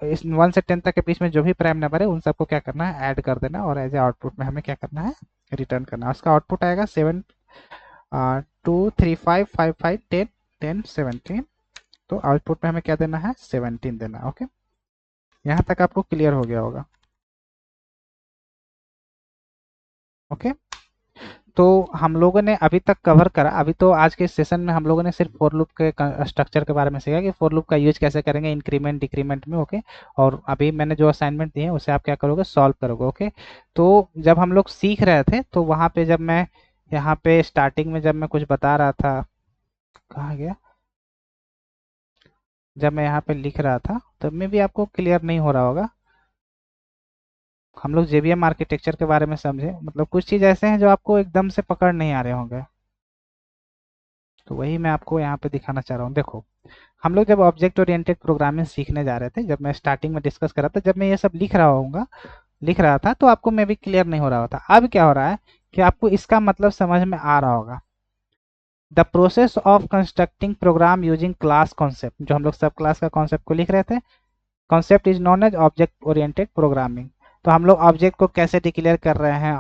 इस वन से टेन तक के बीच में जो भी प्राइम नंबर है उन सबको क्या करना है, ऐड कर देना, और एज ए आउटपुट में हमें क्या करना है, रिटर्न करना है। उसका आउटपुट आएगा seven, two, three, five, five, five, ten, ten, 17। तो आउटपुट में हमें क्या देना है, 17 देना, ओके। यहाँ तक आपको क्लियर हो गया होगा, ओके। तो हम लोगों ने अभी तक कवर करा, अभी तो आज के सेशन में हम लोगों ने सिर्फ फॉर लूप के स्ट्रक्चर के बारे में सीखा कि फॉर लूप का यूज कैसे करेंगे इंक्रीमेंट डिक्रीमेंट में, ओके। और अभी मैंने जो असाइनमेंट दिए हैं उसे आप क्या करोगे, सॉल्व करोगे, ओके। तो जब हम लोग सीख रहे थे, तो वहाँ पे जब मैं यहाँ पे स्टार्टिंग में जब मैं कुछ बता रहा था, कहाँ गया, जब मैं यहाँ पे लिख रहा था तब में भी आपको क्लियर नहीं हो रहा होगा। हम लोग जेबीएम आर्किटेक्चर के बारे में समझे, मतलब कुछ चीज़ ऐसे हैं जो आपको एकदम से पकड़ नहीं आ रहे होंगे, तो वही मैं आपको यहाँ पे दिखाना चाह रहा हूँ। देखो, हम लोग जब ऑब्जेक्ट ओरिएंटेड प्रोग्रामिंग सीखने जा रहे थे, जब मैं स्टार्टिंग में डिस्कस कर रहा था, जब मैं ये सब लिख रहा था, तो आपको मैं भी क्लियर नहीं हो रहा होता। अब क्या हो रहा है कि आपको इसका मतलब समझ में आ रहा होगा। The process of constructing program using class concept, जो हम लोग सब क्लास का कॉन्सेप्ट को लिख रहे थे, concept is known as object oriented programming. तो हम लोग ऑब्जेक्ट को कैसे डिक्लेयर कर रहे हैं,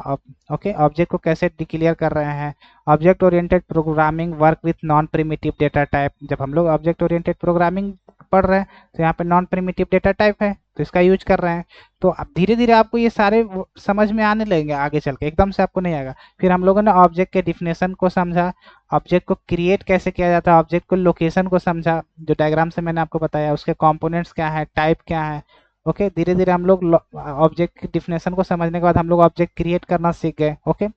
ओके, ऑब्जेक्ट को कैसे डिक्लेयर कर रहे हैं। Object oriented programming work with non primitive data type. जब हम लोग ऑब्जेक्ट ओरिएंटेड प्रोग्रामिंग पढ़ रहे हैं, तो यहाँ पे नॉन प्रिमिटिव डेटा टाइप है, तो इसका यूज कर रहे हैं। तो अब धीरे धीरे आपको ये सारे समझ में आने लगेंगे आगे चल के, एकदम से आपको नहीं आएगा। फिर हम लोगों ने ऑब्जेक्ट के डिफिनेशन को समझा, ऑब्जेक्ट को क्रिएट कैसे किया जाता है, ऑब्जेक्ट को लोकेशन को समझा, जो डायग्राम से मैंने आपको बताया, उसके कंपोनेंट्स क्या है, टाइप क्या है, ओके। धीरे धीरे हम लोग ऑब्जेक्ट की डिफिनेशन को समझने के बाद हम लोग ऑब्जेक्ट क्रिएट करना सीख गए, ओके।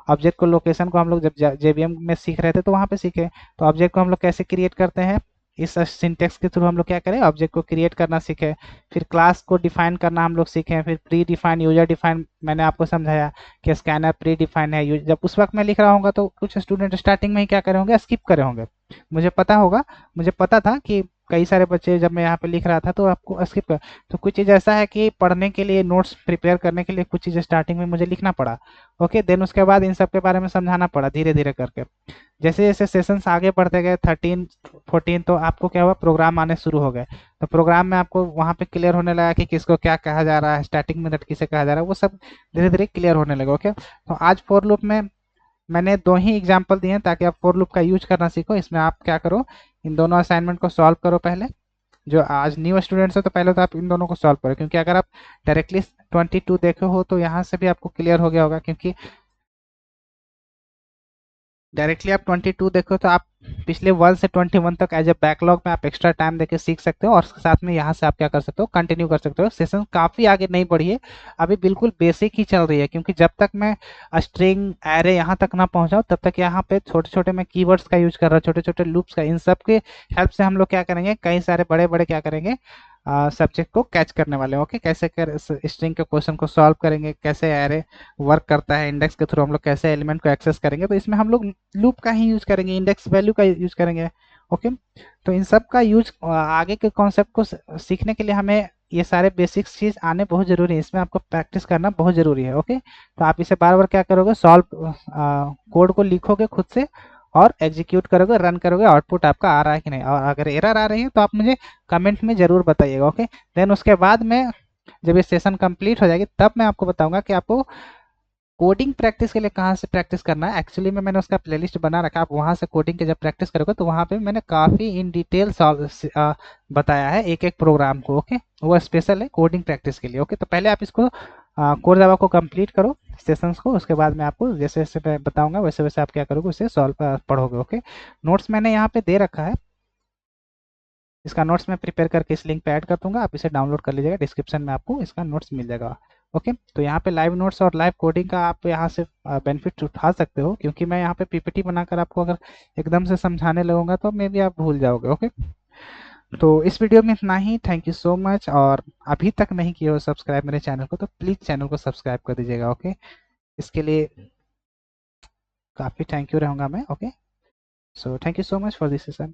ऑब्जेक्ट को लोकेशन को हम लोग जब जेबीएम में सीख रहे थे तो वहाँ पे सीखे। तो ऑब्जेक्ट को हम लोग कैसे क्रिएट करते हैं, इस सिंटेक्स के थ्रू हम लोग क्या करें, ऑब्जेक्ट को क्रिएट करना सीखे। फिर क्लास को डिफाइन करना हम लोग सीखे, फिर प्री डिफाइन, यूजर डिफाइन मैंने आपको समझाया कि स्कैनर प्री डिफाइन है। जब उस वक्त मैं लिख रहा हूँ तो कुछ स्टूडेंट स्टार्टिंग में ही क्या करे होंगे, स्किप करे होंगे। मुझे पता होगा, मुझे पता था कि कई सारे बच्चे, जब मैं यहाँ पे लिख रहा था तो आपको स्किप कर, तो कुछ चीज़ ऐसा है कि पढ़ने के लिए, नोट्स प्रिपेयर करने के लिए कुछ चीज़ें स्टार्टिंग में मुझे लिखना पड़ा। ओके, देन उसके बाद इन सब के बारे में समझाना पड़ा धीरे धीरे करके। जैसे जैसे सेशंस आगे बढ़ते गए 13 14, तो आपको क्या हुआ, प्रोग्राम आने शुरू हो गए। तो प्रोग्राम में आपको वहाँ पे क्लियर होने लगा कि किसको क्या कहा जा रहा है, स्टैटिक मेथड किसे कहा जा रहा है, वो सब धीरे धीरे क्लियर होने लगा। ओके, तो आज फॉर लूप में मैंने दो ही एग्जाम्पल दिए हैं ताकि आप फॉर लूप का यूज करना सीखो। इसमें आप क्या करो, इन दोनों असाइनमेंट को सॉल्व करो पहले। जो आज न्यू स्टूडेंट्स है तो पहले तो आप इन दोनों को सॉल्व करो, क्योंकि अगर आप डायरेक्टली 22 देखे हो तो यहाँ से भी आपको क्लियर हो गया होगा, क्योंकि डायरेक्टली आप 22 देखो तो आप पिछले 1 से 21 तक एज ए बैकलॉग में आप एक्स्ट्रा टाइम देके सीख सकते हो, और साथ में यहाँ से आप क्या कर सकते हो, कंटिन्यू कर सकते हो। सेशन काफ़ी आगे नहीं बढ़ी है, अभी बिल्कुल बेसिक ही चल रही है, क्योंकि जब तक मैं स्ट्रिंग एरे यहाँ तक ना पहुँचाऊँ तब तक यहाँ पे छोटे छोटे मैं कीवर्ड्स का यूज कर रहा हूँ, छोटे छोटे लूप्स का। इन सब के हेल्प से हम लोग क्या करेंगे, कई सारे बड़े बड़े क्या करेंगे, सब्जेक्ट को कैच करने वाले हैं। ओके, कैसे कर स्ट्रिंग के क्वेश्चन को सॉल्व करेंगे, कैसे एरे वर्क करता है, इंडेक्स के थ्रू हम लोग कैसे एलिमेंट को एक्सेस करेंगे, तो इसमें हम लोग लूप का ही यूज करेंगे, इंडेक्स वैल्यू का यूज करेंगे। ओके, तो इन सब का यूज आगे के कॉन्सेप्ट को सीखने के लिए हमें ये सारे बेसिक्स चीज आने बहुत जरूरी है, इसमें आपको प्रैक्टिस करना बहुत जरूरी है। ओके, तो आप इसे बार बार क्या करोगे, सॉल्व कोड को लिखोगे खुद से और एग्जीक्यूट करोगे, रन करोगे, आउटपुट आपका आ रहा है कि नहीं, और अगर एरर आ रही है तो आप मुझे कमेंट में जरूर बताइएगा। ओके, देन उसके बाद में जब ये सेशन कंप्लीट हो जाएगी तब मैं आपको बताऊंगा कि आपको कोडिंग प्रैक्टिस के लिए कहाँ से प्रैक्टिस करना है। एक्चुअली में मैंने उसका प्लेलिस्ट बना रखा है, आप वहाँ से कोडिंग के जब प्रैक्टिस करोगे तो वहाँ पे मैंने काफ़ी इन डिटेल बताया है एक एक प्रोग्राम को। ओके, वो स्पेशल है कोडिंग प्रैक्टिस के लिए। ओके, तो पहले आप इसको कोर जावा को कंप्लीट करो सेशंस को, उसके बाद मैं आपको जैसे जैसे मैं बताऊंगा वैसे वैसे आप क्या करोगे, उसे सॉल्व पढ़ोगे। ओके, नोट्स मैंने यहाँ पे दे रखा है, इसका नोट्स मैं प्रिपेयर करके इस लिंक पे ऐड कर दूंगा, आप इसे डाउनलोड कर लीजिएगा, डिस्क्रिप्शन में आपको इसका नोट्स मिल जाएगा। ओके, तो यहाँ पे लाइव नोट्स और लाइव कोडिंग का आप यहाँ से बेनिफिट उठा सकते हो, क्योंकि मैं यहाँ पे पीपीटी बनाकर आपको अगर एकदम से समझाने लगूंगा तो मे बी आप भूल जाओगे। ओके, तो इस वीडियो में इतना ही, थैंक यू सो मच। और अभी तक नहीं किए हो सब्सक्राइब मेरे चैनल को तो प्लीज़ चैनल को सब्सक्राइब कर दीजिएगा। ओके, इसके लिए काफ़ी थैंक यू रहूँगा मैं। Okay, so thank you so much for this session.